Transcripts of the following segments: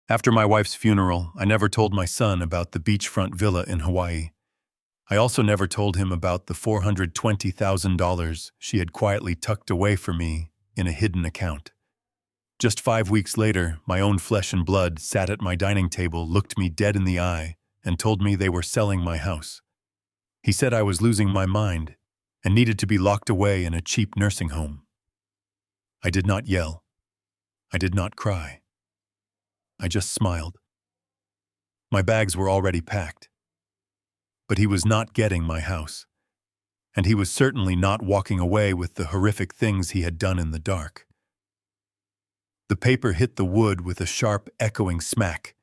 After my wife's funeral, I never told my son about the beachfront villa in Hawaii. I also never told him about the $420,000 she had quietly tucked away for me in a hidden account. Just 5 weeks later, my own flesh and blood sat at my dining table, looked me dead in the eye, and told me they were selling my house. He said I was losing my mind and needed to be locked away in a cheap nursing home. I did not yell. I did not cry. I just smiled. My bags were already packed. But he was not getting my house. And he was certainly not walking away with the horrific things he had done in the dark. The paper hit the wood with a sharp, echoing smack.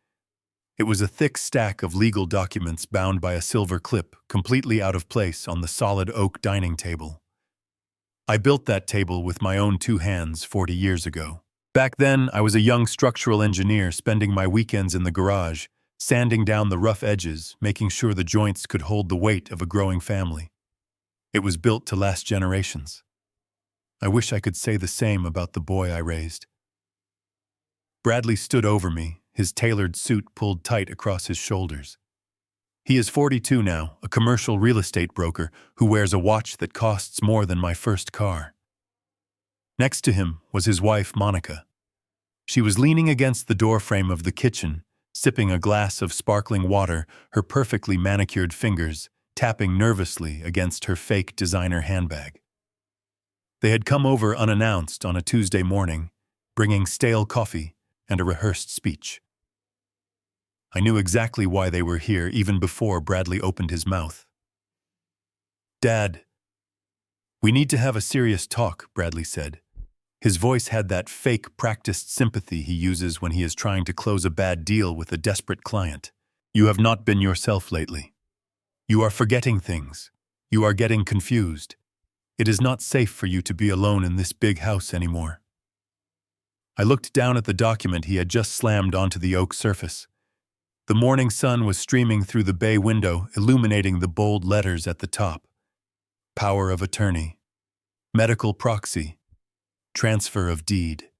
It was a thick stack of legal documents bound by a silver clip, completely out of place on the solid oak dining table. I built that table with my own 2 hands 40 years ago. Back then, I was a young structural engineer spending my weekends in the garage, sanding down the rough edges, making sure the joints could hold the weight of a growing family. It was built to last generations. I wish I could say the same about the boy I raised. Bradley stood over me, his tailored suit pulled tight across his shoulders. He is 42 now, a commercial real estate broker who wears a watch that costs more than my first car. Next to him was his wife, Monica. She was leaning against the doorframe of the kitchen, sipping a glass of sparkling water, her perfectly manicured fingers tapping nervously against her fake designer handbag. They had come over unannounced on a Tuesday morning, bringing stale coffee and a rehearsed speech. I knew exactly why they were here even before Bradley opened his mouth. "Dad, we need to have a serious talk," Bradley said. His voice had that fake, practiced sympathy he uses when he is trying to close a bad deal with a desperate client. "You have not been yourself lately. You are forgetting things. You are getting confused. It is not safe for you to be alone in this big house anymore." I looked down at the document he had just slammed onto the oak surface. The morning sun was streaming through the bay window, illuminating the bold letters at the top. Power of attorney. Medical proxy. Transfer of deed.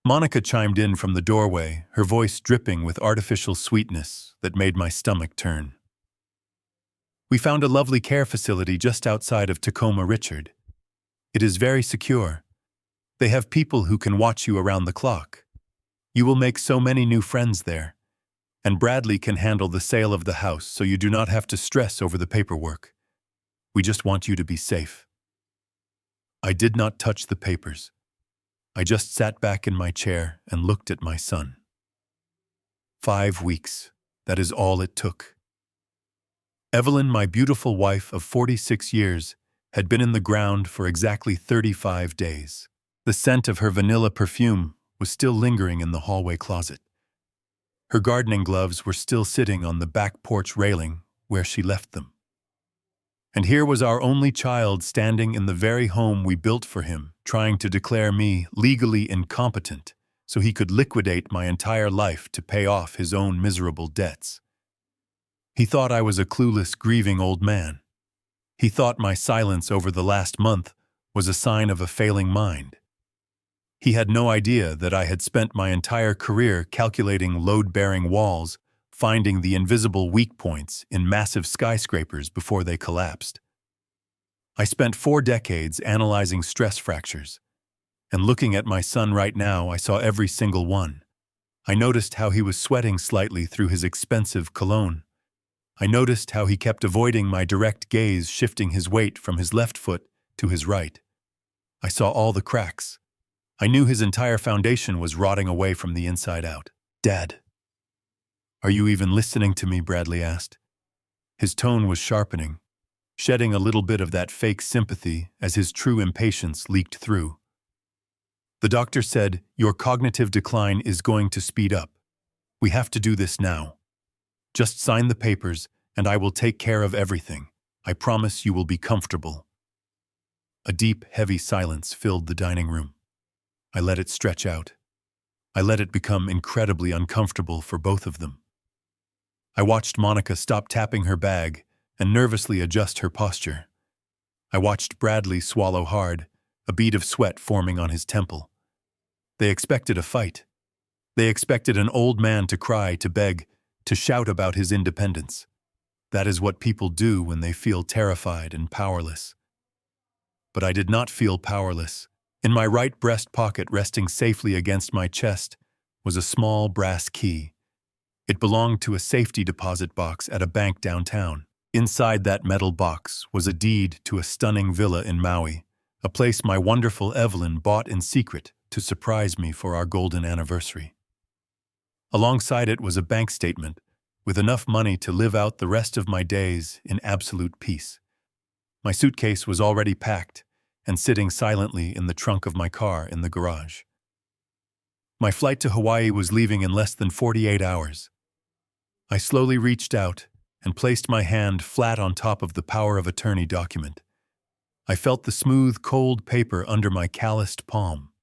Monica chimed in from the doorway, her voice dripping with artificial sweetness that made my stomach turn. "We found a lovely care facility just outside of Tacoma, Richard. It is very secure. They have people who can watch you around the clock. You will make so many new friends there. And Bradley can handle the sale of the house so you do not have to stress over the paperwork. We just want you to be safe." I did not touch the papers. I just sat back in my chair and looked at my son. 5 weeks. That is all it took. Evelyn, my beautiful wife of 46 years, had been in the ground for exactly 35 days. The scent of her vanilla perfume was still lingering in the hallway closet. Her gardening gloves were still sitting on the back porch railing where she left them. And here was our only child standing in the very home we built for him, trying to declare me legally incompetent so he could liquidate my entire life to pay off his own miserable debts. He thought I was a clueless, grieving old man. He thought my silence over the last month was a sign of a failing mind. He had no idea that I had spent my entire career calculating load-bearing walls, finding the invisible weak points in massive skyscrapers before they collapsed. I spent 4 decades analyzing stress fractures, and looking at my son right now, I saw every single one. I noticed how he was sweating slightly through his expensive cologne. I noticed how he kept avoiding my direct gaze, shifting his weight from his left foot to his right. I saw all the cracks. I knew his entire foundation was rotting away from the inside out. "Dad, are you even listening to me?" Bradley asked. His tone was sharpening, shedding a little bit of that fake sympathy as his true impatience leaked through. "The doctor said your cognitive decline is going to speed up. We have to do this now. Just sign the papers and I will take care of everything. I promise you will be comfortable." A deep, heavy silence filled the dining room. I let it stretch out. I let it become incredibly uncomfortable for both of them. I watched Monica stop tapping her bag and nervously adjust her posture. I watched Bradley swallow hard, a bead of sweat forming on his temple. They expected a fight. They expected an old man to cry, to beg, to shout about his independence. That is what people do when they feel terrified and powerless. But I did not feel powerless. In my right breast pocket, resting safely against my chest, was a small brass key. It belonged to a safety deposit box at a bank downtown. Inside that metal box was a deed to a stunning villa in Maui, a place my wonderful Evelyn bought in secret to surprise me for our golden anniversary. Alongside it was a bank statement with enough money to live out the rest of my days in absolute peace. My suitcase was already packed and sitting silently in the trunk of my car in the garage. My flight to Hawaii was leaving in less than 48 hours. I slowly reached out and placed my hand flat on top of the power of attorney document. I felt the smooth, cold paper under my calloused palm.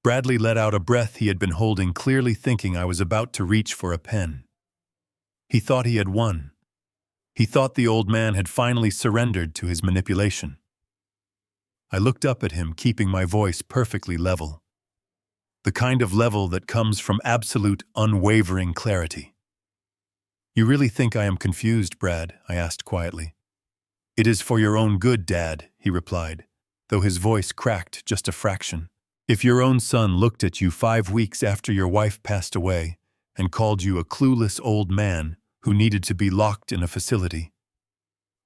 Bradley let out a breath he had been holding, clearly thinking I was about to reach for a pen. He thought he had won. He thought the old man had finally surrendered to his manipulation. I looked up at him, keeping my voice perfectly level. The kind of level that comes from absolute, unwavering clarity. "You really think I am confused, Brad?" I asked quietly. "It is for your own good, Dad," he replied, though his voice cracked just a fraction. "If your own son looked at you 5 weeks after your wife passed away and called you a clueless old man who needed to be locked in a facility,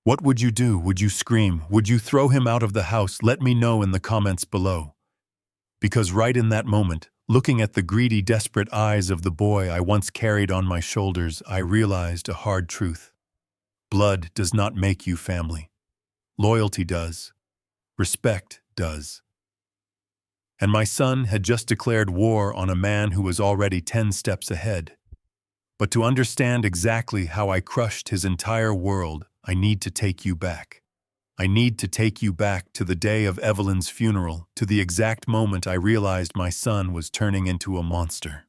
what would you do? Would you scream? Would you throw him out of the house? Let me know in the comments below." Because right in that moment, looking at the greedy, desperate eyes of the boy I once carried on my shoulders, I realized a hard truth. Blood does not make you family. Loyalty does. Respect does. And my son had just declared war on a man who was already 10 steps ahead. But to understand exactly how I crushed his entire world, I need to take you back. I need to take you back to the day of Evelyn's funeral, to the exact moment I realized my son was turning into a monster.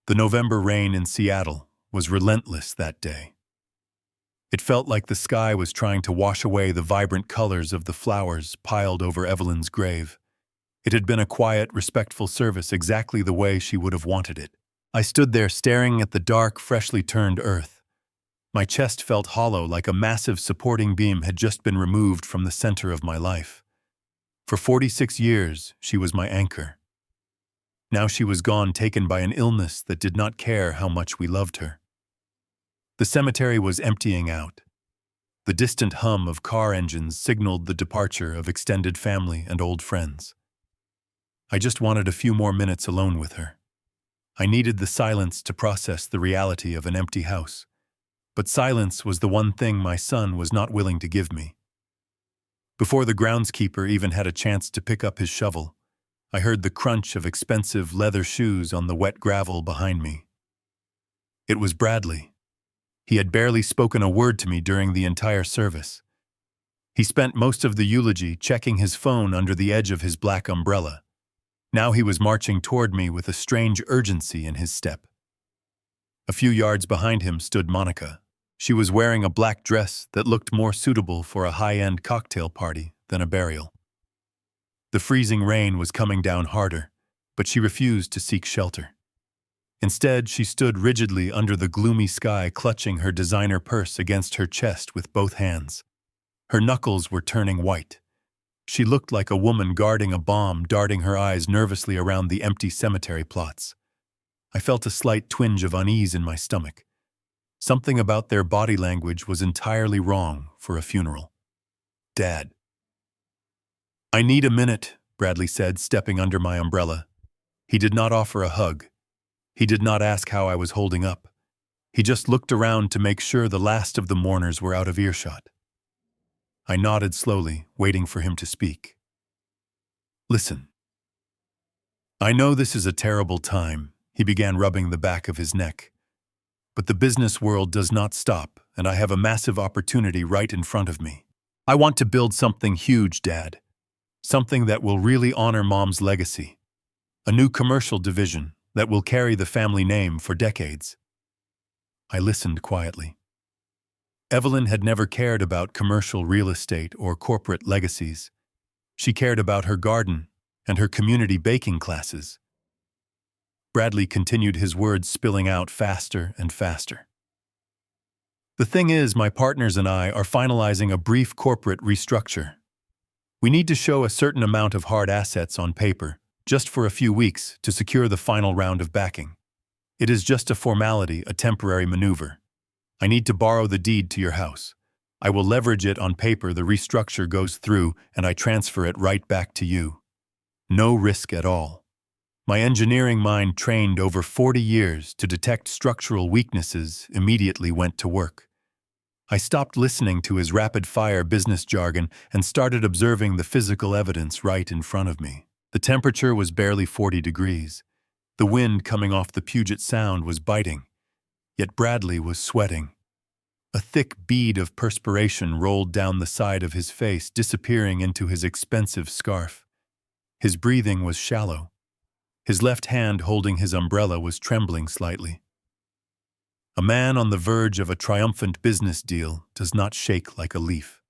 The November rain in Seattle was relentless that day. It felt like the sky was trying to wash away the vibrant colors of the flowers piled over Evelyn's grave. It had been a quiet, respectful service, exactly the way she would have wanted it. I stood there staring at the dark, freshly turned earth. My chest felt hollow, like a massive supporting beam had just been removed from the center of my life. For 46 years, she was my anchor. Now she was gone, taken by an illness that did not care how much we loved her. The cemetery was emptying out. The distant hum of car engines signaled the departure of extended family and old friends. I just wanted a few more minutes alone with her. I needed the silence to process the reality of an empty house. But silence was the one thing my son was not willing to give me. Before the groundskeeper even had a chance to pick up his shovel, I heard the crunch of expensive leather shoes on the wet gravel behind me. It was Bradley. He had barely spoken a word to me during the entire service. He spent most of the eulogy checking his phone under the edge of his black umbrella. Now he was marching toward me with a strange urgency in his step. A few yards behind him stood Monica. She was wearing a black dress that looked more suitable for a high-end cocktail party than a burial. The freezing rain was coming down harder, but she refused to seek shelter. Instead, she stood rigidly under the gloomy sky, clutching her designer purse against her chest with both hands. Her knuckles were turning white. She looked like a woman guarding a bomb, darting her eyes nervously around the empty cemetery plots. I felt a slight twinge of unease in my stomach. Something about their body language was entirely wrong for a funeral. "Dad." "I need a minute," Bradley said, stepping under my umbrella. He did not offer a hug. He did not ask how I was holding up. He just looked around to make sure the last of the mourners were out of earshot. I nodded slowly, waiting for him to speak. "Listen. I know this is a terrible time," he began, rubbing the back of his neck. "But the business world does not stop, and I have a massive opportunity right in front of me. I want to build something huge, Dad. Something that will really honor Mom's legacy. A new commercial division that will carry the family name for decades." I listened quietly. Evelyn had never cared about commercial real estate or corporate legacies. She cared about her garden and her community baking classes. Bradley continued, his words spilling out faster and faster. The thing is, my partners and I are finalizing a brief corporate restructure. We need to show a certain amount of hard assets on paper, just for a few weeks, to secure the final round of backing. It is just a formality, a temporary maneuver. I need to borrow the deed to your house. I will leverage it on paper, the restructure goes through, and I transfer it right back to you. No risk at all. My engineering mind, trained over 40 years to detect structural weaknesses, immediately went to work. I stopped listening to his rapid-fire business jargon and started observing the physical evidence right in front of me. The temperature was barely 40 degrees. The wind coming off the Puget Sound was biting, yet Bradley was sweating. A thick bead of perspiration rolled down the side of his face, disappearing into his expensive scarf. His breathing was shallow. His left hand holding his umbrella was trembling slightly. A man on the verge of a triumphant business deal does not shake like a leaf.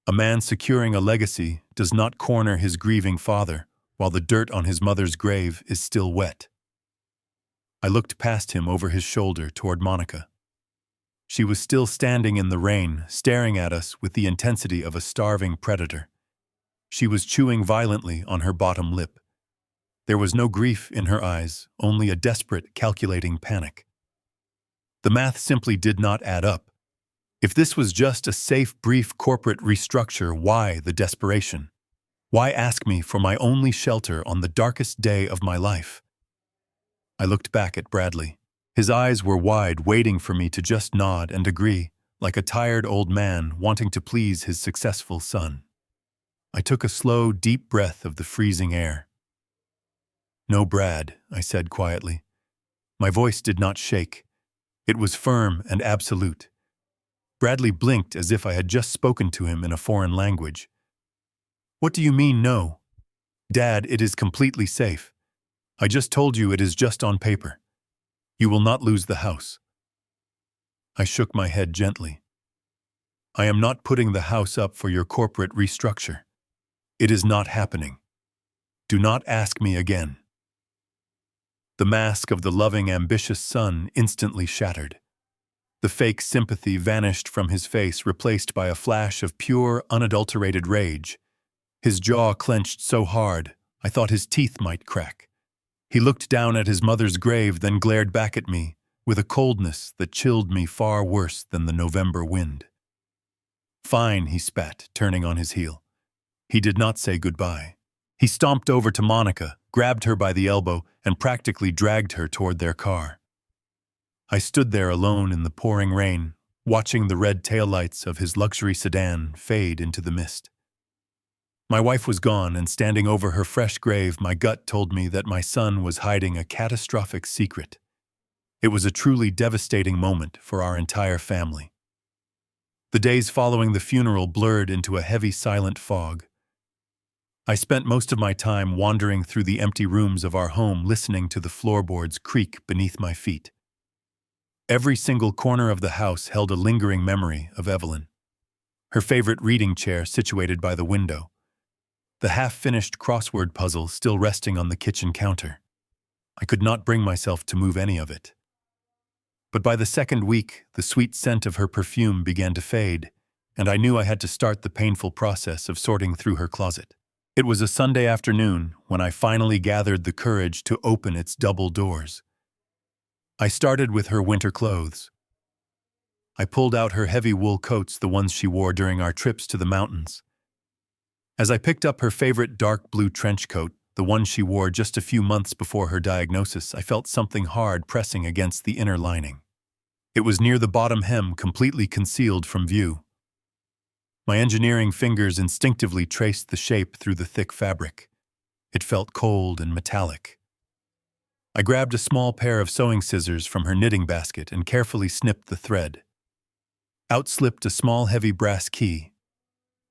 A man securing a legacy does not corner his grieving father while the dirt on his mother's grave is still wet. I looked past him over his shoulder toward Monica. She was still standing in the rain, staring at us with the intensity of a starving predator. She was chewing violently on her bottom lip. There was no grief in her eyes, only a desperate, calculating panic. The math simply did not add up. If this was just a safe, brief corporate restructure, why the desperation? Why ask me for my only shelter on the darkest day of my life? I looked back at Bradley. His eyes were wide, waiting for me to just nod and agree, like a tired old man wanting to please his successful son. I took a slow, deep breath of the freezing air. "No, Brad," I said quietly. My voice did not shake. It was firm and absolute. Bradley blinked as if I had just spoken to him in a foreign language. "What do you mean, no?" "Dad, it is completely safe. I just told you it is just on paper. You will not lose the house." I shook my head gently. "I am not putting the house up for your corporate restructure. It is not happening. Do not ask me again." The mask of the loving, ambitious son instantly shattered. The fake sympathy vanished from his face, replaced by a flash of pure, unadulterated rage. His jaw clenched so hard, I thought his teeth might crack. He looked down at his mother's grave, then glared back at me, with a coldness that chilled me far worse than the November wind. "Fine," he spat, turning on his heel. He did not say goodbye. He stomped over to Monica, grabbed her by the elbow, and practically dragged her toward their car. I stood there alone in the pouring rain, watching the red taillights of his luxury sedan fade into the mist. My wife was gone, and standing over her fresh grave, my gut told me that my son was hiding a catastrophic secret. It was a truly devastating moment for our entire family. The days following the funeral blurred into a heavy, silent fog. I spent most of my time wandering through the empty rooms of our home, listening to the floorboards creak beneath my feet. Every single corner of the house held a lingering memory of Evelyn. Her favorite reading chair situated by the window. The half-finished crossword puzzle still resting on the kitchen counter. I could not bring myself to move any of it. But by the second week, the sweet scent of her perfume began to fade, and I knew I had to start the painful process of sorting through her closet. It was a Sunday afternoon when I finally gathered the courage to open its double doors. I started with her winter clothes. I pulled out her heavy wool coats, the ones she wore during our trips to the mountains. As I picked up her favorite dark blue trench coat, the one she wore just a few months before her diagnosis, I felt something hard pressing against the inner lining. It was near the bottom hem, completely concealed from view. My engineering fingers instinctively traced the shape through the thick fabric. It felt cold and metallic. I grabbed a small pair of sewing scissors from her knitting basket and carefully snipped the thread. Out slipped a small, heavy brass key.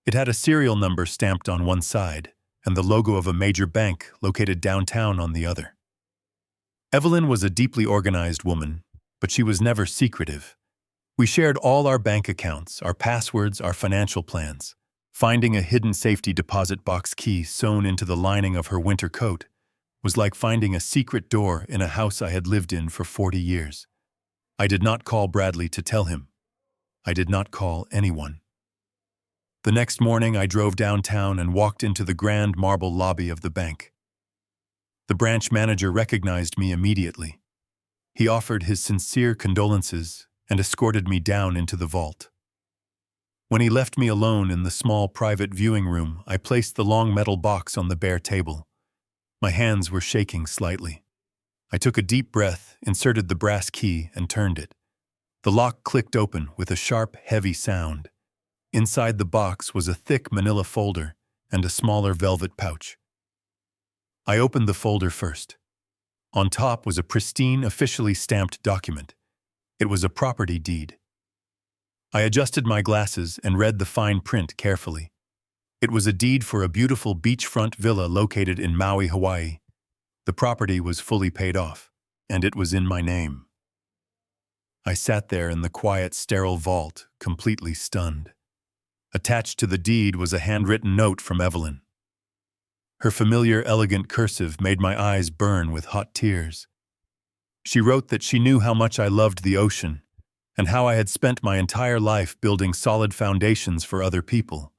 It had a serial number stamped on one side, and the logo of a major bank located downtown on the other. Evelyn was a deeply organized woman, but she was never secretive. We shared all our bank accounts, our passwords, our financial plans. Finding a hidden safety deposit box key sewn into the lining of her winter coat was like finding a secret door in a house I had lived in for 40 years. I did not call Bradley to tell him. I did not call anyone. The next morning, I drove downtown and walked into the grand marble lobby of the bank. The branch manager recognized me immediately. He offered his sincere condolences and escorted me down into the vault. When he left me alone in the small private viewing room, I placed the long metal box on the bare table. My hands were shaking slightly. I took a deep breath, inserted the brass key, and turned it. The lock clicked open with a sharp, heavy sound. Inside the box was a thick manila folder and a smaller velvet pouch. I opened the folder first. On top was a pristine, officially stamped document. It was a property deed. I adjusted my glasses and read the fine print carefully. It was a deed for a beautiful beachfront villa located in Maui, Hawaii. The property was fully paid off, and it was in my name. I sat there in the quiet, sterile vault, completely stunned. Attached to the deed was a handwritten note from Evelyn. Her familiar, elegant cursive made my eyes burn with hot tears. She wrote that she knew how much I loved the ocean and how I had spent my entire life building solid foundations for other people.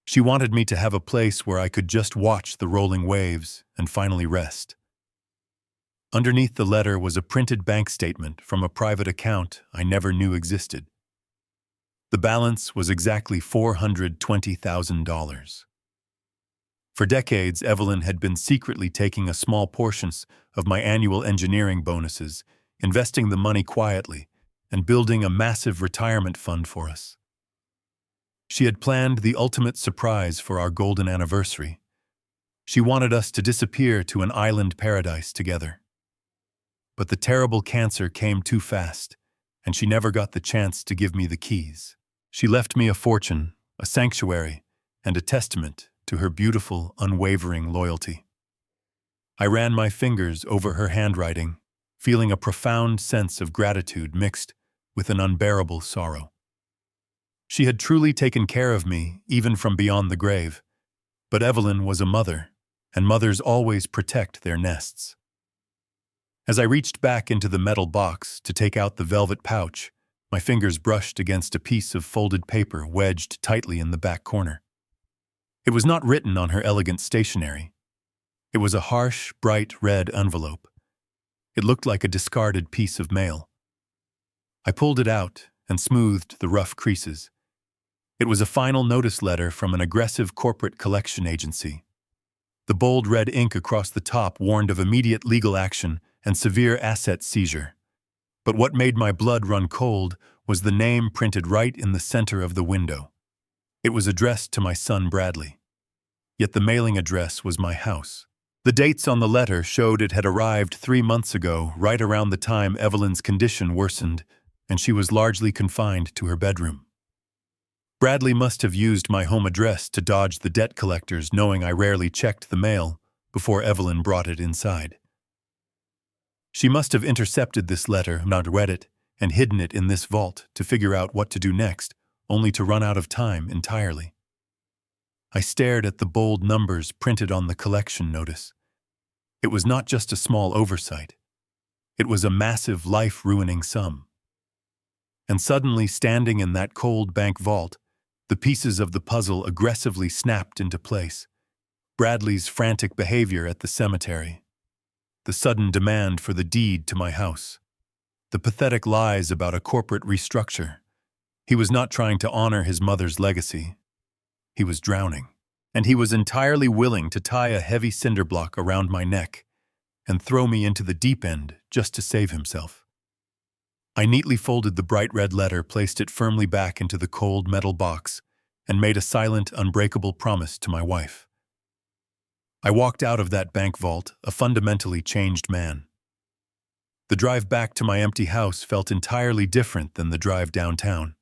She wanted me to have a place where I could just watch the rolling waves and finally rest. Underneath the letter was a printed bank statement from a private account I never knew existed. The balance was exactly $420,000. For decades, Evelyn had been secretly taking a small portions of my annual engineering bonuses, investing the money quietly, and building a massive retirement fund for us. She had planned the ultimate surprise for our golden anniversary. She wanted us to disappear to an island paradise together. But the terrible cancer came too fast, and she never got the chance to give me the keys. She left me a fortune, a sanctuary, and a testament to her beautiful, unwavering loyalty. I ran my fingers over her handwriting, feeling a profound sense of gratitude mixed with an unbearable sorrow. She had truly taken care of me, even from beyond the grave. But Evelyn was a mother, and mothers always protect their nests. As I reached back into the metal box to take out the velvet pouch, my fingers brushed against a piece of folded paper wedged tightly in the back corner. It was not written on her elegant stationery. It was a harsh, bright red envelope. It looked like a discarded piece of mail. I pulled it out and smoothed the rough creases. It was a final notice letter from an aggressive corporate collection agency. The bold red ink across the top warned of immediate legal action and severe asset seizure. But what made my blood run cold was the name printed right in the center of the window. It was addressed to my son Bradley. Yet the mailing address was my house. The dates on the letter showed it had arrived 3 months ago, right around the time Evelyn's condition worsened, and she was largely confined to her bedroom. Bradley must have used my home address to dodge the debt collectors, knowing I rarely checked the mail before Evelyn brought it inside. She must have intercepted this letter, not read it, and hidden it in this vault to figure out what to do next, only to run out of time entirely. I stared at the bold numbers printed on the collection notice. It was not just a small oversight. It was a massive, life-ruining sum. And suddenly, standing in that cold bank vault, the pieces of the puzzle aggressively snapped into place. Bradley's frantic behavior at the cemetery, the sudden demand for the deed to my house, the pathetic lies about a corporate restructure. He was not trying to honor his mother's legacy. He was drowning, and he was entirely willing to tie a heavy cinder block around my neck and throw me into the deep end just to save himself. I neatly folded the bright red letter, placed it firmly back into the cold metal box, and made a silent, unbreakable promise to my wife. I walked out of that bank vault a fundamentally changed man. The drive back to my empty house felt entirely different than the drive downtown.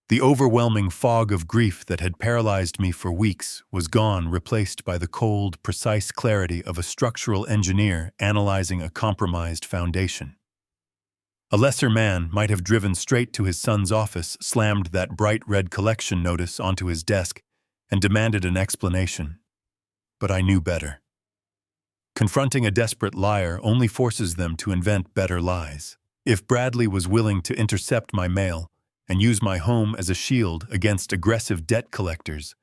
The overwhelming fog of grief that had paralyzed me for weeks was gone, replaced by the cold, precise clarity of a structural engineer analyzing a compromised foundation. A lesser man might have driven straight to his son's office, slammed that bright red collection notice onto his desk, and demanded an explanation. But I knew better. Confronting a desperate liar only forces them to invent better lies. If Bradley was willing to intercept my mail and use my home as a shield against aggressive debt collectors,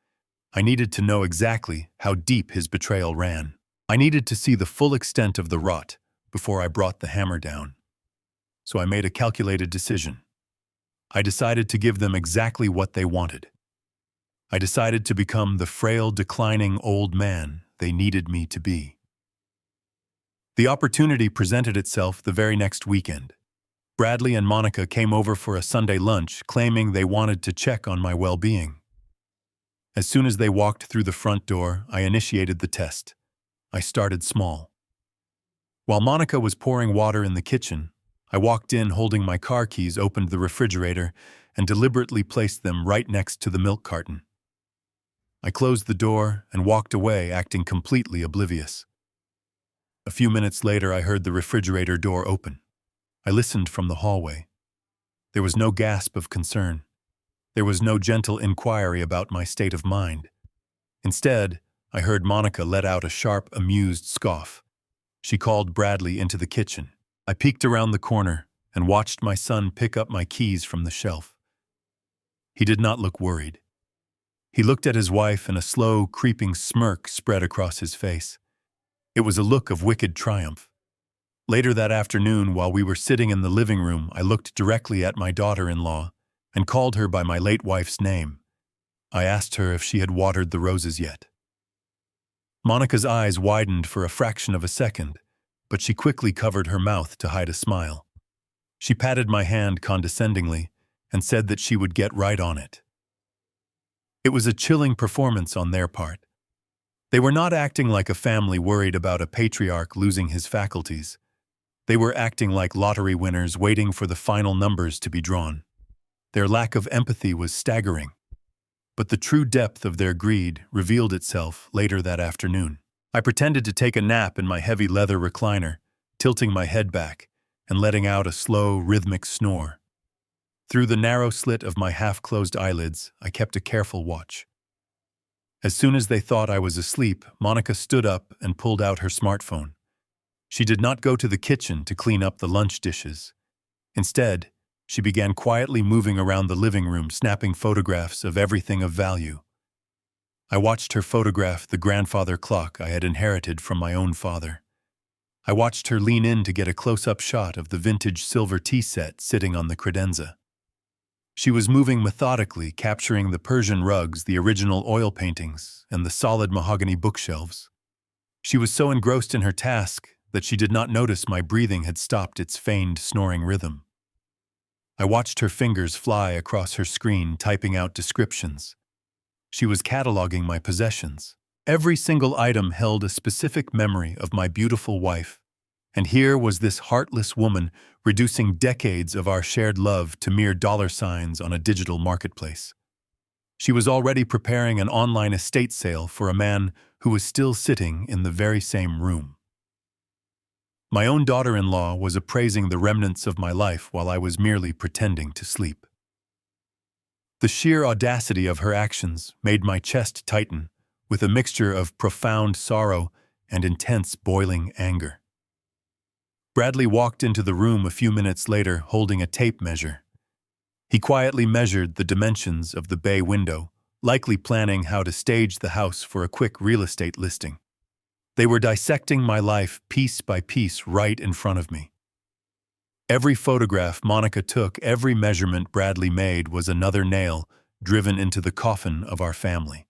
I needed to know exactly how deep his betrayal ran. I needed to see the full extent of the rot before I brought the hammer down. So I made a calculated decision. I decided to give them exactly what they wanted. I decided to become the frail, declining old man they needed me to be. The opportunity presented itself the very next weekend. Bradley and Monica came over for a Sunday lunch, claiming they wanted to check on my well-being. As soon as they walked through the front door, I initiated the test. I started small. While Monica was pouring water in the kitchen, I walked in holding my car keys, opened the refrigerator, and deliberately placed them right next to the milk carton. I closed the door and walked away, acting completely oblivious. A few minutes later, I heard the refrigerator door open. I listened from the hallway. There was no gasp of concern. There was no gentle inquiry about my state of mind. Instead, I heard Monica let out a sharp, amused scoff. She called Bradley into the kitchen. I peeked around the corner and watched my son pick up my keys from the shelf. He did not look worried. He looked at his wife, and a slow, creeping smirk spread across his face. It was a look of wicked triumph. Later that afternoon, while we were sitting in the living room, I looked directly at my daughter-in-law and called her by my late wife's name. I asked her if she had watered the roses yet. Monica's eyes widened for a fraction of a second, but she quickly covered her mouth to hide a smile. She patted my hand condescendingly and said that she would get right on it. It was a chilling performance on their part. They were not acting like a family worried about a patriarch losing his faculties. They were acting like lottery winners waiting for the final numbers to be drawn. Their lack of empathy was staggering. But the true depth of their greed revealed itself later that afternoon. I pretended to take a nap in my heavy leather recliner, tilting my head back and letting out a slow, rhythmic snore. Through the narrow slit of my half-closed eyelids, I kept a careful watch. As soon as they thought I was asleep, Monica stood up and pulled out her smartphone. She did not go to the kitchen to clean up the lunch dishes. Instead, she began quietly moving around the living room, snapping photographs of everything of value. I watched her photograph the grandfather clock I had inherited from my own father. I watched her lean in to get a close-up shot of the vintage silver tea set sitting on the credenza. She was moving methodically, capturing the Persian rugs, the original oil paintings, and the solid mahogany bookshelves. She was so engrossed in her task that she did not notice my breathing had stopped its feigned snoring rhythm. I watched her fingers fly across her screen, typing out descriptions. She was cataloging my possessions. Every single item held a specific memory of my beautiful wife. And here was this heartless woman reducing decades of our shared love to mere dollar signs on a digital marketplace. She was already preparing an online estate sale for a man who was still sitting in the very same room. My own daughter-in-law was appraising the remnants of my life while I was merely pretending to sleep. The sheer audacity of her actions made my chest tighten, with a mixture of profound sorrow and intense boiling anger. Bradley walked into the room a few minutes later holding a tape measure. He quietly measured the dimensions of the bay window, likely planning how to stage the house for a quick real estate listing. They were dissecting my life piece by piece right in front of me. Every photograph Monica took, every measurement Bradley made was another nail driven into the coffin of our family.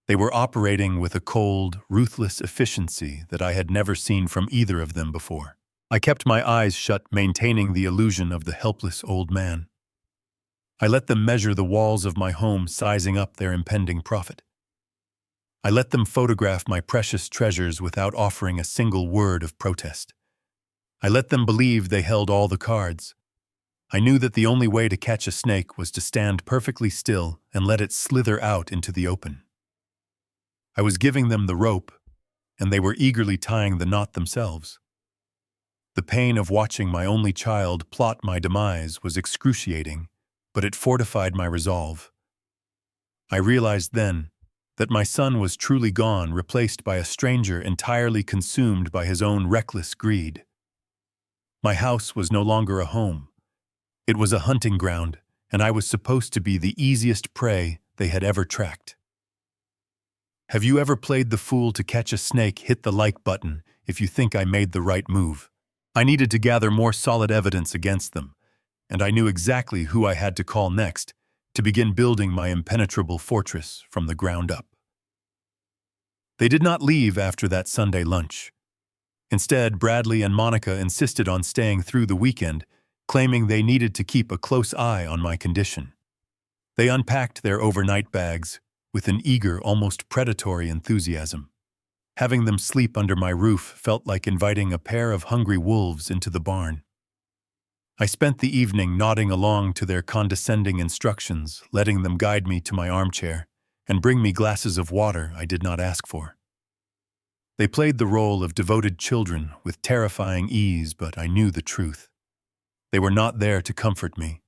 They were operating with a cold, ruthless efficiency that I had never seen from either of them before. I kept my eyes shut, maintaining the illusion of the helpless old man. I let them measure the walls of my home, sizing up their impending profit. I let them photograph my precious treasures without offering a single word of protest. I let them believe they held all the cards. I knew that the only way to catch a snake was to stand perfectly still and let it slither out into the open. I was giving them the rope, and they were eagerly tying the knot themselves. The pain of watching my only child plot my demise was excruciating, but it fortified my resolve. I realized then that my son was truly gone, replaced by a stranger entirely consumed by his own reckless greed. My house was no longer a home. It was a hunting ground, and I was supposed to be the easiest prey they had ever tracked. Have you ever played the fool to catch a snake? Hit the like button if you think I made the right move. I needed to gather more solid evidence against them, and I knew exactly who I had to call next to begin building my impenetrable fortress from the ground up. They did not leave after that Sunday lunch. Instead, Bradley and Monica insisted on staying through the weekend, claiming they needed to keep a close eye on my condition. They unpacked their overnight bags with an eager, almost predatory enthusiasm. Having them sleep under my roof felt like inviting a pair of hungry wolves into the barn. I spent the evening nodding along to their condescending instructions, letting them guide me to my armchair and bring me glasses of water I did not ask for. They played the role of devoted children with terrifying ease, but I knew the truth. They were not there to comfort me.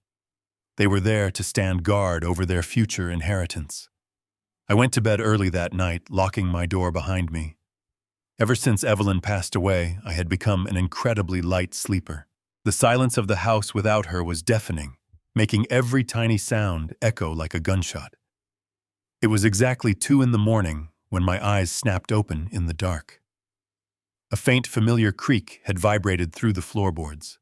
They were there to stand guard over their future inheritance. I went to bed early that night, locking my door behind me. Ever since Evelyn passed away, I had become an incredibly light sleeper. The silence of the house without her was deafening, making every tiny sound echo like a gunshot. It was exactly 2 a.m. when my eyes snapped open in the dark. A faint, familiar creak had vibrated through the floorboards.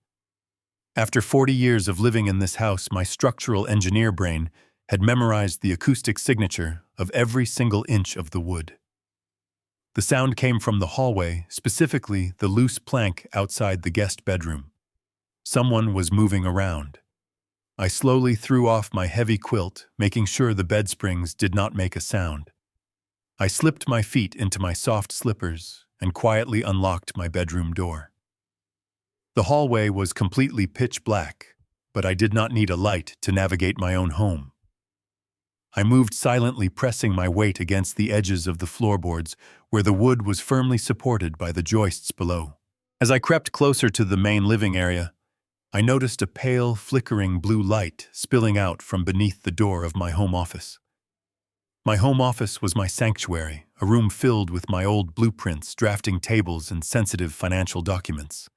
After 40 years of living in this house, my structural engineer brain had memorized the acoustic signature of every single inch of the wood. The sound came from the hallway, specifically the loose plank outside the guest bedroom. Someone was moving around. I slowly threw off my heavy quilt, making sure the bed springs did not make a sound. I slipped my feet into my soft slippers and quietly unlocked my bedroom door. The hallway was completely pitch black, but I did not need a light to navigate my own home. I moved silently, pressing my weight against the edges of the floorboards where the wood was firmly supported by the joists below. As I crept closer to the main living area, I noticed a pale, flickering blue light spilling out from beneath the door of my home office. My home office was my sanctuary, a room filled with my old blueprints, drafting tables, and sensitive financial documents.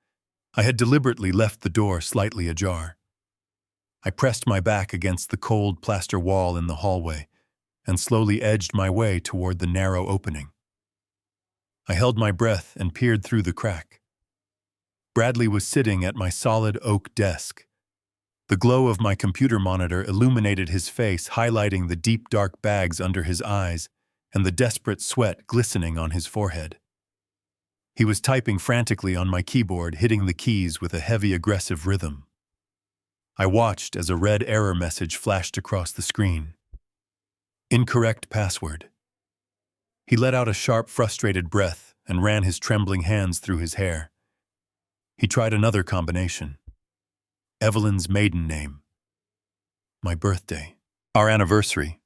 I had deliberately left the door slightly ajar. I pressed my back against the cold plaster wall in the hallway and slowly edged my way toward the narrow opening. I held my breath and peered through the crack. Bradley was sitting at my solid oak desk. The glow of my computer monitor illuminated his face, highlighting the deep dark bags under his eyes and the desperate sweat glistening on his forehead. He was typing frantically on my keyboard, hitting the keys with a heavy, aggressive rhythm. I watched as a red error message flashed across the screen. Incorrect password. He let out a sharp, frustrated breath and ran his trembling hands through his hair. He tried another combination. Evelyn's maiden name. My birthday. Our anniversary.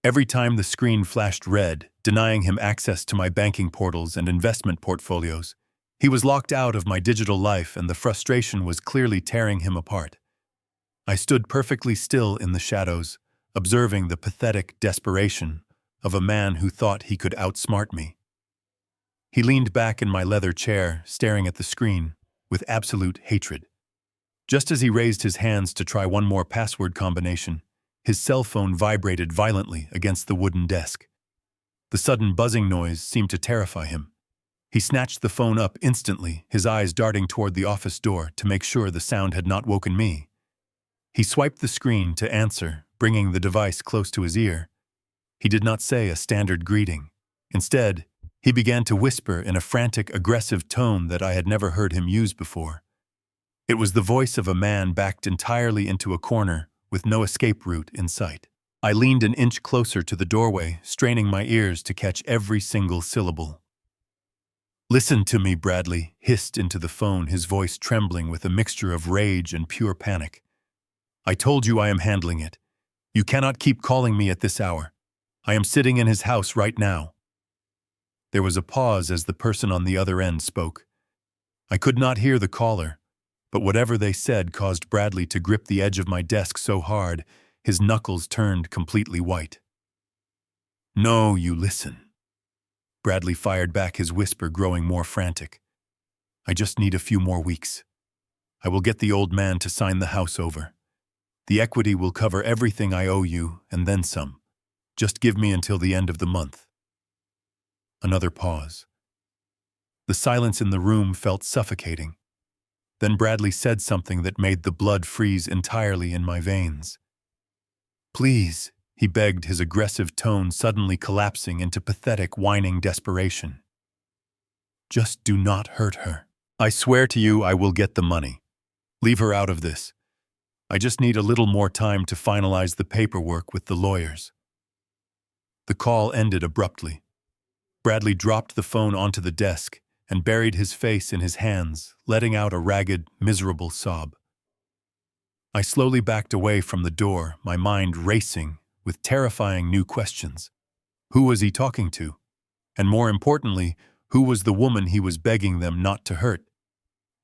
Every time the screen flashed red, denying him access to my banking portals and investment portfolios, he was locked out of my digital life, and the frustration was clearly tearing him apart. I stood perfectly still in the shadows, observing the pathetic desperation of a man who thought he could outsmart me. He leaned back in my leather chair, staring at the screen with absolute hatred. Just as he raised his hands to try one more password combination, his cell phone vibrated violently against the wooden desk. The sudden buzzing noise seemed to terrify him. He snatched the phone up instantly, his eyes darting toward the office door to make sure the sound had not woken me. He swiped the screen to answer, bringing the device close to his ear. He did not say a standard greeting. Instead, he began to whisper in a frantic, aggressive tone that I had never heard him use before. It was the voice of a man backed entirely into a corner with no escape route in sight. I leaned an inch closer to the doorway, straining my ears to catch every single syllable. "Listen to me," Bradley hissed into the phone, his voice trembling with a mixture of rage and pure panic. "I told you I am handling it. You cannot keep calling me at this hour. I am sitting in his house right now." There was a pause as the person on the other end spoke. I could not hear the caller, but whatever they said caused Bradley to grip the edge of my desk so hard, his knuckles turned completely white. No, you listen. Bradley fired back, his whisper growing more frantic. I just need a few more weeks. I will get the old man to sign the house over. The equity will cover everything I owe you, and then some. Just give me until the end of the month. Another pause. The silence in the room felt suffocating. Then Bradley said something that made the blood freeze entirely in my veins. Please, he begged, his aggressive tone suddenly collapsing into pathetic, whining desperation. Just do not hurt her. I swear to you I will get the money. Leave her out of this. I just need a little more time to finalize the paperwork with the lawyers. The call ended abruptly. Bradley dropped the phone onto the desk and buried his face in his hands, letting out a ragged, miserable sob. I slowly backed away from the door, my mind racing with terrifying new questions. Who was he talking to? And more importantly, who was the woman he was begging them not to hurt?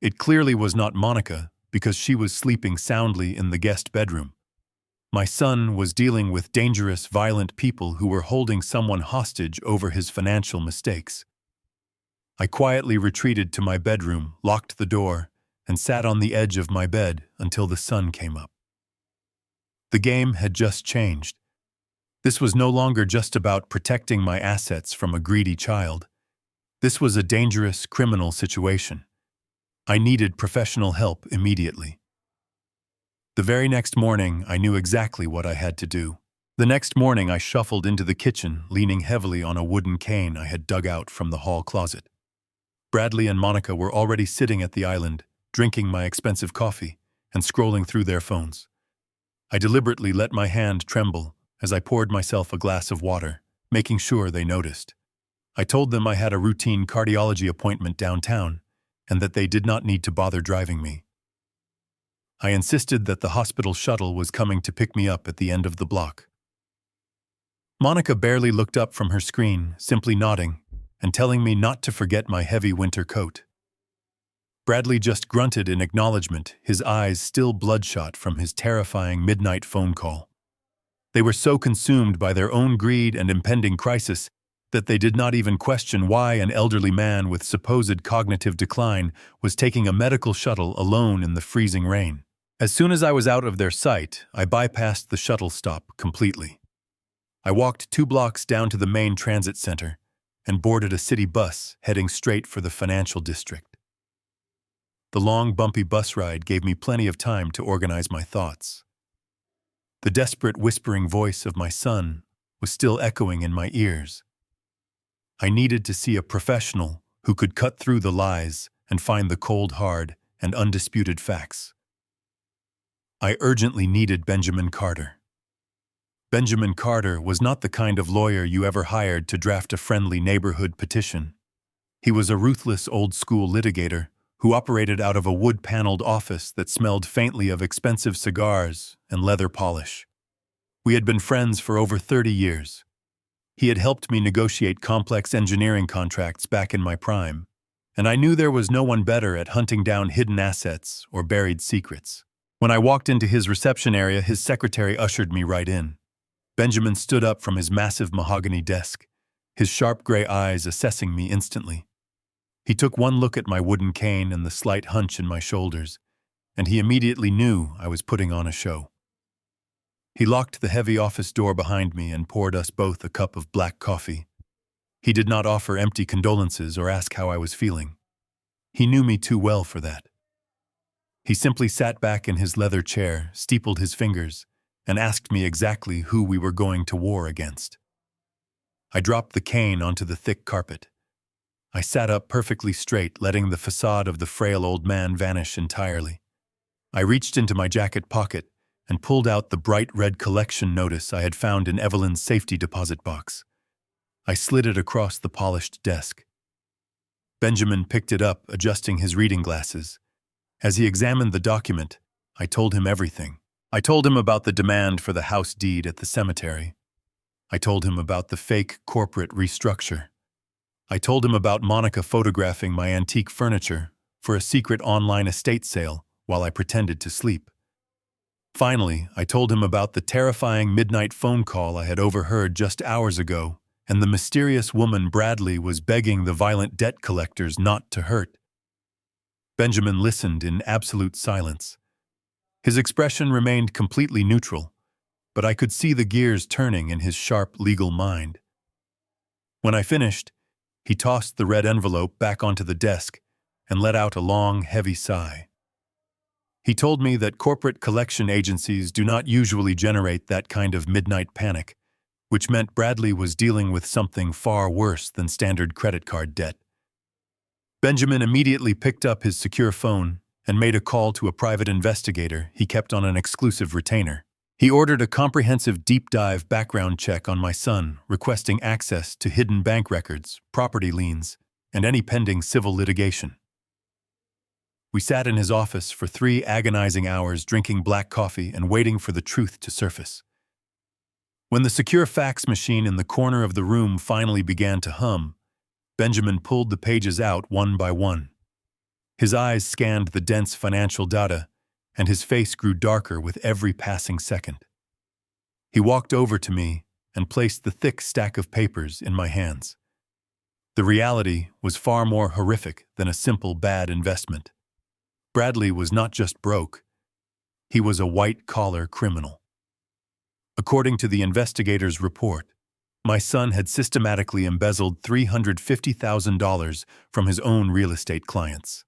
It clearly was not Monica, because she was sleeping soundly in the guest bedroom. My son was dealing with dangerous, violent people who were holding someone hostage over his financial mistakes. I quietly retreated to my bedroom, locked the door, and sat on the edge of my bed until the sun came up. The game had just changed. This was no longer just about protecting my assets from a greedy child. This was a dangerous, criminal situation. I needed professional help immediately. The very next morning, I knew exactly what I had to do. The next morning, I shuffled into the kitchen, leaning heavily on a wooden cane I had dug out from the hall closet. Bradley and Monica were already sitting at the island, drinking my expensive coffee and scrolling through their phones. I deliberately let my hand tremble as I poured myself a glass of water, making sure they noticed. I told them I had a routine cardiology appointment downtown and that they did not need to bother driving me. I insisted that the hospital shuttle was coming to pick me up at the end of the block. Monica barely looked up from her screen, simply nodding and telling me not to forget my heavy winter coat. Bradley just grunted in acknowledgement, his eyes still bloodshot from his terrifying midnight phone call. They were so consumed by their own greed and impending crisis that they did not even question why an elderly man with supposed cognitive decline was taking a medical shuttle alone in the freezing rain. As soon as I was out of their sight, I bypassed the shuttle stop completely. I walked 2 blocks down to the main transit center and boarded a city bus heading straight for the financial district. The long, bumpy bus ride gave me plenty of time to organize my thoughts. The desperate, whispering voice of my son was still echoing in my ears. I needed to see a professional who could cut through the lies and find the cold, hard, and undisputed facts. I urgently needed Benjamin Carter. Benjamin Carter was not the kind of lawyer you ever hired to draft a friendly neighborhood petition. He was a ruthless old-school litigator who operated out of a wood-paneled office that smelled faintly of expensive cigars and leather polish. We had been friends for over 30 years. He had helped me negotiate complex engineering contracts back in my prime, and I knew there was no one better at hunting down hidden assets or buried secrets. When I walked into his reception area, his secretary ushered me right in. Benjamin stood up from his massive mahogany desk, his sharp gray eyes assessing me instantly. He took one look at my wooden cane and the slight hunch in my shoulders, and he immediately knew I was putting on a show. He locked the heavy office door behind me and poured us both a cup of black coffee. He did not offer empty condolences or ask how I was feeling. He knew me too well for that. He simply sat back in his leather chair, steepled his fingers, and asked me exactly who we were going to war against. I dropped the cane onto the thick carpet. I sat up perfectly straight, letting the facade of the frail old man vanish entirely. I reached into my jacket pocket and pulled out the bright red collection notice I had found in Evelyn's safety deposit box. I slid it across the polished desk. Benjamin picked it up, adjusting his reading glasses. As he examined the document, I told him everything. I told him about the demand for the house deed at the cemetery. I told him about the fake corporate restructure. I told him about Monica photographing my antique furniture for a secret online estate sale while I pretended to sleep. Finally, I told him about the terrifying midnight phone call I had overheard just hours ago and the mysterious woman Bradley was begging the violent debt collectors not to hurt. Benjamin listened in absolute silence. His expression remained completely neutral, but I could see the gears turning in his sharp legal mind. When I finished, he tossed the red envelope back onto the desk and let out a long, heavy sigh. He told me that corporate collection agencies do not usually generate that kind of midnight panic, which meant Bradley was dealing with something far worse than standard credit card debt. Benjamin immediately picked up his secure phone and made a call to a private investigator he kept on an exclusive retainer. He ordered a comprehensive deep-dive background check on my son, requesting access to hidden bank records, property liens, and any pending civil litigation. We sat in his office for 3 agonizing hours drinking black coffee and waiting for the truth to surface. When the secure fax machine in the corner of the room finally began to hum, Benjamin pulled the pages out one by one. His eyes scanned the dense financial data, and his face grew darker with every passing second. He walked over to me and placed the thick stack of papers in my hands. The reality was far more horrific than a simple bad investment. Bradley was not just broke, he was a white-collar criminal. According to the investigator's report, my son had systematically embezzled $350,000 from his own real estate clients.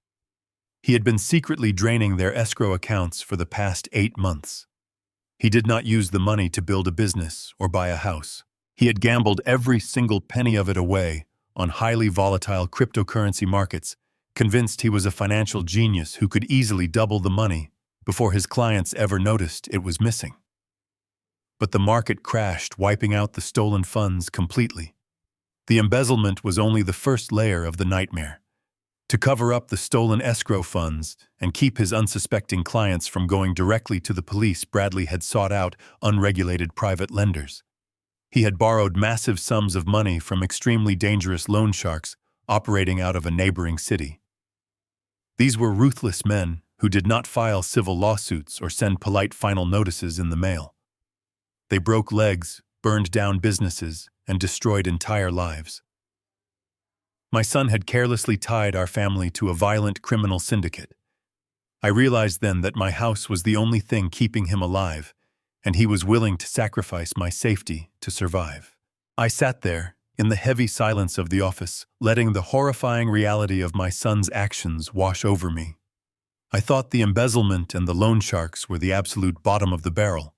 He had been secretly draining their escrow accounts for the past 8 months. He did not use the money to build a business or buy a house. He had gambled every single penny of it away on highly volatile cryptocurrency markets, convinced he was a financial genius who could easily double the money before his clients ever noticed it was missing. But the market crashed, wiping out the stolen funds completely. The embezzlement was only the first layer of the nightmare. To cover up the stolen escrow funds and keep his unsuspecting clients from going directly to the police, Bradley had sought out unregulated private lenders. He had borrowed massive sums of money from extremely dangerous loan sharks operating out of a neighboring city. These were ruthless men who did not file civil lawsuits or send polite final notices in the mail. They broke legs, burned down businesses, and destroyed entire lives. My son had carelessly tied our family to a violent criminal syndicate. I realized then that my house was the only thing keeping him alive, and he was willing to sacrifice my safety to survive. I sat there, in the heavy silence of the office, letting the horrifying reality of my son's actions wash over me. I thought the embezzlement and the loan sharks were the absolute bottom of the barrel.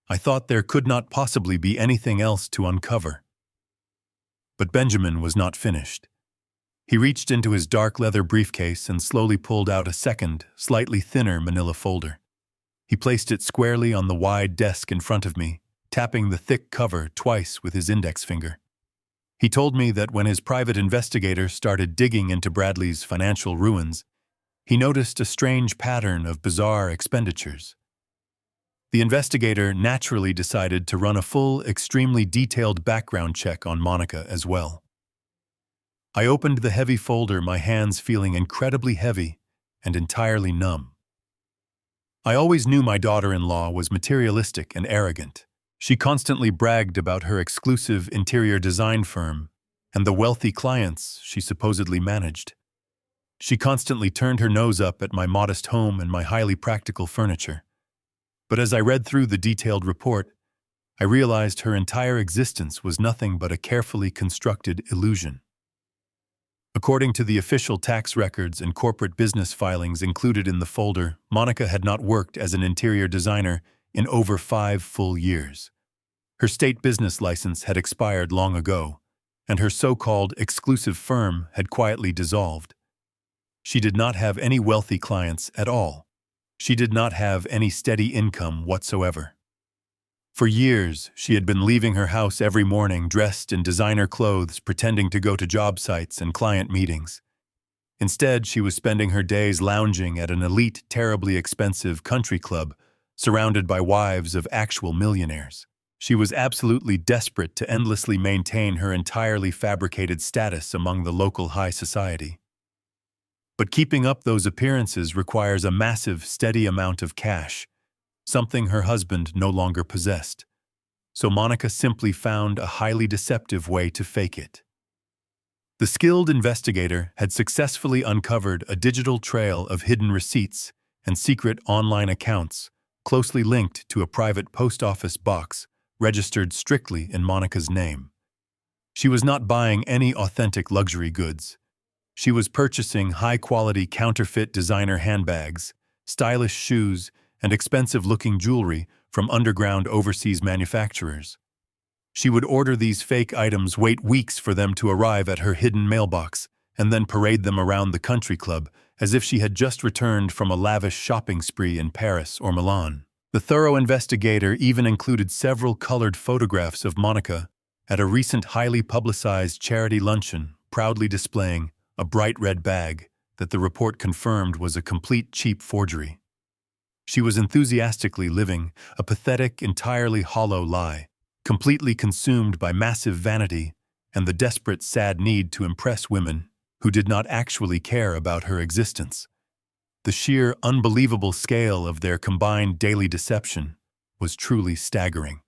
I thought there could not possibly be anything else to uncover. But Benjamin was not finished. He reached into his dark leather briefcase and slowly pulled out a second, slightly thinner manila folder. He placed it squarely on the wide desk in front of me, tapping the thick cover twice with his index finger. He told me that when his private investigator started digging into Bradley's financial ruins, he noticed a strange pattern of bizarre expenditures. The investigator naturally decided to run a full, extremely detailed background check on Monica as well. I opened the heavy folder, my hands feeling incredibly heavy and entirely numb. I always knew my daughter-in-law was materialistic and arrogant. She constantly bragged about her exclusive interior design firm and the wealthy clients she supposedly managed. She constantly turned her nose up at my modest home and my highly practical furniture. But as I read through the detailed report, I realized her entire existence was nothing but a carefully constructed illusion. According to the official tax records and corporate business filings included in the folder, Monica had not worked as an interior designer in over 5 full years. Her state business license had expired long ago, and her so-called exclusive firm had quietly dissolved. She did not have any wealthy clients at all. She did not have any steady income whatsoever. For years, she had been leaving her house every morning dressed in designer clothes, pretending to go to job sites and client meetings. Instead, she was spending her days lounging at an elite, terribly expensive country club, surrounded by wives of actual millionaires. She was absolutely desperate to endlessly maintain her entirely fabricated status among the local high society. But keeping up those appearances requires a massive, steady amount of cash, something her husband no longer possessed. so Monica simply found a highly deceptive way to fake it. The skilled investigator had successfully uncovered a digital trail of hidden receipts and secret online accounts closely linked to a private post office box registered strictly in Monica's name. She was not buying any authentic luxury goods. She was purchasing high-quality counterfeit designer handbags, stylish shoes, and expensive-looking jewelry from underground overseas manufacturers. She would order these fake items, wait weeks for them to arrive at her hidden mailbox, and then parade them around the country club as if she had just returned from a lavish shopping spree in Paris or Milan. The thorough investigator even included several colored photographs of Monica at a recent highly publicized charity luncheon, proudly displaying a bright red bag that the report confirmed was a complete cheap forgery. She was enthusiastically living a pathetic, entirely hollow lie, completely consumed by massive vanity and the desperate, sad need to impress women who did not actually care about her existence. The sheer, unbelievable scale of their combined daily deception was truly staggering.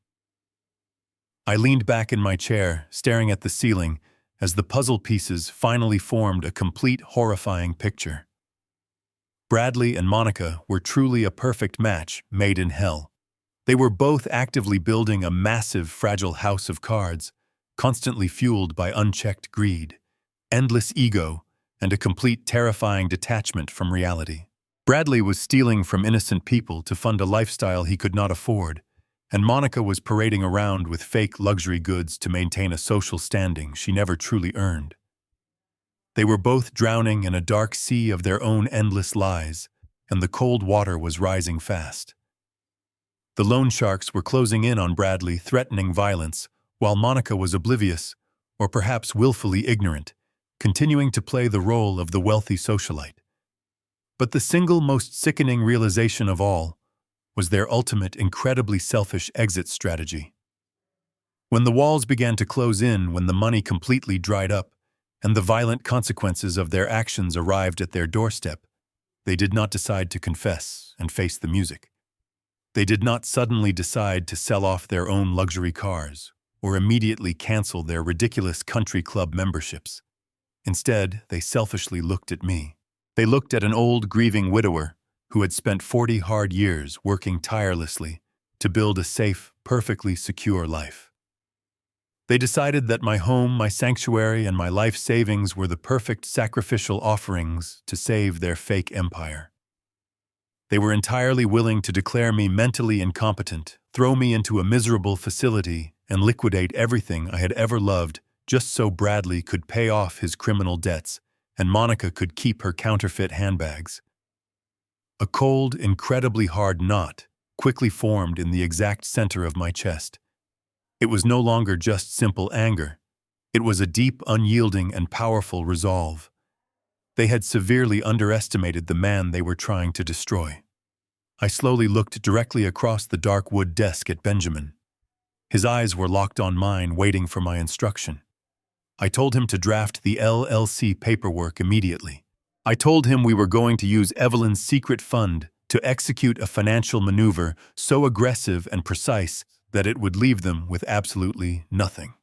I leaned back in my chair, staring at the ceiling, as the puzzle pieces finally formed a complete, horrifying picture. Bradley and Monica were truly a perfect match made in hell. They were both actively building a massive, fragile house of cards, constantly fueled by unchecked greed, endless ego, and a complete terrifying detachment from reality. Bradley was stealing from innocent people to fund a lifestyle he could not afford, and Monica was parading around with fake luxury goods to maintain a social standing she never truly earned. They were both drowning in a dark sea of their own endless lies, and the cold water was rising fast. The loan sharks were closing in on Bradley, threatening violence, while Monica was oblivious, or perhaps willfully ignorant, continuing to play the role of the wealthy socialite. But the single most sickening realization of all was their ultimate, incredibly selfish exit strategy. When the walls began to close in, when the money completely dried up, and the violent consequences of their actions arrived at their doorstep, they did not decide to confess and face the music. They did not suddenly decide to sell off their own luxury cars or immediately cancel their ridiculous country club memberships. Instead, they selfishly looked at me. They looked at an old, grieving widower who had spent 40 hard years working tirelessly to build a safe, perfectly secure life. They decided that my home, my sanctuary, and my life savings were the perfect sacrificial offerings to save their fake empire. They were entirely willing to declare me mentally incompetent, throw me into a miserable facility, and liquidate everything I had ever loved just so Bradley could pay off his criminal debts and Monica could keep her counterfeit handbags. A cold, incredibly hard knot quickly formed in the exact center of my chest. It was no longer just simple anger. It was a deep, unyielding, and powerful resolve. They had severely underestimated the man they were trying to destroy. I slowly looked directly across the dark wood desk at Benjamin. His eyes were locked on mine, waiting for my instruction. I told him to draft the LLC paperwork immediately. I told him we were going to use Evelyn's secret fund to execute a financial maneuver so aggressive and precise that it would leave them with absolutely nothing.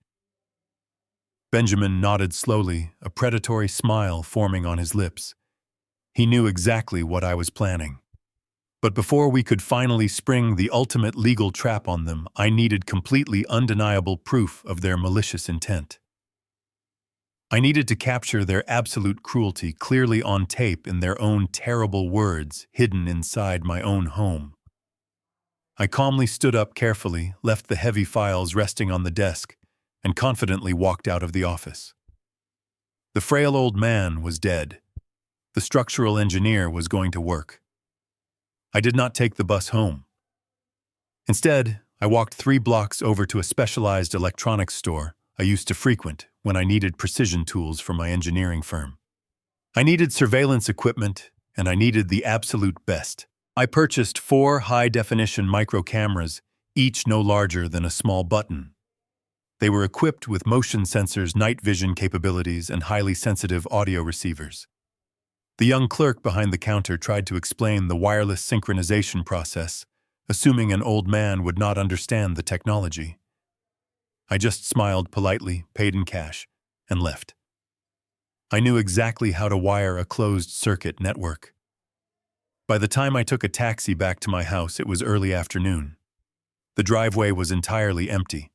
Benjamin nodded slowly, a predatory smile forming on his lips. He knew exactly what I was planning. But before we could finally spring the ultimate legal trap on them, I needed completely undeniable proof of their malicious intent. I needed to capture their absolute cruelty clearly on tape in their own terrible words hidden inside my own home. I calmly stood up carefully, left the heavy files resting on the desk, and confidently walked out of the office. The frail old man was dead. The structural engineer was going to work. I did not take the bus home. Instead, I walked 3 blocks over to a specialized electronics store I used to frequent when I needed precision tools for my engineering firm. I needed surveillance equipment, and I needed the absolute best. I purchased 4 high-definition micro cameras, each no larger than a small button. They were equipped with motion sensors, night vision capabilities, and highly sensitive audio receivers. The young clerk behind the counter tried to explain the wireless synchronization process, assuming an old man would not understand the technology. I just smiled politely, paid in cash, and left. I knew exactly how to wire a closed-circuit network. By the time I took a taxi back to my house, it was early afternoon. The driveway was entirely empty.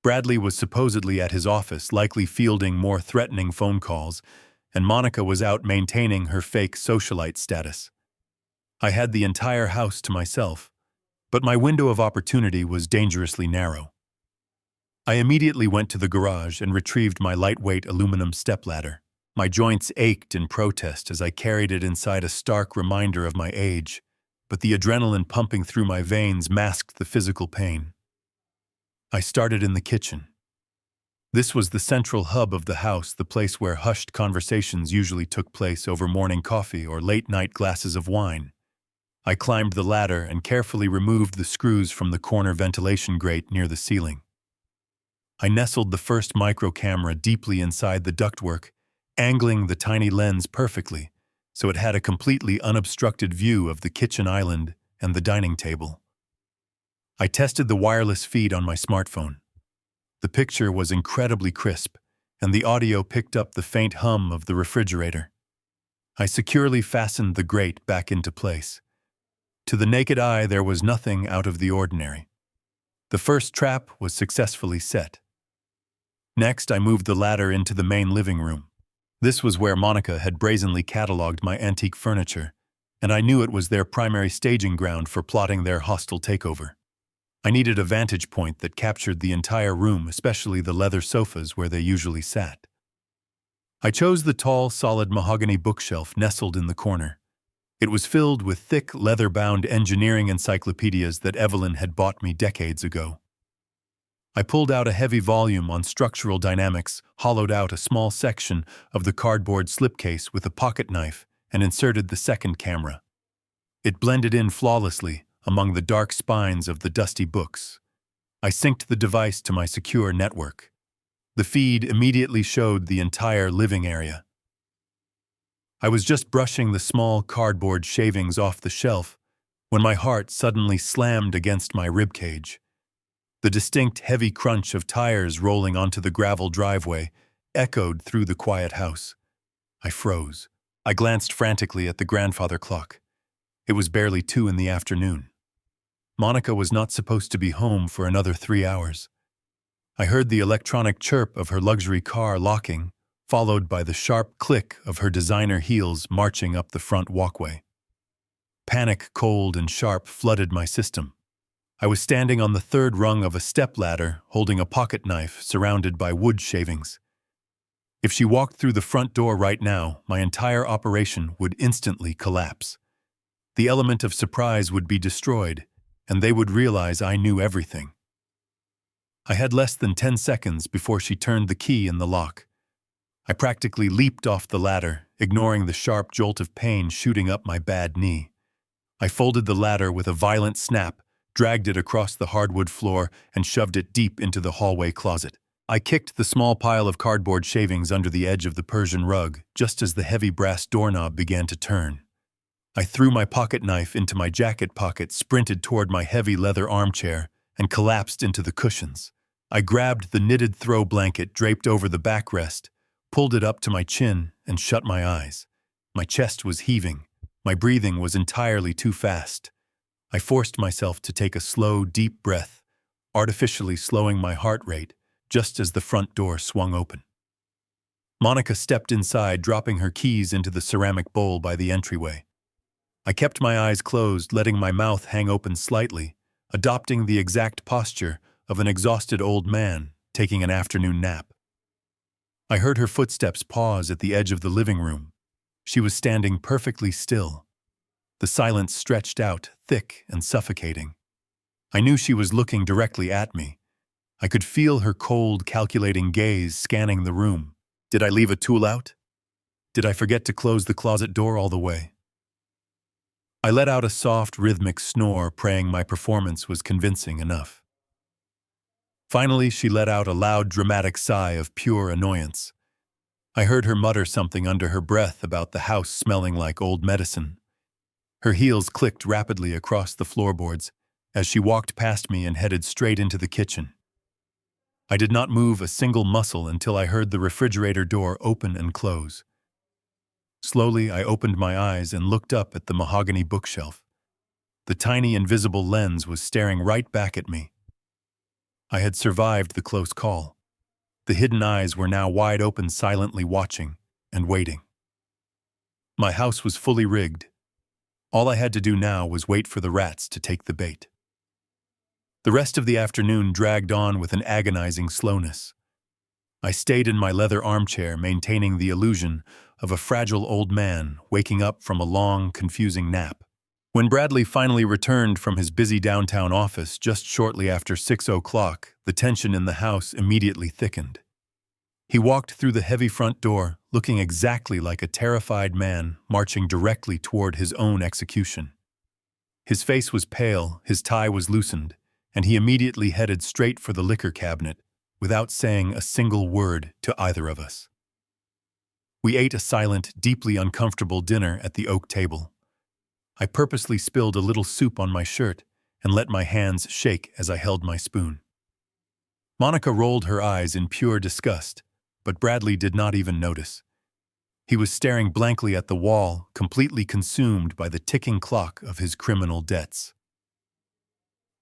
Bradley was supposedly at his office, likely fielding more threatening phone calls, and Monica was out maintaining her fake socialite status. I had the entire house to myself, but my window of opportunity was dangerously narrow. I immediately went to the garage and retrieved my lightweight aluminum stepladder. My joints ached in protest as I carried it inside, a stark reminder of my age, but the adrenaline pumping through my veins masked the physical pain. I started in the kitchen. This was the central hub of the house, the place where hushed conversations usually took place over morning coffee or late-night glasses of wine. I climbed the ladder and carefully removed the screws from the corner ventilation grate near the ceiling. I nestled the first micro camera deeply inside the ductwork, angling the tiny lens perfectly, so it had a completely unobstructed view of the kitchen island and the dining table. I tested the wireless feed on my smartphone. The picture was incredibly crisp, and the audio picked up the faint hum of the refrigerator. I securely fastened the grate back into place. To the naked eye, there was nothing out of the ordinary. The first trap was successfully set. Next, I moved the ladder into the main living room. This was where Monica had brazenly cataloged my antique furniture, and I knew it was their primary staging ground for plotting their hostile takeover. I needed a vantage point that captured the entire room, especially the leather sofas where they usually sat. I chose the tall, solid mahogany bookshelf nestled in the corner. It was filled with thick, leather-bound engineering encyclopedias that Evelyn had bought me decades ago. I pulled out a heavy volume on structural dynamics, hollowed out a small section of the cardboard slipcase with a pocket knife, and inserted the second camera. It blended in flawlessly among the dark spines of the dusty books. I synced the device to my secure network. The feed immediately showed the entire living area. I was just brushing the small cardboard shavings off the shelf when my heart suddenly slammed against my ribcage. The distinct heavy crunch of tires rolling onto the gravel driveway echoed through the quiet house. I froze. I glanced frantically at the grandfather clock. It was barely 2 in the afternoon. Monica was not supposed to be home for another 3 hours. I heard the electronic chirp of her luxury car locking, followed by the sharp click of her designer heels marching up the front walkway. Panic, cold and sharp, flooded my system. I was standing on the third rung of a stepladder, holding a pocket knife surrounded by wood shavings. If she walked through the front door right now, my entire operation would instantly collapse. The element of surprise would be destroyed, and they would realize I knew everything. I had less than 10 seconds before she turned the key in the lock. I practically leaped off the ladder, ignoring the sharp jolt of pain shooting up my bad knee. I folded the ladder with a violent snap, dragged it across the hardwood floor, and shoved it deep into the hallway closet. I kicked the small pile of cardboard shavings under the edge of the Persian rug, just as the heavy brass doorknob began to turn. I threw my pocket knife into my jacket pocket, sprinted toward my heavy leather armchair, and collapsed into the cushions. I grabbed the knitted throw blanket draped over the backrest, pulled it up to my chin, and shut my eyes. My chest was heaving. My breathing was entirely too fast. I forced myself to take a slow, deep breath, artificially slowing my heart rate, just as the front door swung open. Monica stepped inside, dropping her keys into the ceramic bowl by the entryway. I kept my eyes closed, letting my mouth hang open slightly, adopting the exact posture of an exhausted old man taking an afternoon nap. I heard her footsteps pause at the edge of the living room. She was standing perfectly still. The silence stretched out, thick and suffocating. I knew she was looking directly at me. I could feel her cold, calculating gaze scanning the room. Did I leave a tool out? Did I forget to close the closet door all the way? I let out a soft, rhythmic snore, praying my performance was convincing enough. Finally, she let out a loud, dramatic sigh of pure annoyance. I heard her mutter something under her breath about the house smelling like old medicine. Her heels clicked rapidly across the floorboards as she walked past me and headed straight into the kitchen. I did not move a single muscle until I heard the refrigerator door open and close. Slowly, I opened my eyes and looked up at the mahogany bookshelf. The tiny invisible lens was staring right back at me. I had survived the close call. The hidden eyes were now wide open, silently watching and waiting. My house was fully rigged. All I had to do now was wait for the rats to take the bait. The rest of the afternoon dragged on with an agonizing slowness. I stayed in my leather armchair, maintaining the illusion of a fragile old man waking up from a long, confusing nap. When Bradley finally returned from his busy downtown office just shortly after 6 o'clock, the tension in the house immediately thickened. He walked through the heavy front door, looking exactly like a terrified man marching directly toward his own execution. His face was pale, his tie was loosened, and he immediately headed straight for the liquor cabinet, without saying a single word to either of us. We ate a silent, deeply uncomfortable dinner at the oak table. I purposely spilled a little soup on my shirt and let my hands shake as I held my spoon. Monica rolled her eyes in pure disgust, but Bradley did not even notice. He was staring blankly at the wall, completely consumed by the ticking clock of his criminal debts.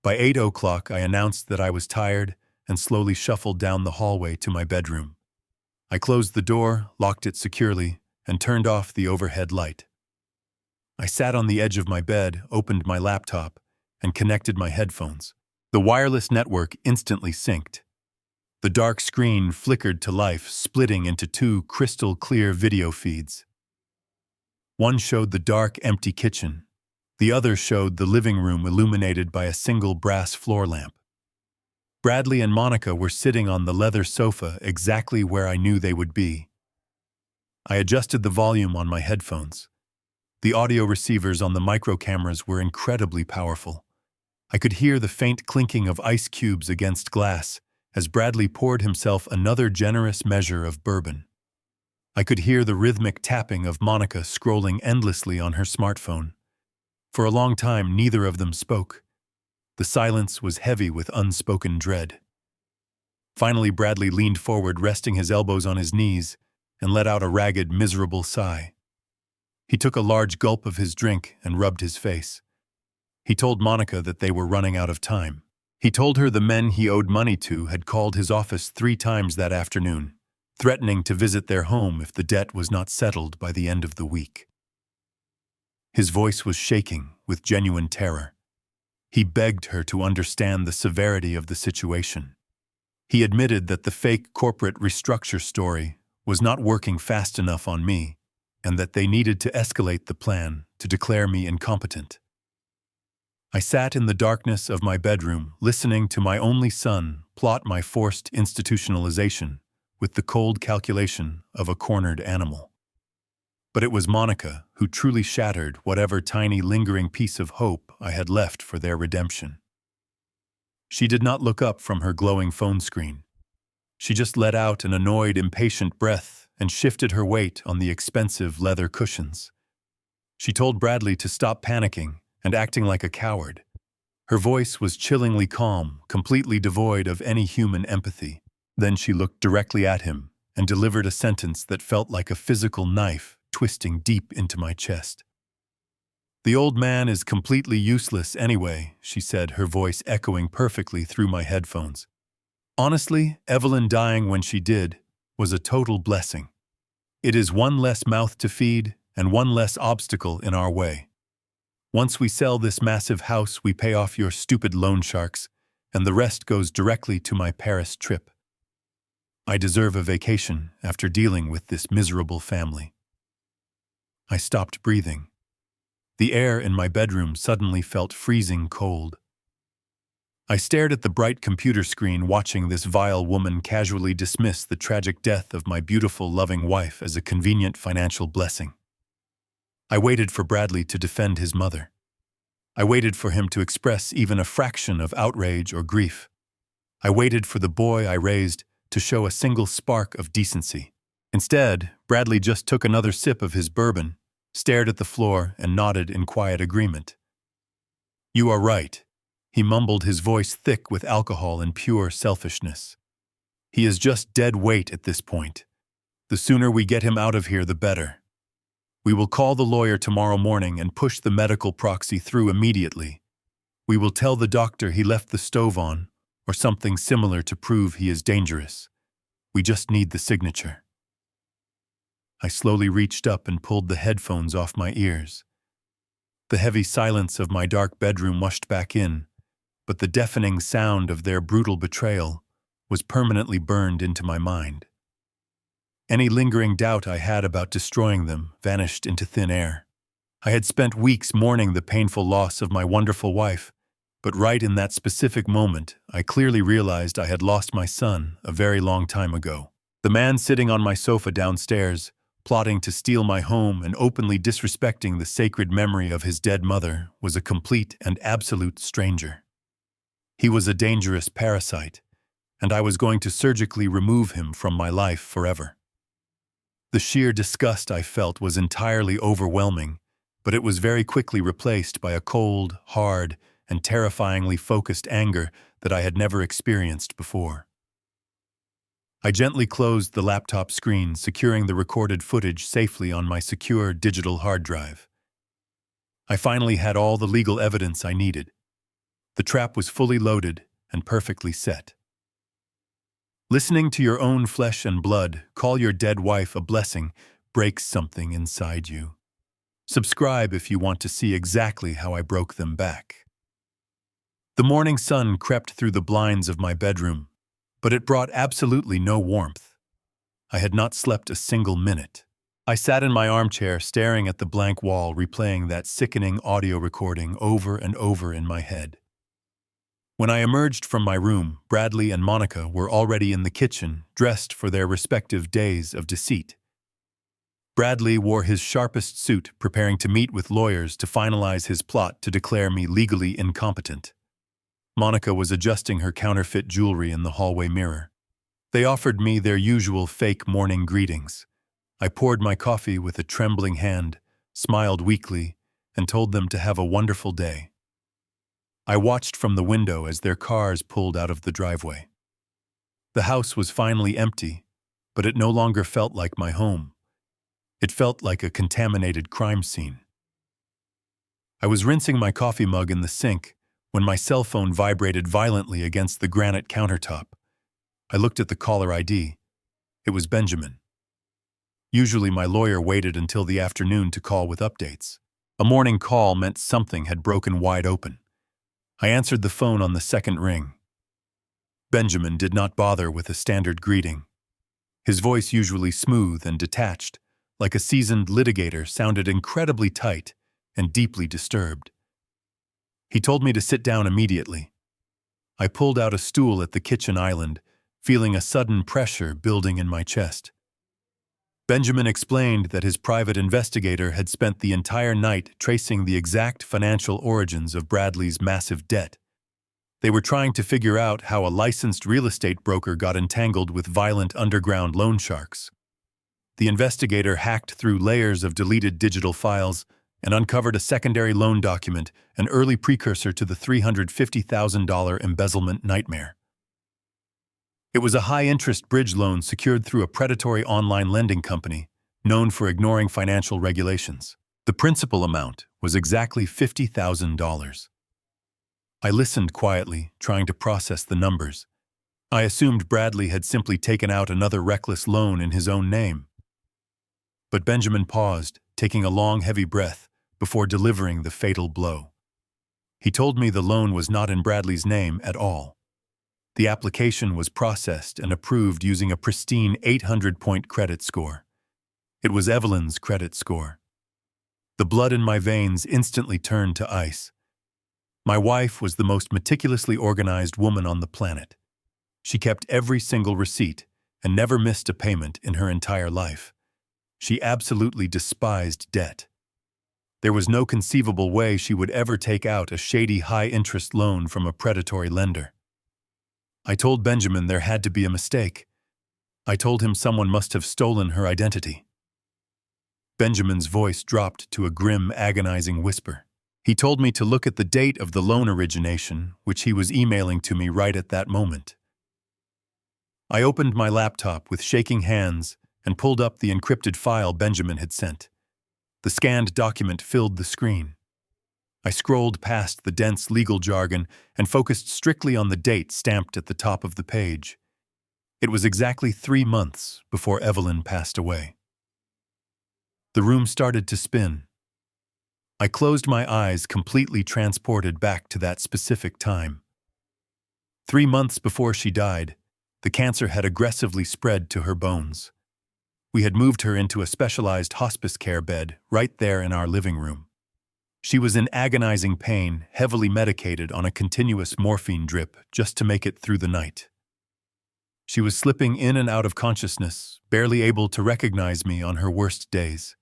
By 8 o'clock, I announced that I was tired and slowly shuffled down the hallway to my bedroom. I closed the door, locked it securely, and turned off the overhead light. I sat on the edge of my bed, opened my laptop, and connected my headphones. The wireless network instantly synced. The dark screen flickered to life, splitting into two crystal-clear video feeds. One showed the dark, empty kitchen. The other showed the living room illuminated by a single brass floor lamp. Bradley and Monica were sitting on the leather sofa exactly where I knew they would be. I adjusted the volume on my headphones. The audio receivers on the micro cameras were incredibly powerful. I could hear the faint clinking of ice cubes against glass as Bradley poured himself another generous measure of bourbon. I could hear the rhythmic tapping of Monica scrolling endlessly on her smartphone. For a long time, neither of them spoke. The silence was heavy with unspoken dread. Finally, Bradley leaned forward, resting his elbows on his knees, and let out a ragged, miserable sigh. He took a large gulp of his drink and rubbed his face. He told Monica that they were running out of time. He told her the men he owed money to had called his office 3 times that afternoon, threatening to visit their home if the debt was not settled by the end of the week. His voice was shaking with genuine terror. He begged her to understand the severity of the situation. He admitted that the fake corporate restructure story was not working fast enough on me, and that they needed to escalate the plan to declare me incompetent. I sat in the darkness of my bedroom, listening to my only son plot my forced institutionalization with the cold calculation of a cornered animal. But it was Monica who truly shattered whatever tiny lingering piece of hope I had left for their redemption. She did not look up from her glowing phone screen. She just let out an annoyed, impatient breath and shifted her weight on the expensive leather cushions. She told Bradley to stop panicking and acting like a coward. Her voice was chillingly calm, completely devoid of any human empathy. Then she looked directly at him and delivered a sentence that felt like a physical knife twisting deep into my chest. "The old man is completely useless anyway," she said, her voice echoing perfectly through my headphones. "Honestly, Evelyn dying when she did was a total blessing. It is one less mouth to feed and one less obstacle in our way. Once we sell this massive house, we pay off your stupid loan sharks, and the rest goes directly to my Paris trip. I deserve a vacation after dealing with this miserable family." I stopped breathing. The air in my bedroom suddenly felt freezing cold. I stared at the bright computer screen, watching this vile woman casually dismiss the tragic death of my beautiful, loving wife as a convenient financial blessing. I waited for Bradley to defend his mother. I waited for him to express even a fraction of outrage or grief. I waited for the boy I raised to show a single spark of decency. Instead, Bradley just took another sip of his bourbon, stared at the floor, and nodded in quiet agreement. "You are right," he mumbled, his voice thick with alcohol and pure selfishness. He is just dead weight at this point. The sooner we get him out of here, the better. We will call the lawyer tomorrow morning and push the medical proxy through immediately. We will tell the doctor he left the stove on, or something similar to prove he is dangerous. We just need the signature. I slowly reached up and pulled the headphones off my ears. The heavy silence of my dark bedroom washed back in, but the deafening sound of their brutal betrayal was permanently burned into my mind. Any lingering doubt I had about destroying them vanished into thin air. I had spent weeks mourning the painful loss of my wonderful wife, but right in that specific moment, I clearly realized I had lost my son a very long time ago. The man sitting on my sofa downstairs, plotting to steal my home and openly disrespecting the sacred memory of his dead mother, was a complete and absolute stranger. He was a dangerous parasite, and I was going to surgically remove him from my life forever. The sheer disgust I felt was entirely overwhelming, but it was very quickly replaced by a cold, hard, and terrifyingly focused anger that I had never experienced before. I gently closed the laptop screen, securing the recorded footage safely on my secure digital hard drive. I finally had all the legal evidence I needed. The trap was fully loaded and perfectly set. Listening to your own flesh and blood call your dead wife a blessing breaks something inside you. Subscribe if you want to see exactly how I broke them back. The morning sun crept through the blinds of my bedroom, but it brought absolutely no warmth. I had not slept a single minute. I sat in my armchair staring at the blank wall, replaying that sickening audio recording over and over in my head. When I emerged from my room, Bradley and Monica were already in the kitchen, dressed for their respective days of deceit. Bradley wore his sharpest suit, preparing to meet with lawyers to finalize his plot to declare me legally incompetent. Monica was adjusting her counterfeit jewelry in the hallway mirror. They offered me their usual fake morning greetings. I poured my coffee with a trembling hand, smiled weakly, and told them to have a wonderful day. I watched from the window as their cars pulled out of the driveway. The house was finally empty, but it no longer felt like my home. It felt like a contaminated crime scene. I was rinsing my coffee mug in the sink when my cell phone vibrated violently against the granite countertop. I looked at the caller ID. It was Benjamin. Usually my lawyer waited until the afternoon to call with updates. A morning call meant something had broken wide open. I answered the phone on the second ring. Benjamin did not bother with a standard greeting. His voice, usually smooth and detached, like a seasoned litigator, sounded incredibly tight and deeply disturbed. He told me to sit down immediately. I pulled out a stool at the kitchen island, feeling a sudden pressure building in my chest. Benjamin explained that his private investigator had spent the entire night tracing the exact financial origins of Bradley's massive debt. They were trying to figure out how a licensed real estate broker got entangled with violent underground loan sharks. The investigator hacked through layers of deleted digital files and uncovered a secondary loan document, an early precursor to the $350,000 embezzlement nightmare. It was a high-interest bridge loan secured through a predatory online lending company, known for ignoring financial regulations. The principal amount was exactly $50,000. I listened quietly, trying to process the numbers. I assumed Bradley had simply taken out another reckless loan in his own name. But Benjamin paused, taking a long, heavy breath before delivering the fatal blow. He told me the loan was not in Bradley's name at all. The application was processed and approved using a pristine 800-point credit score. It was Evelyn's credit score. The blood in my veins instantly turned to ice. My wife was the most meticulously organized woman on the planet. She kept every single receipt and never missed a payment in her entire life. She absolutely despised debt. There was no conceivable way she would ever take out a shady high-interest loan from a predatory lender. I told Benjamin there had to be a mistake. I told him someone must have stolen her identity. Benjamin's voice dropped to a grim, agonizing whisper. He told me to look at the date of the loan origination, which he was emailing to me right at that moment. I opened my laptop with shaking hands and pulled up the encrypted file Benjamin had sent. The scanned document filled the screen. I scrolled past the dense legal jargon and focused strictly on the date stamped at the top of the page. It was exactly 3 months before Evelyn passed away. The room started to spin. I closed my eyes, completely transported back to that specific time. 3 months before she died, the cancer had aggressively spread to her bones. We had moved her into a specialized hospice care bed right there in our living room. She was in agonizing pain, heavily medicated on a continuous morphine drip just to make it through the night. She was slipping in and out of consciousness, barely able to recognize me on her worst days.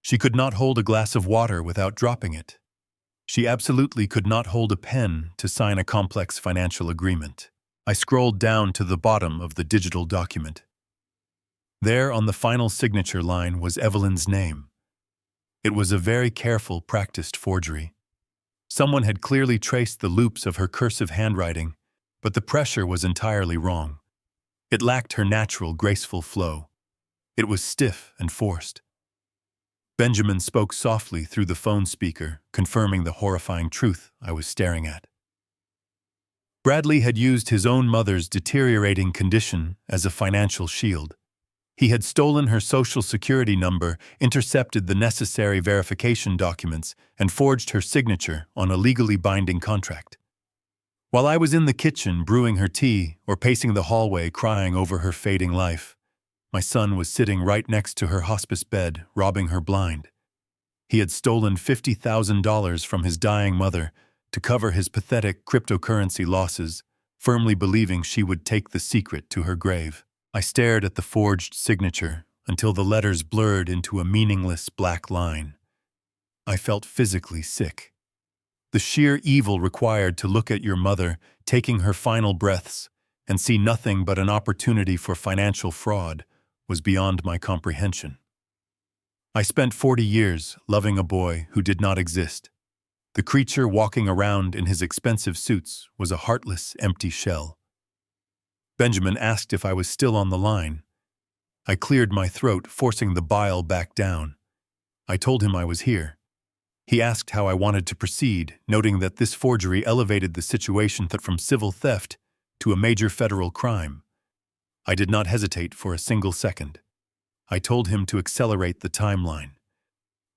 She could not hold a glass of water without dropping it. She absolutely could not hold a pen to sign a complex financial agreement. I scrolled down to the bottom of the digital document. There on the final signature line was Evelyn's name. It was a very careful, practiced forgery. Someone had clearly traced the loops of her cursive handwriting, but the pressure was entirely wrong. It lacked her natural, graceful flow. It was stiff and forced. Benjamin spoke softly through the phone speaker, confirming the horrifying truth I was staring at. Bradley had used his own mother's deteriorating condition as a financial shield. He had stolen her social security number, intercepted the necessary verification documents, and forged her signature on a legally binding contract. While I was in the kitchen brewing her tea or pacing the hallway crying over her fading life, my son was sitting right next to her hospice bed, robbing her blind. He had stolen $50,000 from his dying mother to cover his pathetic cryptocurrency losses, firmly believing she would take the secret to her grave. I stared at the forged signature until the letters blurred into a meaningless black line. I felt physically sick. The sheer evil required to look at your mother taking her final breaths and see nothing but an opportunity for financial fraud was beyond my comprehension. I spent 40 years loving a boy who did not exist. The creature walking around in his expensive suits was a heartless, empty shell. Benjamin asked if I was still on the line. I cleared my throat, forcing the bile back down. I told him I was here. He asked how I wanted to proceed, noting that this forgery elevated the situation from civil theft to a major federal crime. I did not hesitate for a single second. I told him to accelerate the timeline.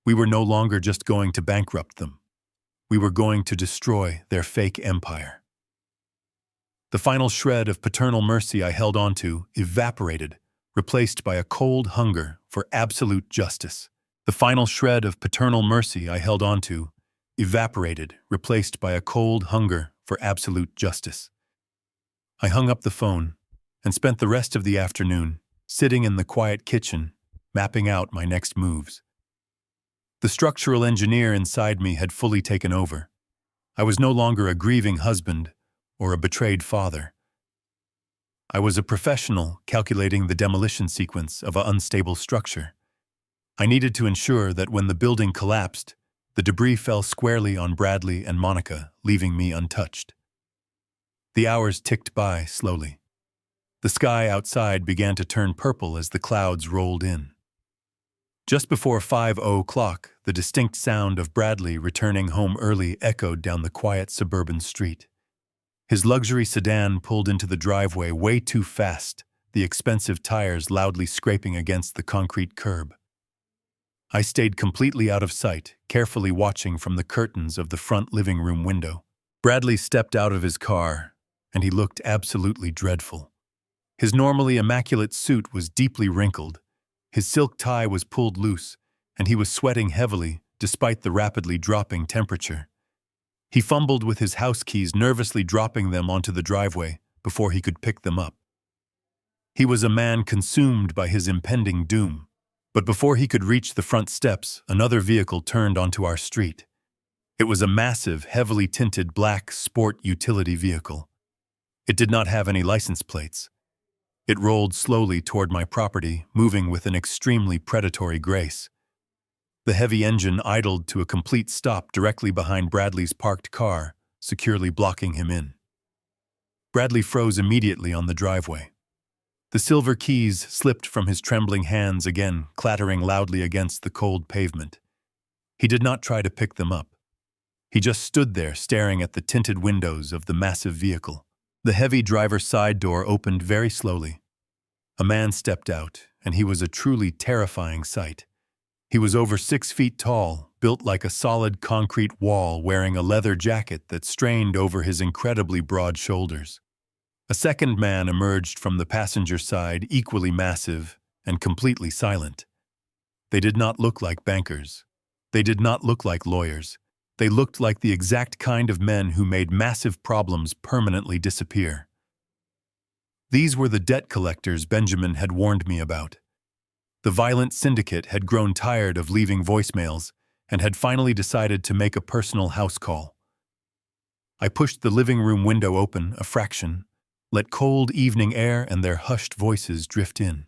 We were no longer just going to bankrupt them. We were going to destroy their fake empire. The final shred of paternal mercy I held onto evaporated, replaced by a cold hunger for absolute justice. The final shred of paternal mercy I held onto evaporated, replaced by a cold hunger for absolute justice. I hung up the phone and spent the rest of the afternoon sitting in the quiet kitchen, mapping out my next moves. The structural engineer inside me had fully taken over. I was no longer a grieving husband or a betrayed father. I was a professional calculating the demolition sequence of an unstable structure. I needed to ensure that when the building collapsed, the debris fell squarely on Bradley and Monica, leaving me untouched. The hours ticked by slowly. The sky outside began to turn purple as the clouds rolled in. Just before 5:00, the distinct sound of Bradley returning home early echoed down the quiet suburban street. His luxury sedan pulled into the driveway way too fast, the expensive tires loudly scraping against the concrete curb. I stayed completely out of sight, carefully watching from the curtains of the front living room window. Bradley stepped out of his car, and he looked absolutely dreadful. His normally immaculate suit was deeply wrinkled. His silk tie was pulled loose, and he was sweating heavily despite the rapidly dropping temperature. He fumbled with his house keys, nervously dropping them onto the driveway before he could pick them up. He was a man consumed by his impending doom. But before he could reach the front steps, another vehicle turned onto our street. It was a massive, heavily tinted black sport utility vehicle. It did not have any license plates. It rolled slowly toward my property, moving with an extremely predatory grace. The heavy engine idled to a complete stop directly behind Bradley's parked car, securely blocking him in. Bradley froze immediately on the driveway. The silver keys slipped from his trembling hands again, clattering loudly against the cold pavement. He did not try to pick them up. He just stood there staring at the tinted windows of the massive vehicle. The heavy driver's side door opened very slowly. A man stepped out, and he was a truly terrifying sight. He was over 6 feet tall, built like a solid concrete wall, wearing a leather jacket that strained over his incredibly broad shoulders. A second man emerged from the passenger side, equally massive and completely silent. They did not look like bankers. They did not look like lawyers. They looked like the exact kind of men who made massive problems permanently disappear. These were the debt collectors Benjamin had warned me about. The violent syndicate had grown tired of leaving voicemails and had finally decided to make a personal house call. I pushed the living room window open a fraction, let cold evening air and their hushed voices drift in.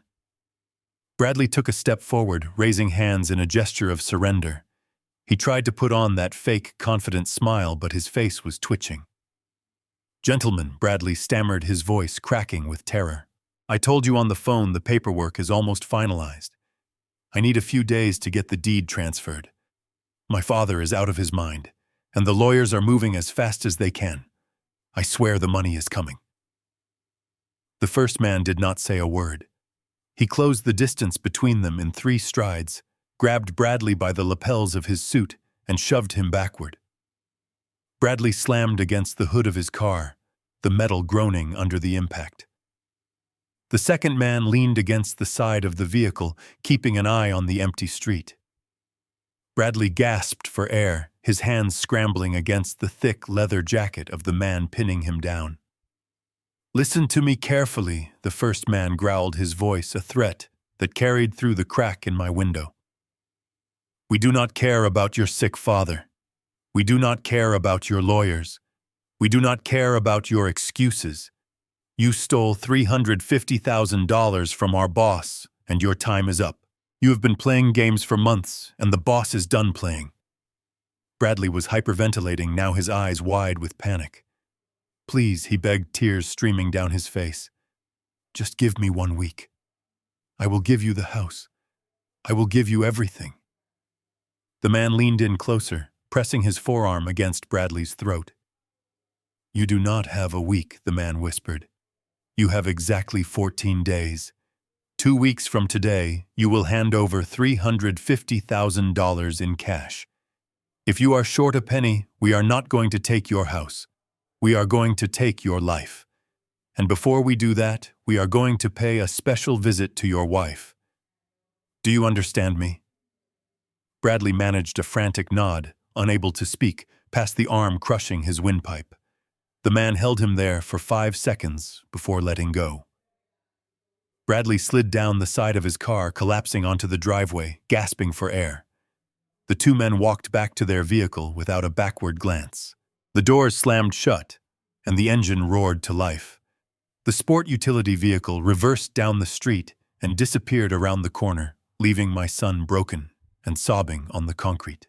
Bradley took a step forward, raising hands in a gesture of surrender. He tried to put on that fake, confident smile, but his face was twitching. "Gentlemen," Bradley stammered, his voice cracking with terror. "I told you on the phone the paperwork is almost finalized. I need a few days to get the deed transferred. My father is out of his mind, and the lawyers are moving as fast as they can. I swear the money is coming." The first man did not say a word. He closed the distance between them in 3 strides, grabbed Bradley by the lapels of his suit, and shoved him backward. Bradley slammed against the hood of his car, the metal groaning under the impact. The second man leaned against the side of the vehicle, keeping an eye on the empty street. Bradley gasped for air, his hands scrambling against the thick leather jacket of the man pinning him down. "Listen to me carefully," the first man growled, his voice a threat that carried through the crack in my window. "We do not care about your sick father. We do not care about your lawyers. We do not care about your excuses. You stole $350,000 from our boss, and your time is up. You have been playing games for months, and the boss is done playing." Bradley was hyperventilating, now his eyes wide with panic. "Please," he begged, tears streaming down his face. "Just give me 1 week. I will give you the house. I will give you everything." The man leaned in closer, pressing his forearm against Bradley's throat. "You do not have a week," the man whispered. "You have exactly 14 days. 2 weeks from today, you will hand over $350,000 in cash. If you are short a penny, we are not going to take your house. We are going to take your life. And before we do that, we are going to pay a special visit to your wife. Do you understand me?" Bradley managed a frantic nod, unable to speak, past the arm crushing his windpipe. The man held him there for 5 seconds before letting go. Bradley slid down the side of his car, collapsing onto the driveway, gasping for air. The 2 men walked back to their vehicle without a backward glance. The doors slammed shut, and the engine roared to life. The sport utility vehicle reversed down the street and disappeared around the corner, leaving my son broken and sobbing on the concrete.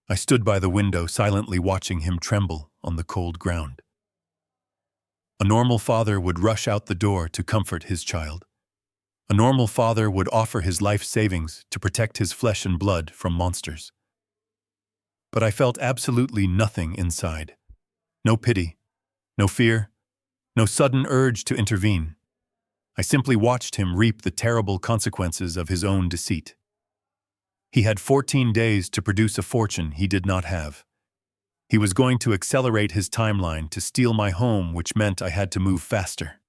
I stood by the window, silently watching him tremble on the cold ground. A normal father would rush out the door to comfort his child. A normal father would offer his life savings to protect his flesh and blood from monsters. But I felt absolutely nothing inside. No pity, no fear, no sudden urge to intervene. I simply watched him reap the terrible consequences of his own deceit. He had 14 days to produce a fortune he did not have. He was going to accelerate his timeline to steal my home, which meant I had to move faster.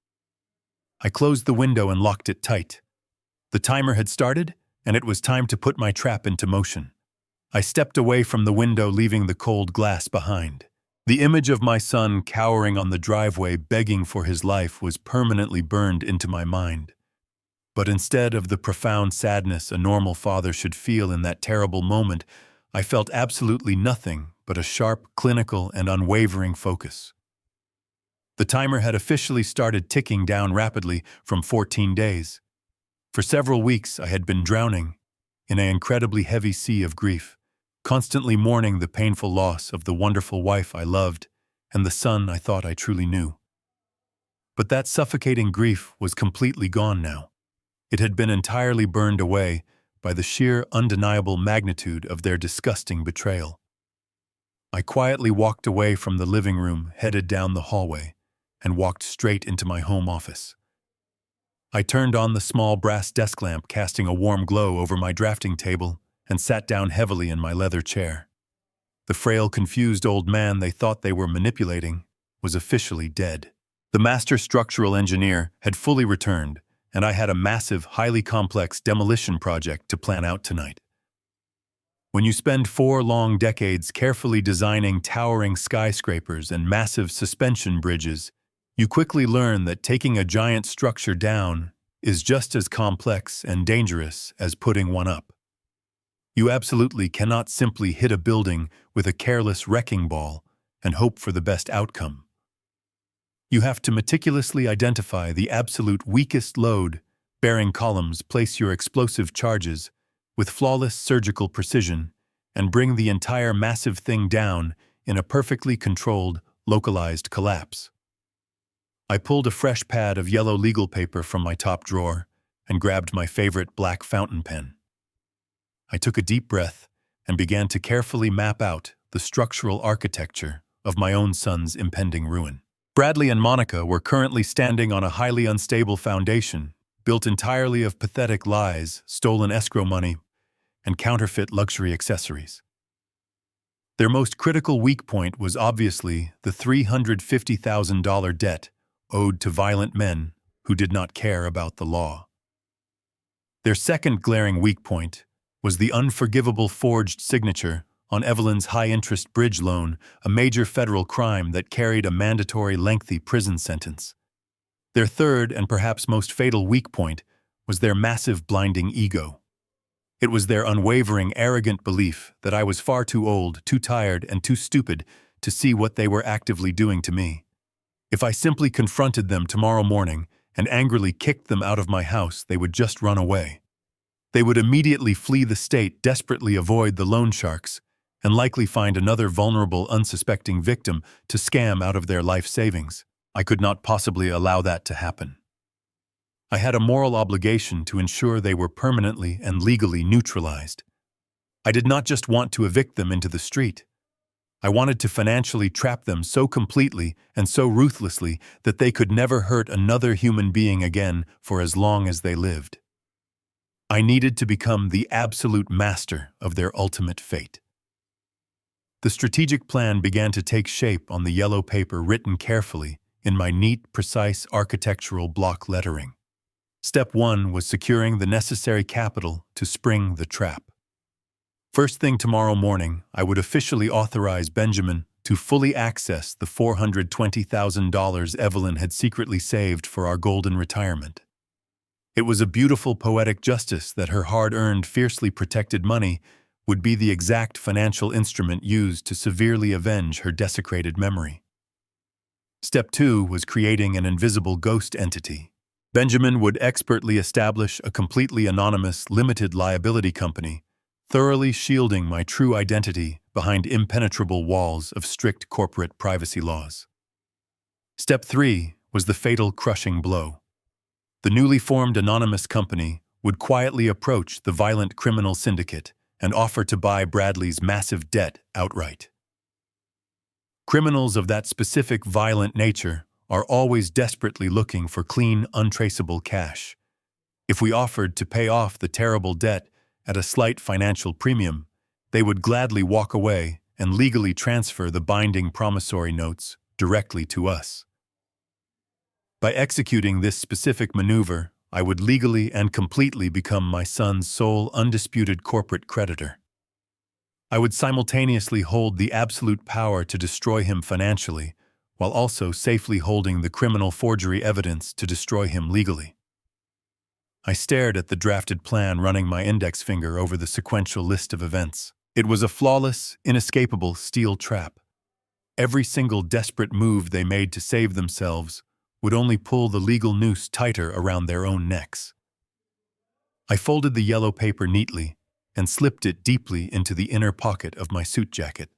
I closed the window and locked it tight. The timer had started, and it was time to put my trap into motion. I stepped away from the window, leaving the cold glass behind. The image of my son cowering on the driveway, begging for his life, was permanently burned into my mind. But instead of the profound sadness a normal father should feel in that terrible moment, I felt absolutely nothing but a sharp, clinical, and unwavering focus. The timer had officially started ticking down rapidly from 14 days. For several weeks, I had been drowning in an incredibly heavy sea of grief, constantly mourning the painful loss of the wonderful wife I loved and the son I thought I truly knew. But that suffocating grief was completely gone now. It had been entirely burned away by the sheer, undeniable magnitude of their disgusting betrayal. I quietly walked away from the living room, headed down the hallway, and walked straight into my home office. I turned on the small brass desk lamp, casting a warm glow over my drafting table, and sat down heavily in my leather chair. The frail, confused old man they thought they were manipulating was officially dead. The master structural engineer had fully returned, and I had a massive, highly complex demolition project to plan out tonight. When you spend 4 long decades carefully designing towering skyscrapers and massive suspension bridges, you quickly learn that taking a giant structure down is just as complex and dangerous as putting one up. You absolutely cannot simply hit a building with a careless wrecking ball and hope for the best outcome. You have to meticulously identify the absolute weakest load-bearing columns, place your explosive charges with flawless surgical precision, and bring the entire massive thing down in a perfectly controlled, localized collapse. I pulled a fresh pad of yellow legal paper from my top drawer and grabbed my favorite black fountain pen. I took a deep breath and began to carefully map out the structural architecture of my own son's impending ruin. Bradley and Monica were currently standing on a highly unstable foundation, built entirely of pathetic lies, stolen escrow money, and counterfeit luxury accessories. Their most critical weak point was obviously the $350,000 debt owed to violent men who did not care about the law. Their second glaring weak point was the unforgivable forged signature on Evelyn's high-interest bridge loan, a major federal crime that carried a mandatory lengthy prison sentence. Their third and perhaps most fatal weak point was their massive blinding ego. It was their unwavering, arrogant belief that I was far too old, too tired, and too stupid to see what they were actively doing to me. If I simply confronted them tomorrow morning and angrily kicked them out of my house, they would just run away. They would immediately flee the state, desperately avoid the loan sharks, and likely find another vulnerable, unsuspecting victim to scam out of their life savings. I could not possibly allow that to happen. I had a moral obligation to ensure they were permanently and legally neutralized. I did not just want to evict them into the street. I wanted to financially trap them so completely and so ruthlessly that they could never hurt another human being again for as long as they lived. I needed to become the absolute master of their ultimate fate. The strategic plan began to take shape on the yellow paper written carefully in my neat, precise architectural block lettering. Step 1 was securing the necessary capital to spring the trap. First thing tomorrow morning, I would officially authorize Benjamin to fully access the $420,000 Evelyn had secretly saved for our golden retirement. It was a beautiful poetic justice that her hard-earned, fiercely protected money would be the exact financial instrument used to severely avenge her desecrated memory. Step 2 was creating an invisible ghost entity. Benjamin would expertly establish a completely anonymous, limited liability company, thoroughly shielding my true identity behind impenetrable walls of strict corporate privacy laws. Step 3 was the fatal, crushing blow. The newly formed anonymous company would quietly approach the violent criminal syndicate and offer to buy Bradley's massive debt outright. Criminals of that specific violent nature are always desperately looking for clean, untraceable cash. If we offered to pay off the terrible debt at a slight financial premium, they would gladly walk away and legally transfer the binding promissory notes directly to us. By executing this specific maneuver, I would legally and completely become my son's sole undisputed corporate creditor. I would simultaneously hold the absolute power to destroy him financially, while also safely holding the criminal forgery evidence to destroy him legally. I stared at the drafted plan, running my index finger over the sequential list of events. It was a flawless, inescapable steel trap. Every single desperate move they made to save themselves would only pull the legal noose tighter around their own necks. I folded the yellow paper neatly and slipped it deeply into the inner pocket of my suit jacket.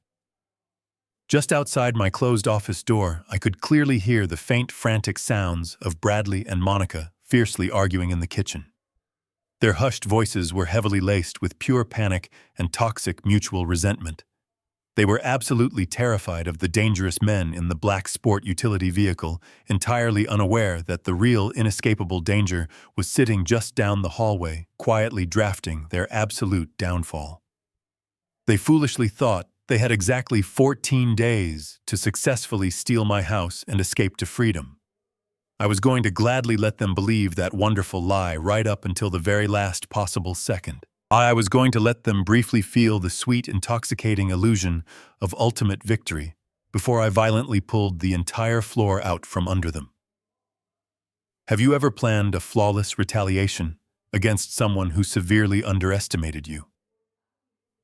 Just outside my closed office door, I could clearly hear the faint, frantic sounds of Bradley and Monica fiercely arguing in the kitchen. Their hushed voices were heavily laced with pure panic and toxic mutual resentment. They were absolutely terrified of the dangerous men in the black sport utility vehicle, entirely unaware that the real inescapable danger was sitting just down the hallway, quietly drafting their absolute downfall. They foolishly thought they had exactly 14 days to successfully steal my house and escape to freedom. I was going to gladly let them believe that wonderful lie right up until the very last possible second. I was going to let them briefly feel the sweet, intoxicating illusion of ultimate victory before I violently pulled the entire floor out from under them. Have you ever planned a flawless retaliation against someone who severely underestimated you?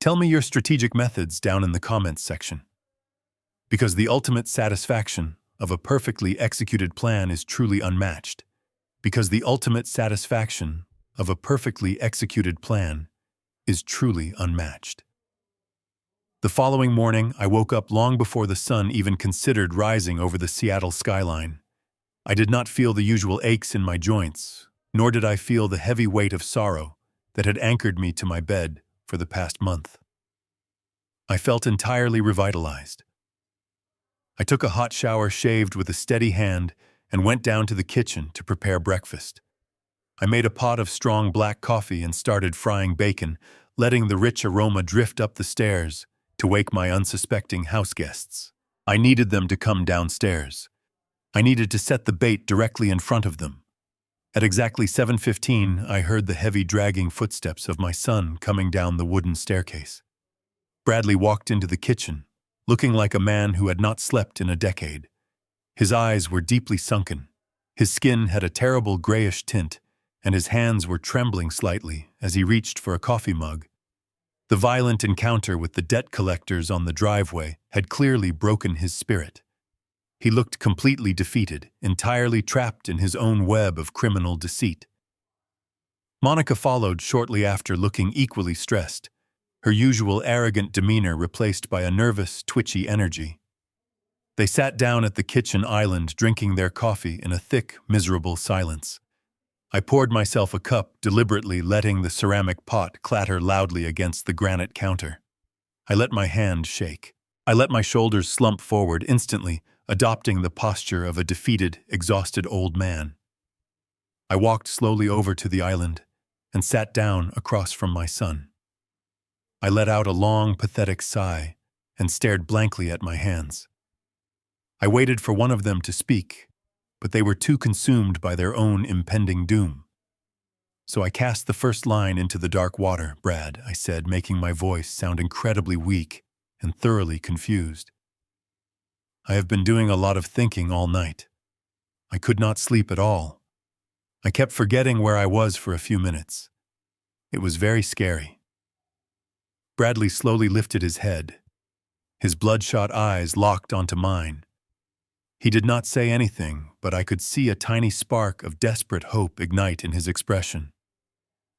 Tell me your strategic methods down in the comments section. Because the ultimate satisfaction of a perfectly executed plan is truly unmatched. Because the ultimate satisfaction of a perfectly executed plan is truly unmatched. The following morning, I woke up long before the sun even considered rising over the Seattle skyline. I did not feel the usual aches in my joints, nor did I feel the heavy weight of sorrow that had anchored me to my bed for the past month. I felt entirely revitalized. I took a hot shower, shaved with a steady hand, and went down to the kitchen to prepare breakfast. I made a pot of strong black coffee and started frying bacon, letting the rich aroma drift up the stairs to wake my unsuspecting house guests. I needed them to come downstairs. I needed to set the bait directly in front of them. At exactly 7:15, I heard the heavy dragging footsteps of my son coming down the wooden staircase. Bradley walked into the kitchen, looking like a man who had not slept in a decade. His eyes were deeply sunken. His skin had a terrible grayish tint, and his hands were trembling slightly as he reached for a coffee mug. The violent encounter with the debt collectors on the driveway had clearly broken his spirit. He looked completely defeated, entirely trapped in his own web of criminal deceit. Monica followed shortly after, looking equally stressed, her usual arrogant demeanor replaced by a nervous, twitchy energy. They sat down at the kitchen island, drinking their coffee in a thick, miserable silence. I poured myself a cup, deliberately letting the ceramic pot clatter loudly against the granite counter. I let my hand shake. I let my shoulders slump forward, instantly adopting the posture of a defeated, exhausted old man. I walked slowly over to the island and sat down across from my son. I let out a long, pathetic sigh and stared blankly at my hands. I waited for one of them to speak, but they were too consumed by their own impending doom. So I cast the first line into the dark water. "Brad," I said, making my voice sound incredibly weak and thoroughly confused. "I have been doing a lot of thinking all night. I could not sleep at all. I kept forgetting where I was for a few minutes. It was very scary." Bradley slowly lifted his head. His bloodshot eyes locked onto mine. He did not say anything, but I could see a tiny spark of desperate hope ignite in his expression.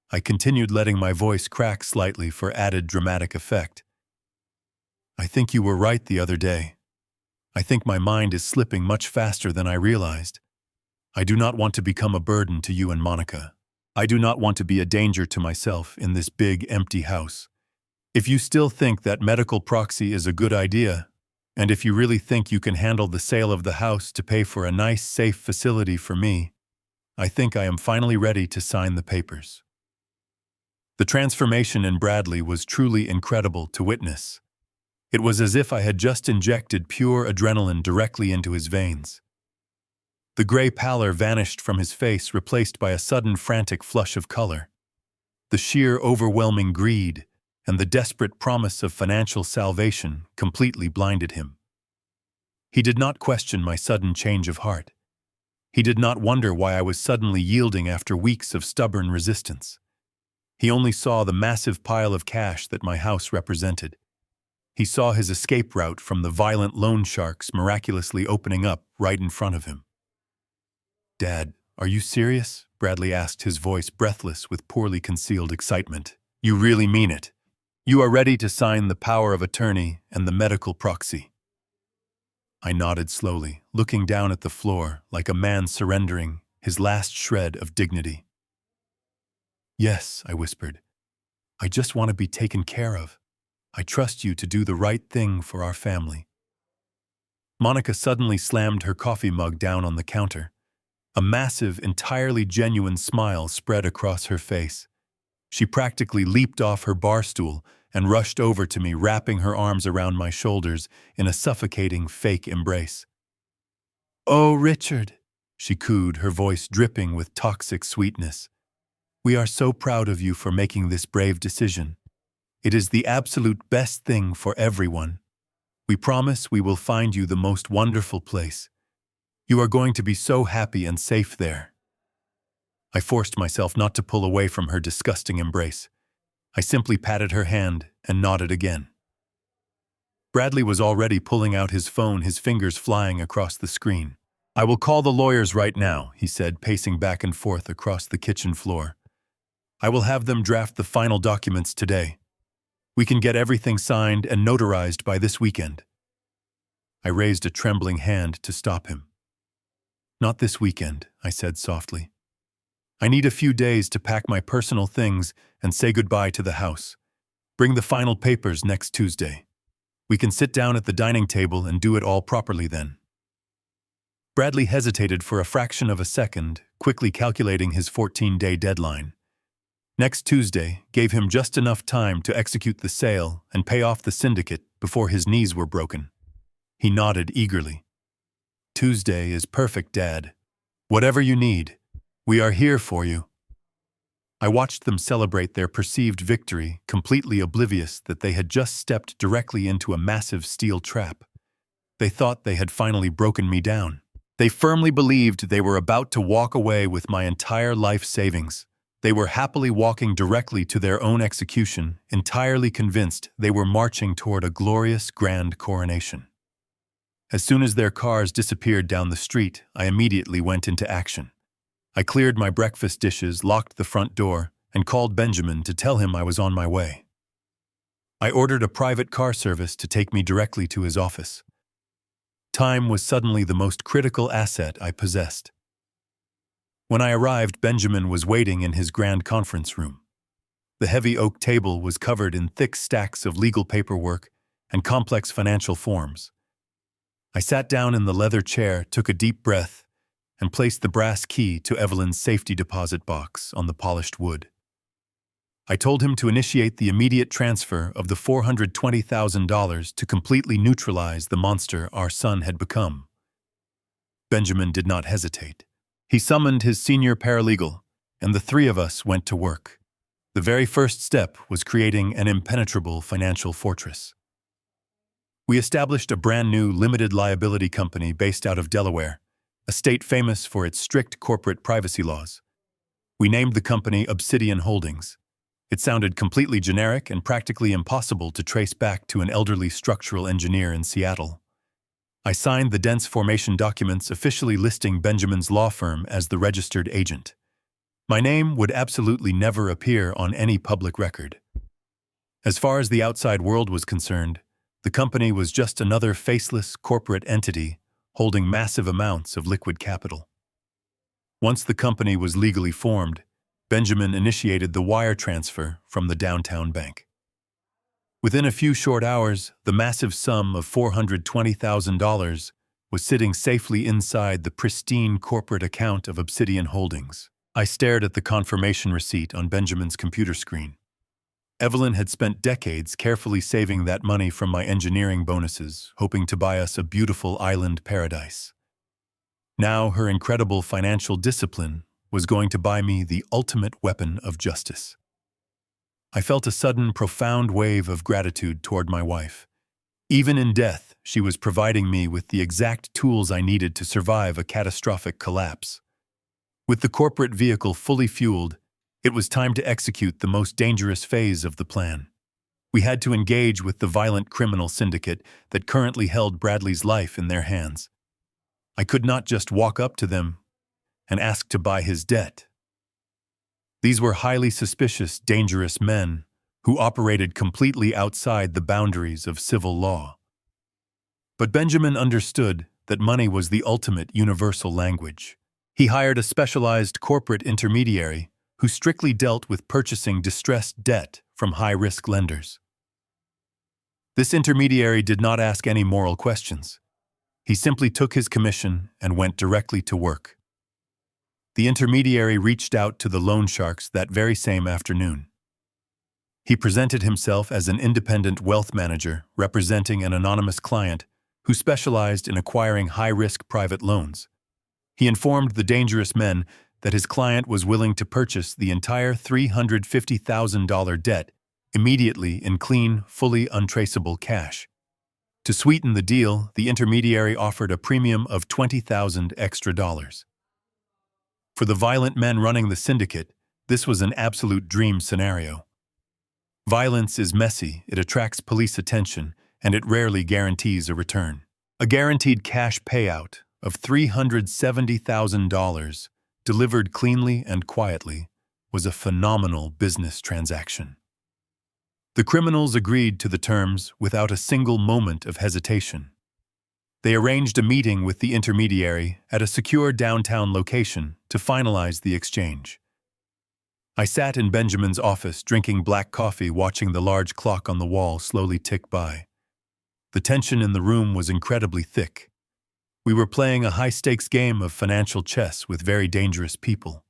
I continued, letting my voice crack slightly for added dramatic effect. "I think you were right the other day. I think my mind is slipping much faster than I realized. I do not want to become a burden to you and Monica. I do not want to be a danger to myself in this big, empty house. If you still think that medical proxy is a good idea, and if you really think you can handle the sale of the house to pay for a nice, safe facility for me, I think I am finally ready to sign the papers." The transformation in Bradley was truly incredible to witness. It was as if I had just injected pure adrenaline directly into his veins. The gray pallor vanished from his face, replaced by a sudden frantic flush of color. The sheer overwhelming greed and the desperate promise of financial salvation completely blinded him. He did not question my sudden change of heart. He did not wonder why I was suddenly yielding after weeks of stubborn resistance. He only saw the massive pile of cash that my house represented. He saw his escape route from the violent loan sharks miraculously opening up right in front of him. "Dad, are you serious?" Bradley asked, his voice breathless with poorly concealed excitement. "You really mean it? You are ready to sign the power of attorney and the medical proxy?" I nodded slowly, looking down at the floor like a man surrendering his last shred of dignity. Yes, I whispered. I just want to be taken care of. I trust you to do the right thing for our family. Monica suddenly slammed her coffee mug down on the counter. A massive, entirely genuine smile spread across her face. She practically leaped off her bar stool and rushed over to me, wrapping her arms around my shoulders in a suffocating fake embrace. "Oh, Richard," she cooed, her voice dripping with toxic sweetness. "We are so proud of you for making this brave decision. It is the absolute best thing for everyone. We promise we will find you the most wonderful place. You are going to be so happy and safe there." I forced myself not to pull away from her disgusting embrace. I simply patted her hand and nodded again. Bradley was already pulling out his phone, his fingers flying across the screen. "I will call the lawyers right now," he said, pacing back and forth across the kitchen floor. "I will have them draft the final documents today. We can get everything signed and notarized by this weekend." I raised a trembling hand to stop him. "Not this weekend," I said softly. "I need a few days to pack my personal things and say goodbye to the house. Bring the final papers next Tuesday. We can sit down at the dining table and do it all properly then." Bradley hesitated for a fraction of a second, quickly calculating his 14-day deadline. Next Tuesday gave him just enough time to execute the sale and pay off the syndicate before his knees were broken. He nodded eagerly. "Tuesday is perfect, Dad. Whatever you need, we are here for you." I watched them celebrate their perceived victory, completely oblivious that they had just stepped directly into a massive steel trap. They thought they had finally broken me down. They firmly believed they were about to walk away with my entire life savings. They were happily walking directly to their own execution, entirely convinced they were marching toward a glorious grand coronation. As soon as their cars disappeared down the street, I immediately went into action. I cleared my breakfast dishes, locked the front door, and called Benjamin to tell him I was on my way. I ordered a private car service to take me directly to his office. Time was suddenly the most critical asset I possessed. When I arrived, Benjamin was waiting in his grand conference room. The heavy oak table was covered in thick stacks of legal paperwork and complex financial forms. I sat down in the leather chair, took a deep breath, and placed the brass key to Evelyn's safety deposit box on the polished wood. I told him to initiate the immediate transfer of the $420,000 to completely neutralize the monster our son had become. Benjamin did not hesitate. He summoned his senior paralegal, and the three of us went to work. The very first step was creating an impenetrable financial fortress. We established a brand new limited liability company based out of Delaware, a state famous for its strict corporate privacy laws. We named the company Obsidian Holdings. It sounded completely generic and practically impossible to trace back to an elderly structural engineer in Seattle. I signed the dense formation documents officially listing Benjamin's law firm as the registered agent. My name would absolutely never appear on any public record. As far as the outside world was concerned, the company was just another faceless corporate entity holding massive amounts of liquid capital. Once the company was legally formed, Benjamin initiated the wire transfer from the downtown bank. Within a few short hours, the massive sum of $420,000 was sitting safely inside the pristine corporate account of Obsidian Holdings. I stared at the confirmation receipt on Benjamin's computer screen. Evelyn had spent decades carefully saving that money from my engineering bonuses, hoping to buy us a beautiful island paradise. Now her incredible financial discipline was going to buy me the ultimate weapon of justice. I felt a sudden, profound wave of gratitude toward my wife. Even in death, she was providing me with the exact tools I needed to survive a catastrophic collapse. With the corporate vehicle fully fueled, it was time to execute the most dangerous phase of the plan. We had to engage with the violent criminal syndicate that currently held Bradley's life in their hands. I could not just walk up to them and ask to buy his debt. These were highly suspicious, dangerous men who operated completely outside the boundaries of civil law. But Benjamin understood that money was the ultimate universal language. He hired a specialized corporate intermediary who strictly dealt with purchasing distressed debt from high-risk lenders. This intermediary did not ask any moral questions. He simply took his commission and went directly to work. The intermediary reached out to the loan sharks that very same afternoon. He presented himself as an independent wealth manager representing an anonymous client who specialized in acquiring high-risk private loans. He informed the dangerous men that his client was willing to purchase the entire $350,000 debt immediately in clean, fully untraceable cash. To sweeten the deal, the intermediary offered a premium of $20,000 extra. For the violent men running the syndicate, this was an absolute dream scenario. Violence is messy, it attracts police attention, and it rarely guarantees a return. A guaranteed cash payout of $370,000, delivered cleanly and quietly, was a phenomenal business transaction. The criminals agreed to the terms without a single moment of hesitation. They arranged a meeting with the intermediary at a secure downtown location to finalize the exchange. I sat in Benjamin's office drinking black coffee, watching the large clock on the wall slowly tick by. The tension in the room was incredibly thick. We were playing a high-stakes game of financial chess with very dangerous people.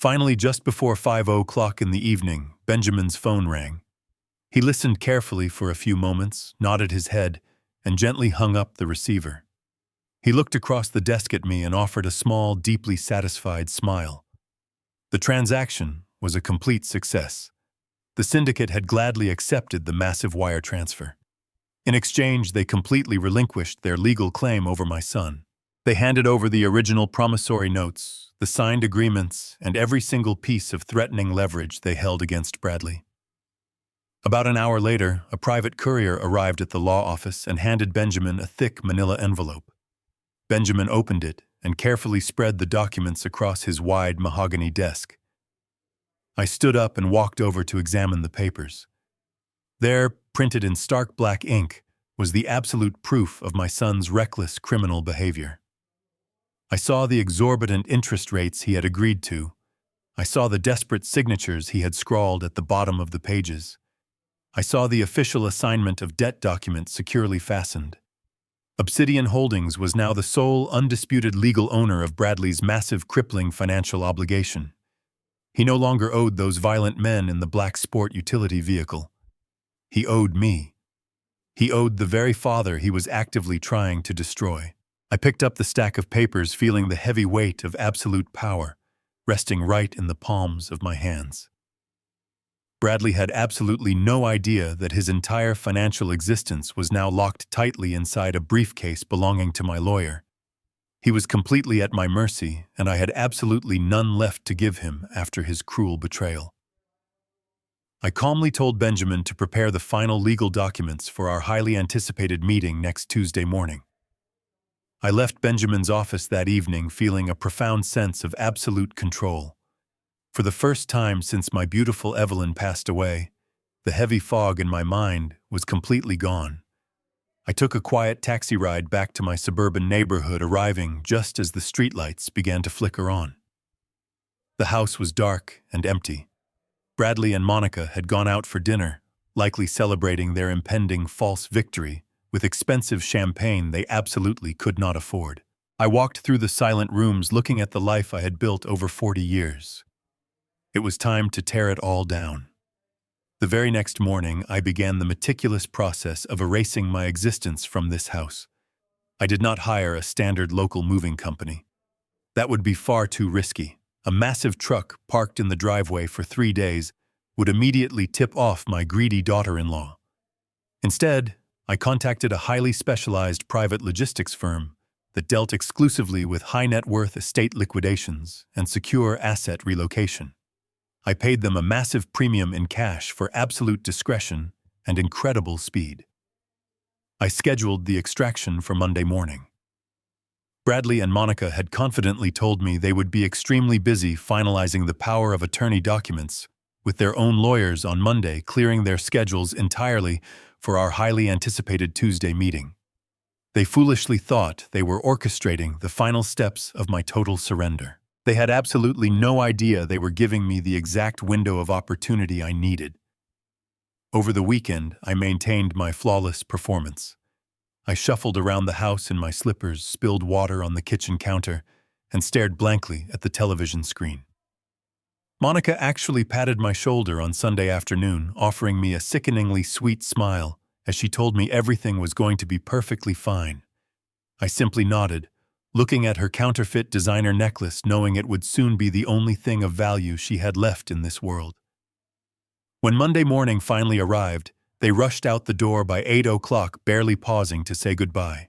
Finally, just before 5:00 in the evening, Benjamin's phone rang. He listened carefully for a few moments, nodded his head, and gently hung up the receiver. He looked across the desk at me and offered a small, deeply satisfied smile. The transaction was a complete success. The syndicate had gladly accepted the massive wire transfer. In exchange, they completely relinquished their legal claim over my son. They handed over the original promissory notes, the signed agreements, and every single piece of threatening leverage they held against Bradley. About an hour later, a private courier arrived at the law office and handed Benjamin a thick manila envelope. Benjamin opened it and carefully spread the documents across his wide mahogany desk. I stood up and walked over to examine the papers. There, printed in stark black ink, was the absolute proof of my son's reckless criminal behavior. I saw the exorbitant interest rates he had agreed to. I saw the desperate signatures he had scrawled at the bottom of the pages. I saw the official assignment of debt documents securely fastened. Obsidian Holdings was now the sole, undisputed legal owner of Bradley's massive, crippling financial obligation. He no longer owed those violent men in the black sport utility vehicle. He owed me. He owed the very father he was actively trying to destroy. I picked up the stack of papers, feeling the heavy weight of absolute power, resting right in the palms of my hands. Bradley had absolutely no idea that his entire financial existence was now locked tightly inside a briefcase belonging to my lawyer. He was completely at my mercy, and I had absolutely none left to give him after his cruel betrayal. I calmly told Benjamin to prepare the final legal documents for our highly anticipated meeting next Tuesday morning. I left Benjamin's office that evening feeling a profound sense of absolute control. For the first time since my beautiful Evelyn passed away, the heavy fog in my mind was completely gone. I took a quiet taxi ride back to my suburban neighborhood, arriving just as the streetlights began to flicker on. The house was dark and empty. Bradley and Monica had gone out for dinner, likely celebrating their impending false victory with expensive champagne they absolutely could not afford. I walked through the silent rooms looking at the life I had built over 40 years. It was time to tear it all down. The very next morning, I began the meticulous process of erasing my existence from this house. I did not hire a standard local moving company. That would be far too risky. A massive truck parked in the driveway for 3 days would immediately tip off my greedy daughter-in-law. Instead, I contacted a highly specialized private logistics firm that dealt exclusively with high-net-worth estate liquidations and secure asset relocation. I paid them a massive premium in cash for absolute discretion and incredible speed. I scheduled the extraction for Monday morning. Bradley and Monica had confidently told me they would be extremely busy finalizing the power of attorney documents with their own lawyers on Monday, clearing their schedules entirely for our highly anticipated Tuesday meeting. They foolishly thought they were orchestrating the final steps of my total surrender. They had absolutely no idea they were giving me the exact window of opportunity I needed. Over the weekend, I maintained my flawless performance. I shuffled around the house in my slippers, spilled water on the kitchen counter, and stared blankly at the television screen. Monica actually patted my shoulder on Sunday afternoon, offering me a sickeningly sweet smile as she told me everything was going to be perfectly fine. I simply nodded, looking at her counterfeit designer necklace, knowing it would soon be the only thing of value she had left in this world. When Monday morning finally arrived, they rushed out the door by 8 o'clock, barely pausing to say goodbye.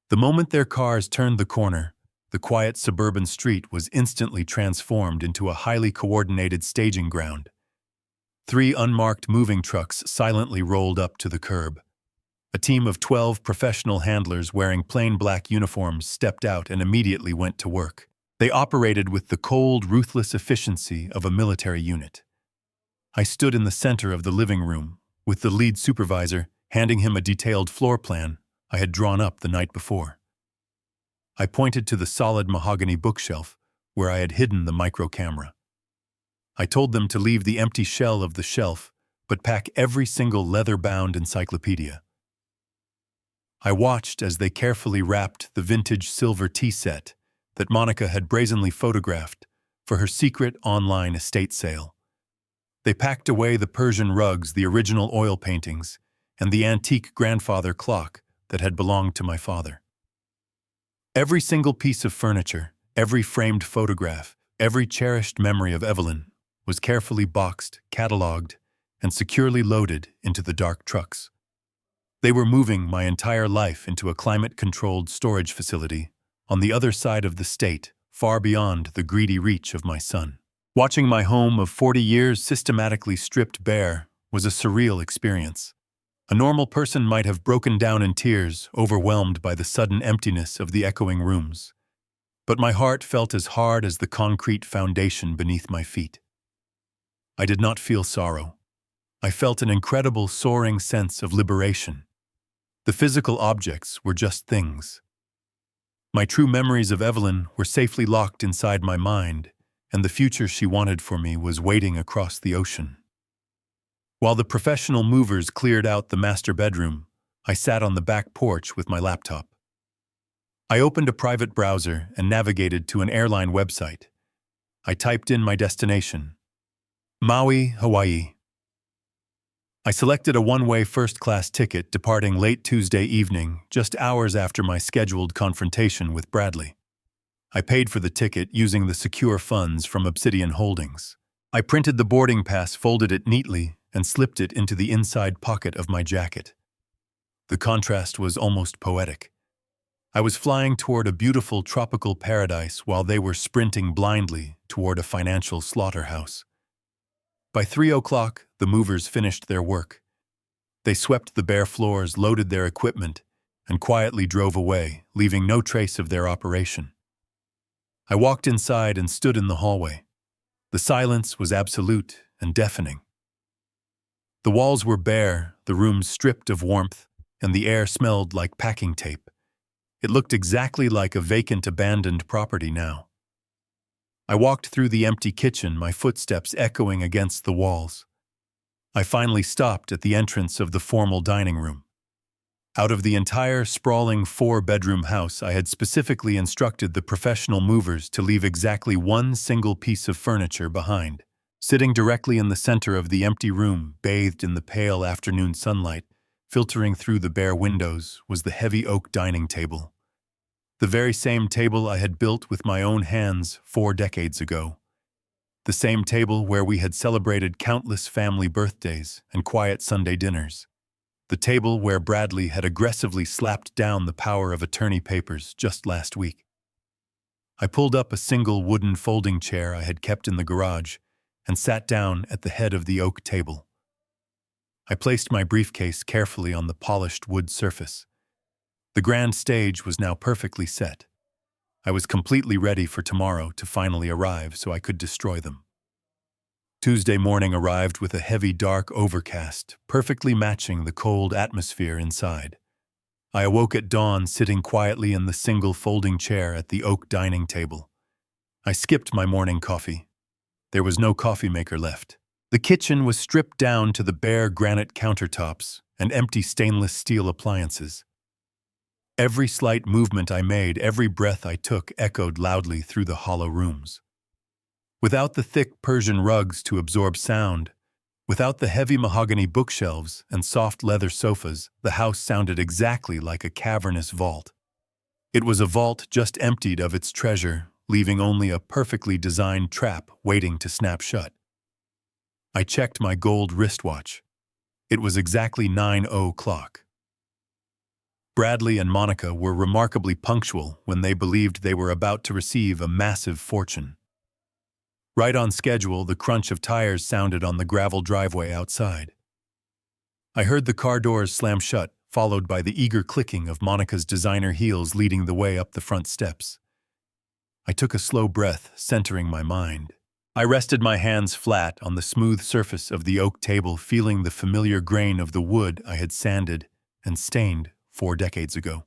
The moment their cars turned the corner, the quiet suburban street was instantly transformed into a highly coordinated staging ground. 3 unmarked moving trucks silently rolled up to the curb. A team of 12 professional handlers wearing plain black uniforms stepped out and immediately went to work. They operated with the cold, ruthless efficiency of a military unit. I stood in the center of the living room, with the lead supervisor handing him a detailed floor plan I had drawn up the night before. I pointed to the solid mahogany bookshelf where I had hidden the micro camera. I told them to leave the empty shell of the shelf, but pack every single leather-bound encyclopedia. I watched as they carefully wrapped the vintage silver tea set that Monica had brazenly photographed for her secret online estate sale. They packed away the Persian rugs, the original oil paintings, and the antique grandfather clock that had belonged to my father. Every single piece of furniture, every framed photograph, every cherished memory of Evelyn was carefully boxed, catalogued, and securely loaded into the dark trucks. They were moving my entire life into a climate-controlled storage facility on the other side of the state, far beyond the greedy reach of my son. Watching my home of 40 years systematically stripped bare was a surreal experience. A normal person might have broken down in tears, overwhelmed by the sudden emptiness of the echoing rooms. But my heart felt as hard as the concrete foundation beneath my feet. I did not feel sorrow. I felt an incredible soaring sense of liberation. The physical objects were just things. My true memories of Evelyn were safely locked inside my mind, and the future she wanted for me was waiting across the ocean. While the professional movers cleared out the master bedroom, I sat on the back porch with my laptop. I opened a private browser and navigated to an airline website. I typed in my destination, Maui, Hawaii. I selected a one-way first-class ticket departing late Tuesday evening, just hours after my scheduled confrontation with Bradley. I paid for the ticket using the secure funds from Obsidian Holdings. I printed the boarding pass, folded it neatly, and slipped it into the inside pocket of my jacket. The contrast was almost poetic. I was flying toward a beautiful tropical paradise while they were sprinting blindly toward a financial slaughterhouse. By 3 o'clock, the movers finished their work. They swept the bare floors, loaded their equipment, and quietly drove away, leaving no trace of their operation. I walked inside and stood in the hallway. The silence was absolute and deafening. The walls were bare, the rooms stripped of warmth, and the air smelled like packing tape. It looked exactly like a vacant, abandoned property now. I walked through the empty kitchen, my footsteps echoing against the walls. I finally stopped at the entrance of the formal dining room. Out of the entire sprawling 4-bedroom house, I had specifically instructed the professional movers to leave exactly one single piece of furniture behind. Sitting directly in the center of the empty room, bathed in the pale afternoon sunlight, filtering through the bare windows, was the heavy oak dining table. The very same table I had built with my own hands 4 decades ago. The same table where we had celebrated countless family birthdays and quiet Sunday dinners. The table where Bradley had aggressively slapped down the power of attorney papers just last week. I pulled up a single wooden folding chair I had kept in the garage and sat down at the head of the oak table. I placed my briefcase carefully on the polished wood surface. The grand stage was now perfectly set. I was completely ready for tomorrow to finally arrive so I could destroy them. Tuesday morning arrived with a heavy dark overcast, perfectly matching the cold atmosphere inside. I awoke at dawn sitting quietly in the single folding chair at the oak dining table. I skipped my morning coffee. There was no coffee maker left. The kitchen was stripped down to the bare granite countertops and empty stainless steel appliances. Every slight movement I made, every breath I took echoed loudly through the hollow rooms. Without the thick Persian rugs to absorb sound, without the heavy mahogany bookshelves and soft leather sofas, the house sounded exactly like a cavernous vault. It was a vault just emptied of its treasure, leaving only a perfectly designed trap waiting to snap shut. I checked my gold wristwatch. It was exactly 9:00. Bradley and Monica were remarkably punctual when they believed they were about to receive a massive fortune. Right on schedule, the crunch of tires sounded on the gravel driveway outside. I heard the car doors slam shut, followed by the eager clicking of Monica's designer heels leading the way up the front steps. I took a slow breath, centering my mind. I rested my hands flat on the smooth surface of the oak table, feeling the familiar grain of the wood I had sanded and stained 4 decades ago.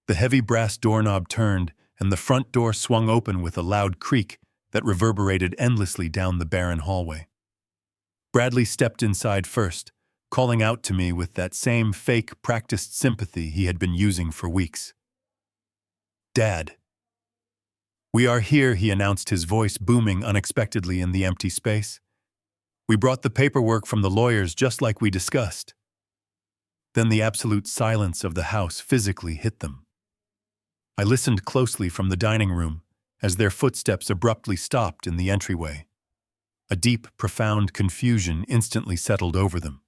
The heavy brass doorknob turned, and the front door swung open with a loud creak that reverberated endlessly down the barren hallway. Bradley stepped inside first, calling out to me with that same fake, practiced sympathy he had been using for weeks. "Dad." "We are here," he announced, his voice booming unexpectedly in the empty space. "We brought the paperwork from the lawyers just like we discussed." Then the absolute silence of the house physically hit them. I listened closely from the dining room as their footsteps abruptly stopped in the entryway. A deep, profound confusion instantly settled over them.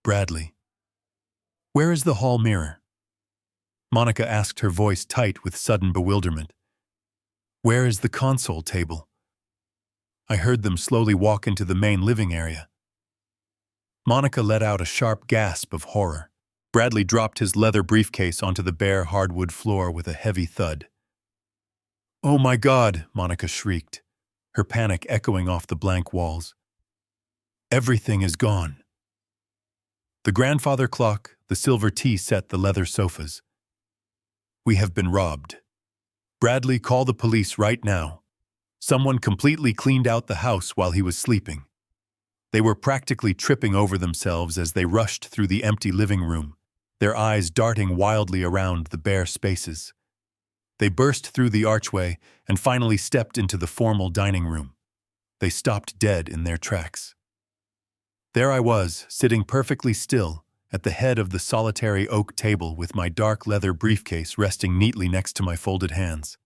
"Bradley, where is the hall mirror?" Monica asked, her voice tight with sudden bewilderment. "Where is the console table?" I heard them slowly walk into the main living area. Monica let out a sharp gasp of horror. Bradley dropped his leather briefcase onto the bare hardwood floor with a heavy thud. "Oh my God!" Monica shrieked, her panic echoing off the blank walls. "Everything is gone." The grandfather clock, the silver tea set, the leather sofas. "We have been robbed. Bradley, call the police right now. Someone completely cleaned out the house while he was sleeping." They were practically tripping over themselves as they rushed through the empty living room, their eyes darting wildly around the bare spaces. They burst through the archway and finally stepped into the formal dining room. They stopped dead in their tracks. There I was, sitting perfectly still, at the head of the solitary oak table with my dark leather briefcase resting neatly next to my folded hands.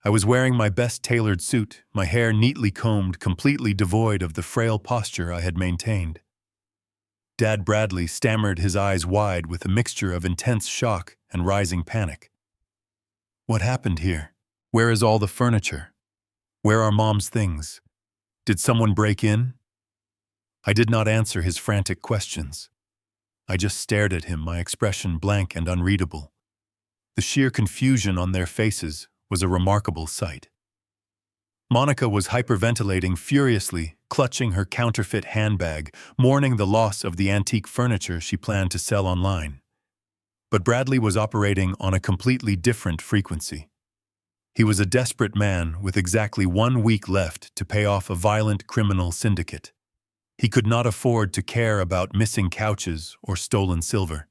I was wearing my best tailored suit, my hair neatly combed, completely devoid of the frail posture I had maintained. Dad Bradley stammered, his eyes wide with a mixture of intense shock and rising panic. "What happened here? Where is all the furniture? Where are Mom's things? Did someone break in?" I did not answer his frantic questions. I just stared at him, my expression blank and unreadable. The sheer confusion on their faces was a remarkable sight. Monica was hyperventilating furiously, clutching her counterfeit handbag, mourning the loss of the antique furniture she planned to sell online. But Bradley was operating on a completely different frequency. He was a desperate man with exactly 1 week left to pay off a violent criminal syndicate. He could not afford to care about missing couches or stolen silver.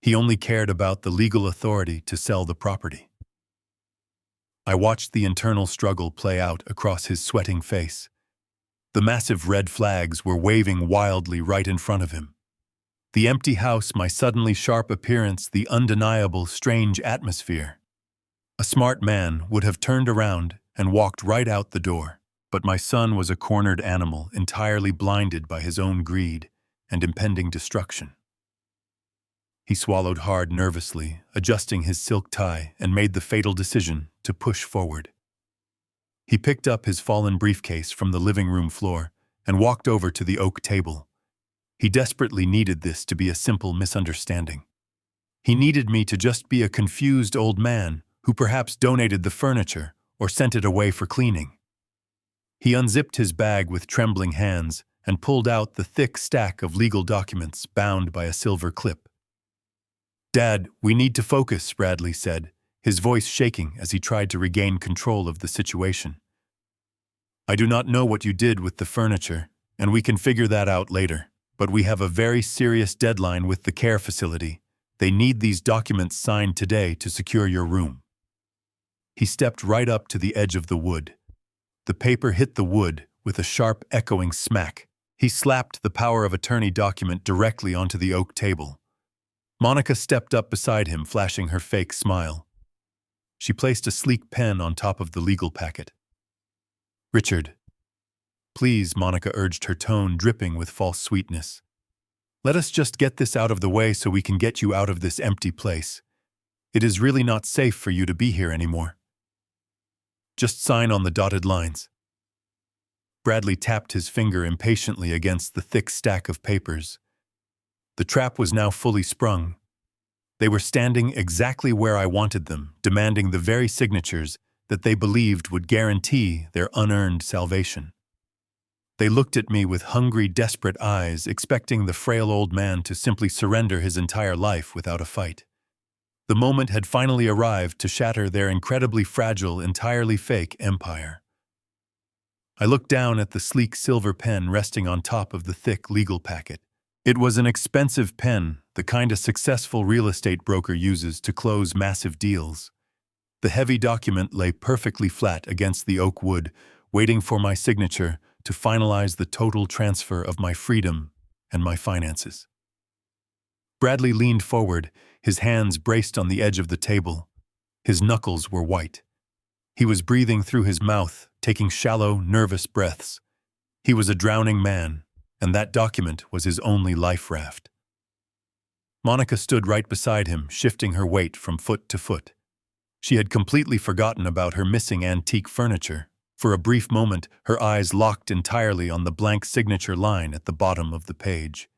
He only cared about the legal authority to sell the property. I watched the internal struggle play out across his sweating face. The massive red flags were waving wildly right in front of him. The empty house, my suddenly sharp appearance, the undeniable strange atmosphere. A smart man would have turned around and walked right out the door, but my son was a cornered animal, entirely blinded by his own greed and impending destruction. He swallowed hard nervously, adjusting his silk tie, and made the fatal decision to push forward. He picked up his fallen briefcase from the living room floor and walked over to the oak table. He desperately needed this to be a simple misunderstanding. He needed me to just be a confused old man who perhaps donated the furniture or sent it away for cleaning. He unzipped his bag with trembling hands and pulled out the thick stack of legal documents bound by a silver clip. "Dad, we need to focus," Bradley said, his voice shaking as he tried to regain control of the situation. "I do not know what you did with the furniture, and we can figure that out later, but we have a very serious deadline with the care facility. They need these documents signed today to secure your room." He stepped right up to the edge of the wood. The paper hit the wood with a sharp, echoing smack. He slapped the power of attorney document directly onto the oak table. Monica stepped up beside him, flashing her fake smile. She placed a sleek pen on top of the legal packet. "Richard." "Please," Monica urged, her tone dripping with false sweetness. "Let us just get this out of the way so we can get you out of this empty place. It is really not safe for you to be here anymore. Just sign on the dotted lines." Bradley tapped his finger impatiently against the thick stack of papers. The trap was now fully sprung. They were standing exactly where I wanted them, demanding the very signatures that they believed would guarantee their unearned salvation. They looked at me with hungry, desperate eyes, expecting the frail old man to simply surrender his entire life without a fight. The moment had finally arrived to shatter their incredibly fragile, entirely fake empire. I looked down at the sleek silver pen resting on top of the thick legal packet. It was an expensive pen, the kind a successful real estate broker uses to close massive deals. The heavy document lay perfectly flat against the oak wood, waiting for my signature to finalize the total transfer of my freedom and my finances. Bradley leaned forward, his hands braced on the edge of the table. His knuckles were white. He was breathing through his mouth, taking shallow, nervous breaths. He was a drowning man, and that document was his only life raft. Monica stood right beside him, shifting her weight from foot to foot. She had completely forgotten about her missing antique furniture. For a brief moment, her eyes locked entirely on the blank signature line at the bottom of the page.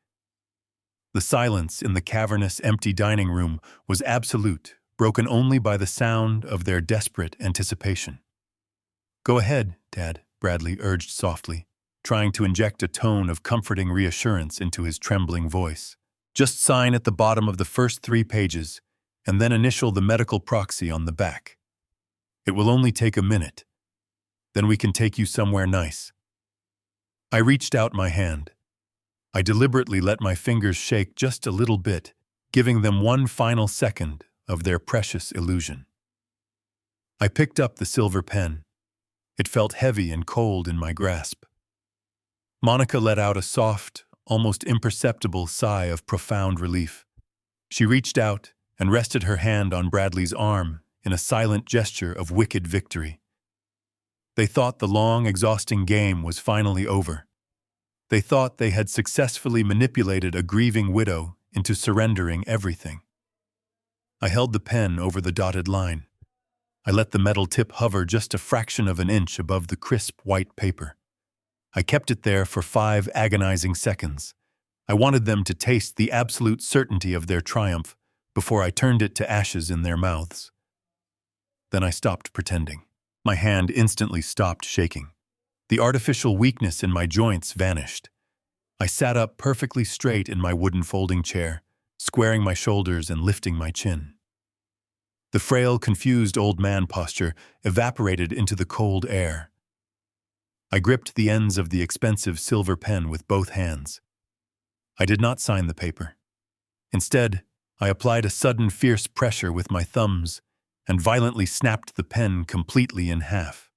The silence in the cavernous, empty dining room was absolute, broken only by the sound of their desperate anticipation. "Go ahead, Dad," Bradley urged softly, trying to inject a tone of comforting reassurance into his trembling voice. "Just sign at the bottom of the first 3 pages, and then initial the medical proxy on the back. It will only take a minute. Then we can take you somewhere nice." I reached out my hand. I deliberately let my fingers shake just a little bit, giving them one final second of their precious illusion. I picked up the silver pen. It felt heavy and cold in my grasp. Monica let out a soft, almost imperceptible sigh of profound relief. She reached out and rested her hand on Bradley's arm in a silent gesture of wicked victory. They thought the long, exhausting game was finally over. They thought they had successfully manipulated a grieving widow into surrendering everything. I held the pen over the dotted line. I let the metal tip hover just a fraction of an inch above the crisp white paper. I kept it there for 5 agonizing seconds. I wanted them to taste the absolute certainty of their triumph before I turned it to ashes in their mouths. Then I stopped pretending. My hand instantly stopped shaking. The artificial weakness in my joints vanished. I sat up perfectly straight in my wooden folding chair, squaring my shoulders and lifting my chin. The frail, confused old man posture evaporated into the cold air. I gripped the ends of the expensive silver pen with both hands. I did not sign the paper. Instead, I applied a sudden fierce pressure with my thumbs and violently snapped the pen completely in half.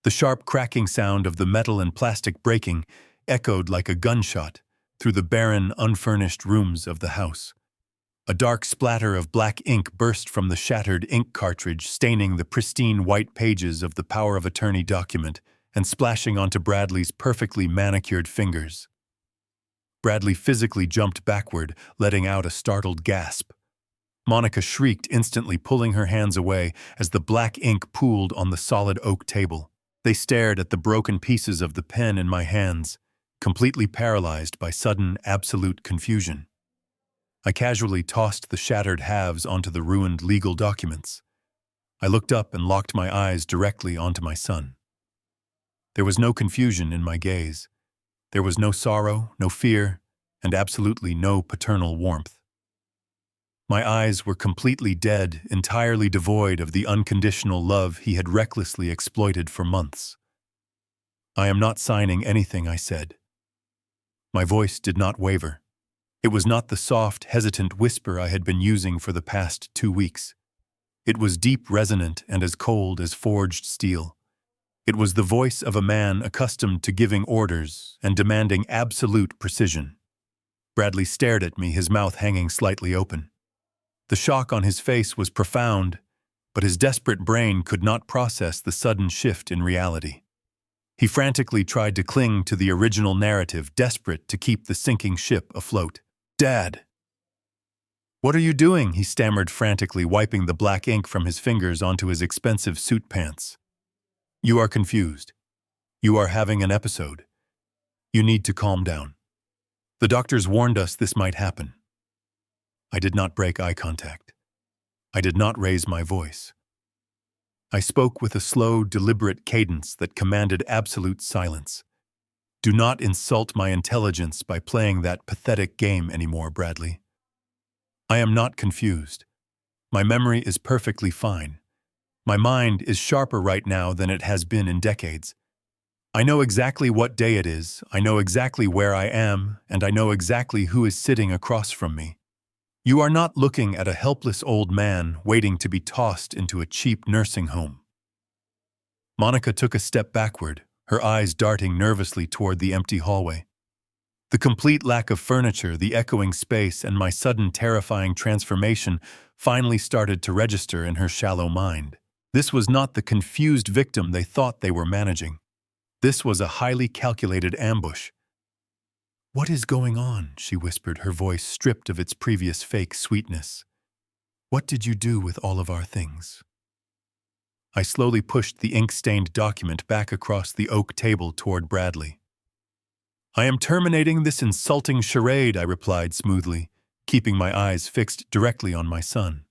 The sharp cracking sound of the metal and plastic breaking echoed like a gunshot through the barren, unfurnished rooms of the house. A dark splatter of black ink burst from the shattered ink cartridge, staining the pristine white pages of the power of attorney document and splashing onto Bradley's perfectly manicured fingers. Bradley physically jumped backward, letting out a startled gasp. Monica shrieked, instantly pulling her hands away as the black ink pooled on the solid oak table. They stared at the broken pieces of the pen in my hands, completely paralyzed by sudden, absolute confusion. I casually tossed the shattered halves onto the ruined legal documents. I looked up and locked my eyes directly onto my son. There was no confusion in my gaze. There was no sorrow, no fear, and absolutely no paternal warmth. My eyes were completely dead, entirely devoid of the unconditional love he had recklessly exploited for months. "I am not signing anything," I said. My voice did not waver. It was not the soft, hesitant whisper I had been using for the past 2 weeks. It was deep, resonant, and as cold as forged steel. It was the voice of a man accustomed to giving orders and demanding absolute precision. Bradley stared at me, his mouth hanging slightly open. The shock on his face was profound, but his desperate brain could not process the sudden shift in reality. He frantically tried to cling to the original narrative, desperate to keep the sinking ship afloat. "Dad!" "What are you doing?" he stammered frantically, wiping the black ink from his fingers onto his expensive suit pants. "You are confused. You are having an episode. You need to calm down. The doctors warned us this might happen." I did not break eye contact. I did not raise my voice. I spoke with a slow, deliberate cadence that commanded absolute silence. "Do not insult my intelligence by playing that pathetic game anymore, Bradley. I am not confused. My memory is perfectly fine. My mind is sharper right now than it has been in decades. I know exactly what day it is, I know exactly where I am, and I know exactly who is sitting across from me. You are not looking at a helpless old man waiting to be tossed into a cheap nursing home." Monica took a step backward, her eyes darting nervously toward the empty hallway. The complete lack of furniture, the echoing space, and my sudden terrifying transformation finally started to register in her shallow mind. This was not the confused victim they thought they were managing. This was a highly calculated ambush. "What is going on?" she whispered, her voice stripped of its previous fake sweetness. "What did you do with all of our things?" I slowly pushed the ink-stained document back across the oak table toward Bradley. "I am terminating this insulting charade," I replied smoothly, keeping my eyes fixed directly on my son.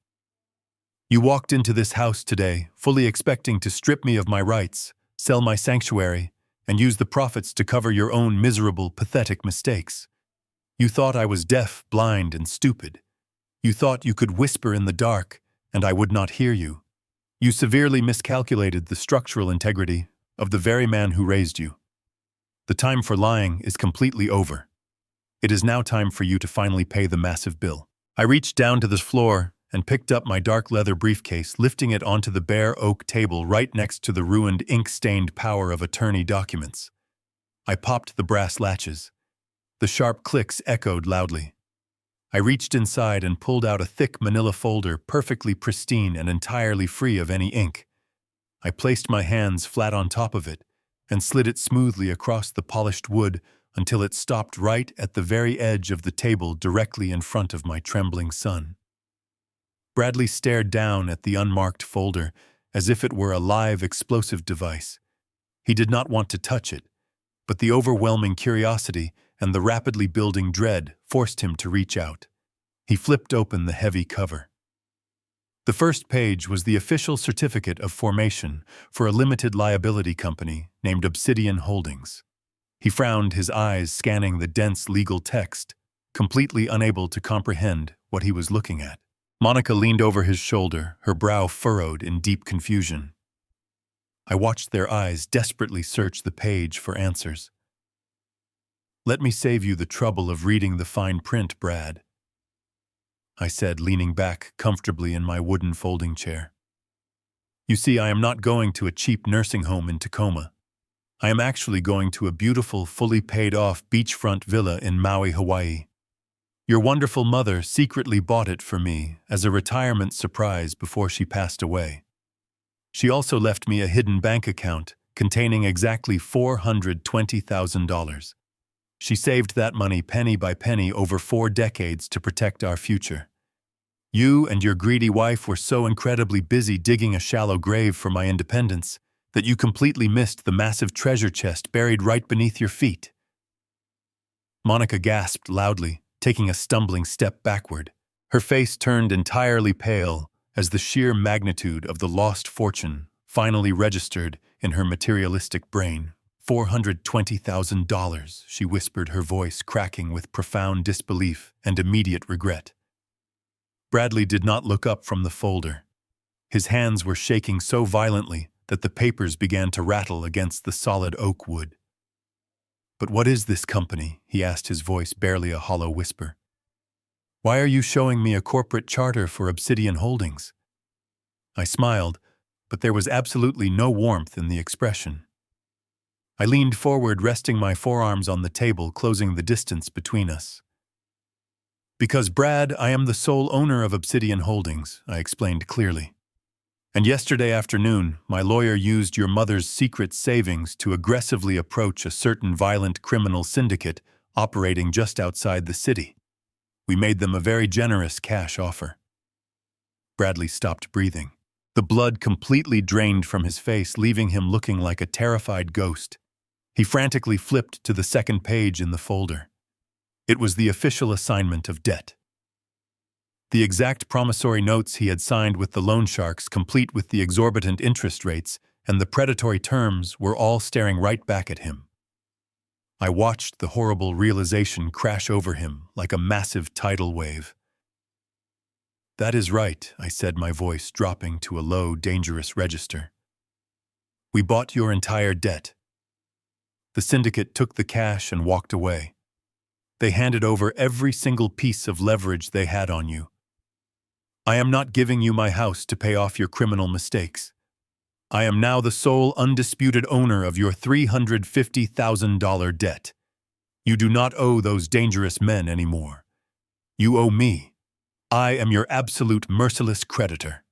"You walked into this house today, fully expecting to strip me of my rights, sell my sanctuary, and use the profits to cover your own miserable, pathetic mistakes. You thought I was deaf, blind, and stupid. You thought you could whisper in the dark, and I would not hear you. You severely miscalculated the structural integrity of the very man who raised you. The time for lying is completely over. It is now time for you to finally pay the massive bill." I reached down to the floor and picked up my dark leather briefcase, lifting it onto the bare oak table right next to the ruined, ink-stained power of attorney documents. I popped the brass latches. The sharp clicks echoed loudly. I reached inside and pulled out a thick manila folder, perfectly pristine and entirely free of any ink. I placed my hands flat on top of it and slid it smoothly across the polished wood until it stopped right at the very edge of the table directly in front of my trembling son. Bradley stared down at the unmarked folder as if it were a live explosive device. He did not want to touch it, but the overwhelming curiosity and the rapidly building dread forced him to reach out. He flipped open the heavy cover. The first page was the official certificate of formation for a limited liability company named Obsidian Holdings. He frowned, his eyes scanning the dense legal text, completely unable to comprehend what he was looking at. Monica leaned over his shoulder, her brow furrowed in deep confusion. I watched their eyes desperately search the page for answers. "Let me save you the trouble of reading the fine print, Brad," I said, leaning back comfortably in my wooden folding chair. "You see, I am not going to a cheap nursing home in Tacoma. I am actually going to a beautiful, fully paid-off beachfront villa in Maui, Hawaii. Your wonderful mother secretly bought it for me as a retirement surprise before she passed away. She also left me a hidden bank account containing exactly $420,000. She saved that money penny by penny over 4 decades to protect our future. You and your greedy wife were so incredibly busy digging a shallow grave for my independence that you completely missed the massive treasure chest buried right beneath your feet." Monica gasped loudly, taking a stumbling step backward. Her face turned entirely pale as the sheer magnitude of the lost fortune finally registered in her materialistic brain. $420,000, she whispered, her voice cracking with profound disbelief and immediate regret. Bradley did not look up from the folder. His hands were shaking so violently that the papers began to rattle against the solid oak wood. "But what is this company?" he asked, his voice barely a hollow whisper. "Why are you showing me a corporate charter for Obsidian Holdings?" I smiled, but there was absolutely no warmth in the expression. I leaned forward, resting my forearms on the table, closing the distance between us. "Because, Brad, I am the sole owner of Obsidian Holdings," I explained clearly. "And yesterday afternoon, my lawyer used your mother's secret savings to aggressively approach a certain violent criminal syndicate operating just outside the city. We made them a very generous cash offer." Bradley stopped breathing. The blood completely drained from his face, leaving him looking like a terrified ghost. He frantically flipped to the second page in the folder. It was the official assignment of debt. The exact promissory notes he had signed with the loan sharks, complete with the exorbitant interest rates and the predatory terms, were all staring right back at him. I watched the horrible realization crash over him like a massive tidal wave. "That is right," I said, my voice dropping to a low, dangerous register. "We bought your entire debt." The syndicate took the cash and walked away. They handed over every single piece of leverage they had on you. I am not giving you my house to pay off your criminal mistakes. I am now the sole undisputed owner of your $350,000 debt. You do not owe those dangerous men anymore. You owe me. I am your absolute merciless creditor."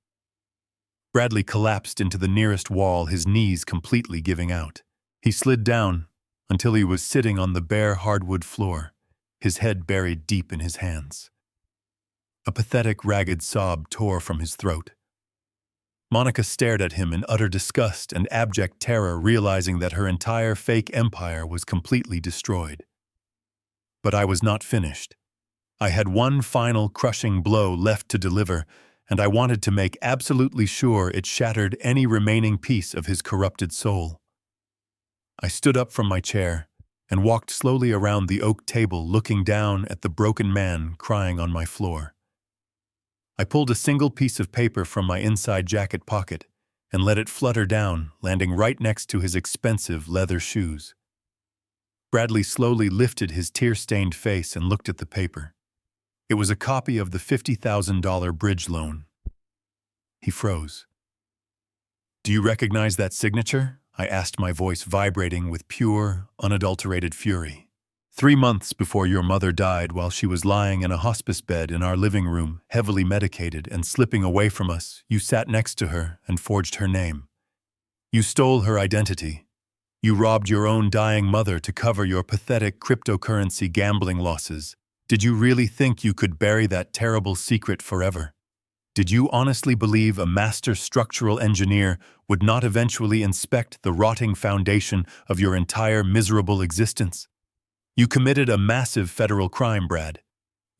Bradley collapsed into the nearest wall, his knees completely giving out. He slid down until he was sitting on the bare hardwood floor, his head buried deep in his hands. A pathetic, ragged sob tore from his throat. Monica stared at him in utter disgust and abject terror, realizing that her entire fake empire was completely destroyed. But I was not finished. I had one final crushing blow left to deliver, and I wanted to make absolutely sure it shattered any remaining piece of his corrupted soul. I stood up from my chair and walked slowly around the oak table, looking down at the broken man crying on my floor. I pulled a single piece of paper from my inside jacket pocket and let it flutter down, landing right next to his expensive leather shoes. Bradley slowly lifted his tear-stained face and looked at the paper. It was a copy of the $50,000 bridge loan. He froze. "Do you recognize that signature?" I asked, my voice vibrating with pure, unadulterated fury. 3 months before your mother died, while she was lying in a hospice bed in our living room, heavily medicated and slipping away from us, you sat next to her and forged her name. You stole her identity. You robbed your own dying mother to cover your pathetic cryptocurrency gambling losses. Did you really think you could bury that terrible secret forever? Did you honestly believe a master structural engineer would not eventually inspect the rotting foundation of your entire miserable existence? You committed a massive federal crime, Brad.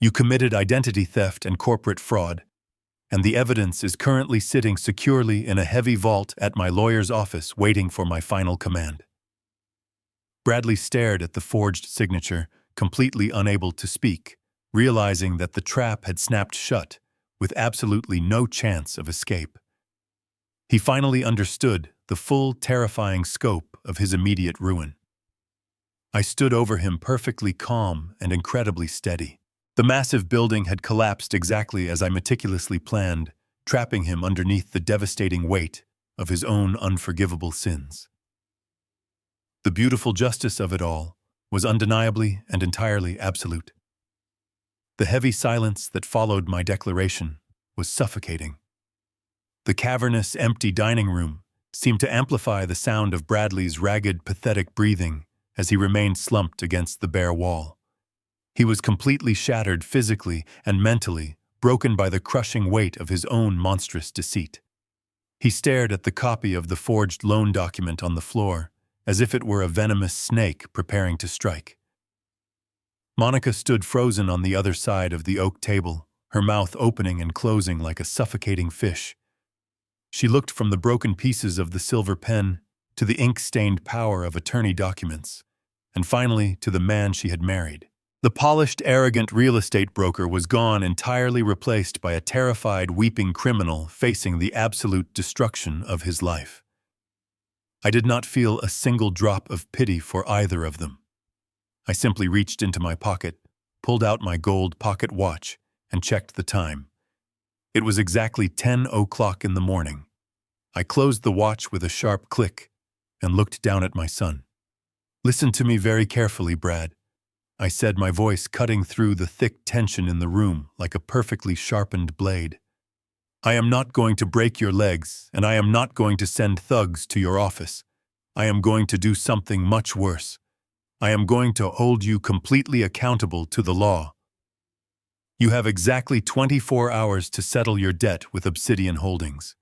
You committed identity theft and corporate fraud, and the evidence is currently sitting securely in a heavy vault at my lawyer's office, waiting for my final command. Bradley stared at the forged signature, completely unable to speak, realizing that the trap had snapped shut, with absolutely no chance of escape. He finally understood the full, terrifying scope of his immediate ruin. I stood over him, perfectly calm and incredibly steady. The massive building had collapsed exactly as I meticulously planned, trapping him underneath the devastating weight of his own unforgivable sins. The beautiful justice of it all was undeniably and entirely absolute. The heavy silence that followed my declaration was suffocating. The cavernous, empty dining room seemed to amplify the sound of Bradley's ragged, pathetic breathing as he remained slumped against the bare wall. He was completely shattered physically and mentally, broken by the crushing weight of his own monstrous deceit. He stared at the copy of the forged loan document on the floor, as if it were a venomous snake preparing to strike. Monica stood frozen on the other side of the oak table, her mouth opening and closing like a suffocating fish. She looked from the broken pieces of the silver pen to the ink-stained power of attorney documents, and finally to the man she had married. The polished, arrogant real estate broker was gone, entirely replaced by a terrified, weeping criminal facing the absolute destruction of his life. I did not feel a single drop of pity for either of them. I simply reached into my pocket, pulled out my gold pocket watch, and checked the time. It was exactly 10:00 in the morning. I closed the watch with a sharp click and looked down at my son. "Listen to me very carefully, Brad," I said, my voice cutting through the thick tension in the room like a perfectly sharpened blade. "I am not going to break your legs, and I am not going to send thugs to your office. I am going to do something much worse. I am going to hold you completely accountable to the law. You have exactly 24 hours to settle your debt with Obsidian Holdings.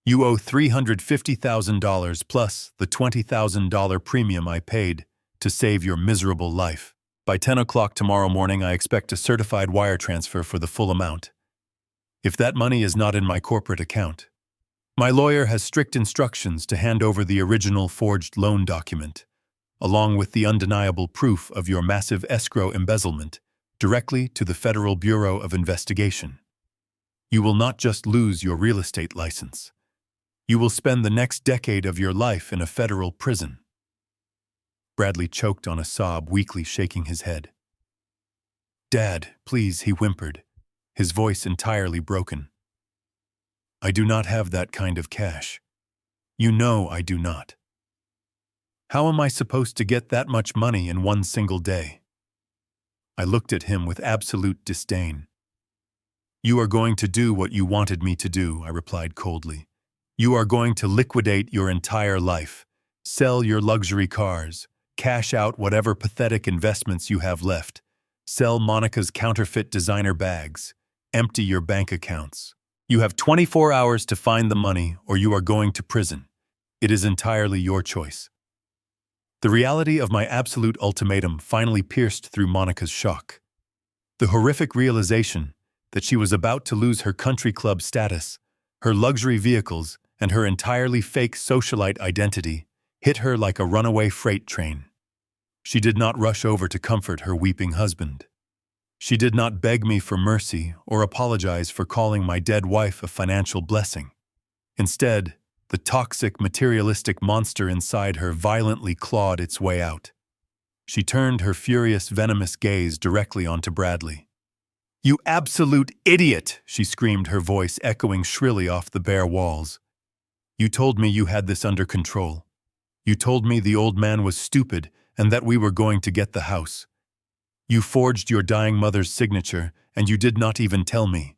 You owe $350,000 plus the $20,000 premium I paid to save your miserable life. By 10 o'clock tomorrow morning, I expect a certified wire transfer for the full amount. If that money is not in my corporate account, my lawyer has strict instructions to hand over the original forged loan document, along with the undeniable proof of your massive escrow embezzlement, directly to the Federal Bureau of Investigation. You will not just lose your real estate license. You will spend the next decade of your life in a federal prison." Bradley choked on a sob, weakly shaking his head. "Dad, please," he whimpered, his voice entirely broken. "I do not have that kind of cash. You know I do not. How am I supposed to get that much money in one single day?" I looked at him with absolute disdain. "You are going to do what you wanted me to do," I replied coldly. "You are going to liquidate your entire life, sell your luxury cars, cash out whatever pathetic investments you have left, sell Monica's counterfeit designer bags, empty your bank accounts. You have 24 hours to find the money or you are going to prison. It is entirely your choice." The reality of my absolute ultimatum finally pierced through Monica's shock. The horrific realization that she was about to lose her country club status, her luxury vehicles, and her entirely fake socialite identity hit her like a runaway freight train. She did not rush over to comfort her weeping husband. She did not beg me for mercy or apologize for calling my dead wife a financial blessing. Instead, the toxic, materialistic monster inside her violently clawed its way out. She turned her furious, venomous gaze directly onto Bradley. "You absolute idiot!" she screamed, her voice echoing shrilly off the bare walls. "You told me you had this under control. You told me the old man was stupid and that we were going to get the house. You forged your dying mother's signature, and you did not even tell me.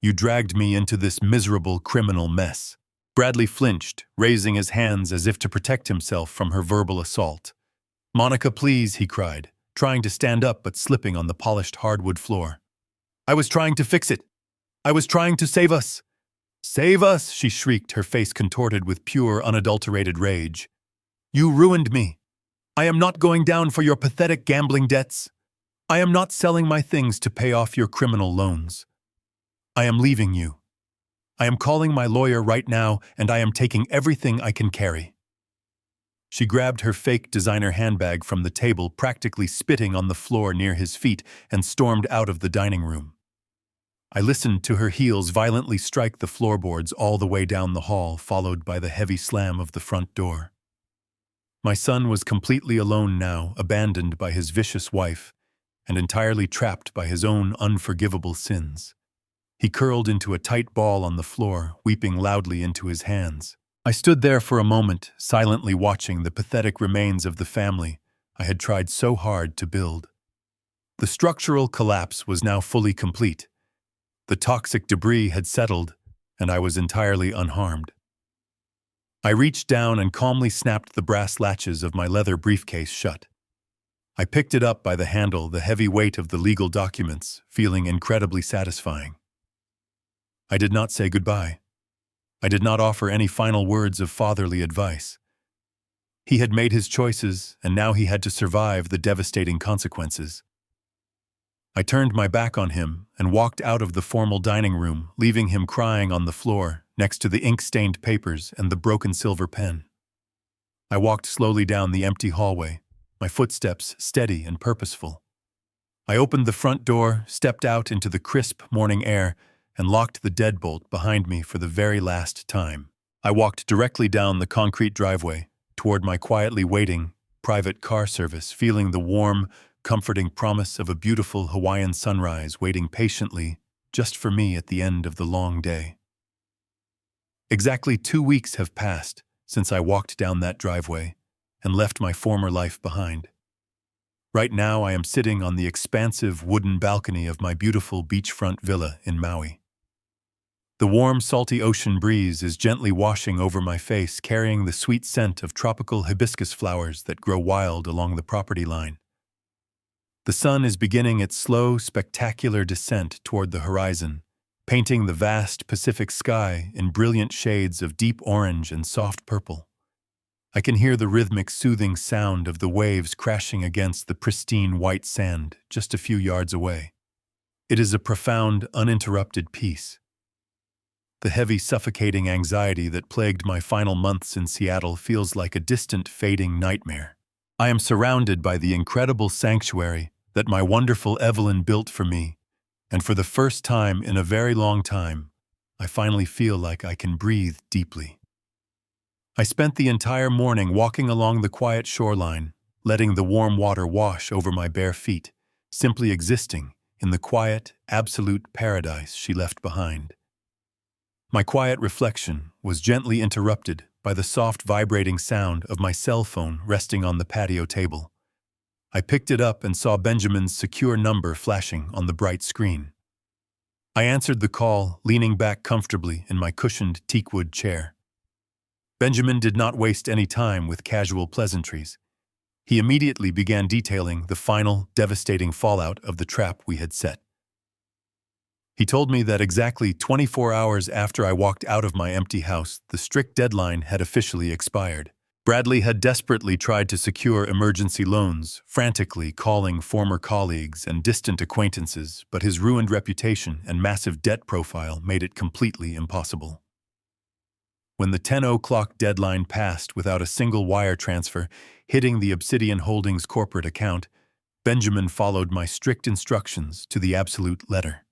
You dragged me into this miserable criminal mess." Bradley flinched, raising his hands as if to protect himself from her verbal assault. "Monica, please," he cried, trying to stand up but slipping on the polished hardwood floor. "I was trying to fix it. I was trying to save us." "Save us!" she shrieked, her face contorted with pure, unadulterated rage. "You ruined me. I am not going down for your pathetic gambling debts. I am not selling my things to pay off your criminal loans. I am leaving you. I am calling my lawyer right now, and I am taking everything I can carry." She grabbed her fake designer handbag from the table, practically spitting on the floor near his feet, and stormed out of the dining room. I listened to her heels violently strike the floorboards all the way down the hall, followed by the heavy slam of the front door. My son was completely alone now, abandoned by his vicious wife, and entirely trapped by his own unforgivable sins. He curled into a tight ball on the floor, weeping loudly into his hands. I stood there for a moment, silently watching the pathetic remains of the family I had tried so hard to build. The structural collapse was now fully complete. The toxic debris had settled, and I was entirely unharmed. I reached down and calmly snapped the brass latches of my leather briefcase shut. I picked it up by the handle, the heavy weight of the legal documents, feeling incredibly satisfying. I did not say goodbye. I did not offer any final words of fatherly advice. He had made his choices, and now he had to survive the devastating consequences. I turned my back on him and walked out of the formal dining room, leaving him crying on the floor next to the ink-stained papers and the broken silver pen. I walked slowly down the empty hallway, my footsteps steady and purposeful. I opened the front door, stepped out into the crisp morning air, and locked the deadbolt behind me for the very last time. I walked directly down the concrete driveway, toward my quietly waiting private car service, feeling the warm, comforting promise of a beautiful Hawaiian sunrise waiting patiently just for me at the end of the long day. Exactly 2 weeks have passed since I walked down that driveway and left my former life behind. Right now I am sitting on the expansive wooden balcony of my beautiful beachfront villa in Maui. The warm, salty ocean breeze is gently washing over my face, carrying the sweet scent of tropical hibiscus flowers that grow wild along the property line. The sun is beginning its slow, spectacular descent toward the horizon, painting the vast Pacific sky in brilliant shades of deep orange and soft purple. I can hear the rhythmic, soothing sound of the waves crashing against the pristine white sand just a few yards away. It is a profound, uninterrupted peace. The heavy, suffocating anxiety that plagued my final months in Seattle feels like a distant, fading nightmare. I am surrounded by the incredible sanctuary that my wonderful Evelyn built for me, and for the first time in a very long time, I finally feel like I can breathe deeply. I spent the entire morning walking along the quiet shoreline, letting the warm water wash over my bare feet, simply existing in the quiet, absolute paradise she left behind. My quiet reflection was gently interrupted by the soft vibrating sound of my cell phone resting on the patio table. I picked it up and saw Benjamin's secure number flashing on the bright screen. I answered the call, leaning back comfortably in my cushioned teakwood chair. Benjamin did not waste any time with casual pleasantries. He immediately began detailing the final, devastating fallout of the trap we had set. He told me that exactly 24 hours after I walked out of my empty house, the strict deadline had officially expired. Bradley had desperately tried to secure emergency loans, frantically calling former colleagues and distant acquaintances, but his ruined reputation and massive debt profile made it completely impossible. When the 10 o'clock deadline passed without a single wire transfer hitting the Obsidian Holdings corporate account, Benjamin followed my strict instructions to the absolute letter.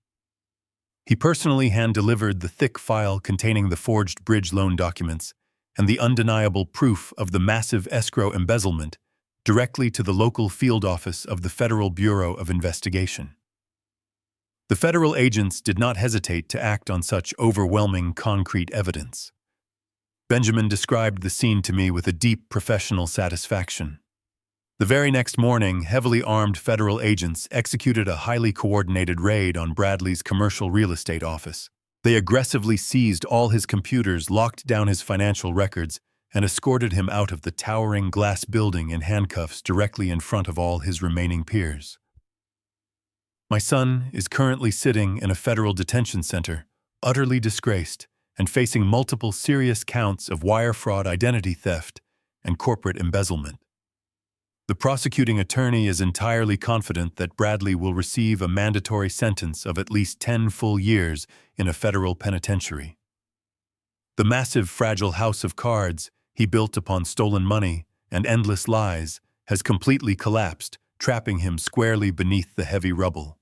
He personally hand-delivered the thick file containing the forged bridge loan documents and the undeniable proof of the massive escrow embezzlement directly to the local field office of the Federal Bureau of Investigation. The federal agents did not hesitate to act on such overwhelming concrete evidence. Benjamin described the scene to me with a deep professional satisfaction. The very next morning, heavily armed federal agents executed a highly coordinated raid on Bradley's commercial real estate office. They aggressively seized all his computers, locked down his financial records, and escorted him out of the towering glass building in handcuffs directly in front of all his remaining peers. My son is currently sitting in a federal detention center, utterly disgraced, and facing multiple serious counts of wire fraud, identity theft, and corporate embezzlement. The prosecuting attorney is entirely confident that Bradley will receive a mandatory sentence of at least 10 full years in a federal penitentiary. The massive, fragile house of cards he built upon stolen money and endless lies has completely collapsed, trapping him squarely beneath the heavy rubble.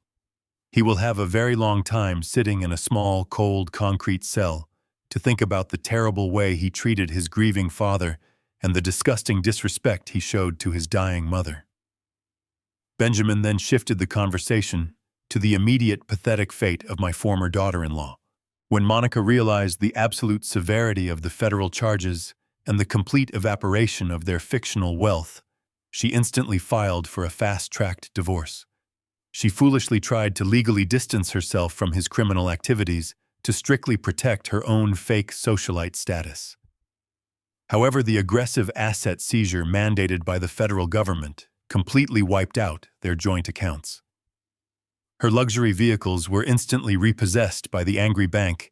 He will have a very long time sitting in a small, cold, concrete cell to think about the terrible way he treated his grieving father and the disgusting disrespect he showed to his dying mother. Benjamin then shifted the conversation to the immediate pathetic fate of my former daughter-in-law. When Monica realized the absolute severity of the federal charges and the complete evaporation of their fictional wealth, she instantly filed for a fast-tracked divorce. She foolishly tried to legally distance herself from his criminal activities to strictly protect her own fake socialite status. However, the aggressive asset seizure mandated by the federal government completely wiped out their joint accounts. Her luxury vehicles were instantly repossessed by the angry bank,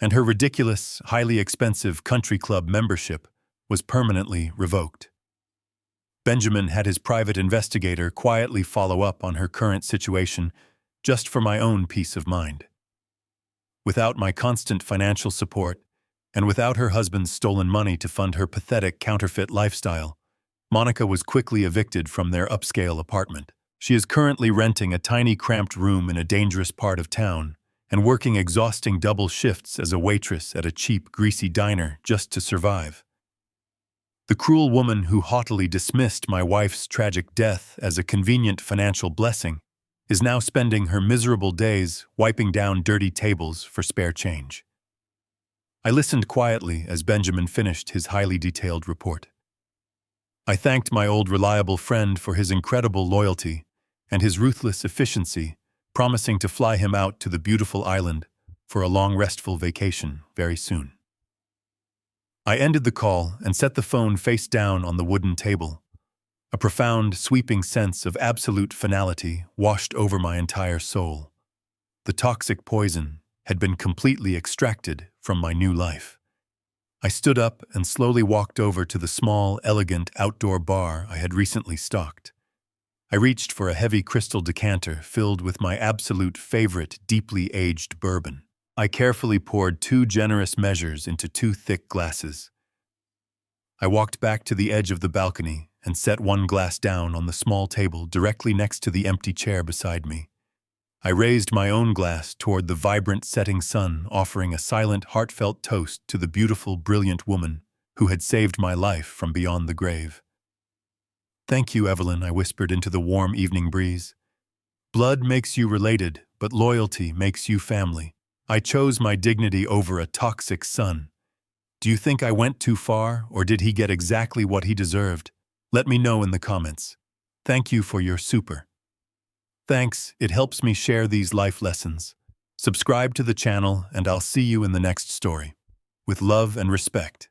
and her ridiculous, highly expensive country club membership was permanently revoked. Benjamin had his private investigator quietly follow up on her current situation just for my own peace of mind. Without my constant financial support And without her husband's stolen money to fund her pathetic counterfeit lifestyle, Monica was quickly evicted from their upscale apartment. She is currently renting a tiny cramped room in a dangerous part of town and working exhausting double shifts as a waitress at a cheap, greasy diner just to survive. The cruel woman who haughtily dismissed my wife's tragic death as a convenient financial blessing is now spending her miserable days wiping down dirty tables for spare change. I listened quietly as Benjamin finished his highly detailed report. I thanked my old reliable friend for his incredible loyalty and his ruthless efficiency, promising to fly him out to the beautiful island for a long restful vacation very soon. I ended the call and set the phone face down on the wooden table. A profound, sweeping sense of absolute finality washed over my entire soul. The toxic poison had been completely extracted from my new life. I stood up and slowly walked over to the small, elegant outdoor bar I had recently stocked. I reached for a heavy crystal decanter filled with my absolute favorite deeply aged bourbon. I carefully poured 2 generous measures into 2 thick glasses. I walked back to the edge of the balcony and set 1 glass down on the small table directly next to the empty chair beside me. I raised my own glass toward the vibrant setting sun, offering a silent, heartfelt toast to the beautiful, brilliant woman who had saved my life from beyond the grave. "Thank you, Evelyn," I whispered into the warm evening breeze. "Blood makes you related, but loyalty makes you family. I chose my dignity over a toxic son. Do you think I went too far, or did he get exactly what he deserved? Let me know in the comments. Thank you for your super. Thanks, it helps me share these life lessons. Subscribe to the channel, and I'll see you in the next story. With love and respect."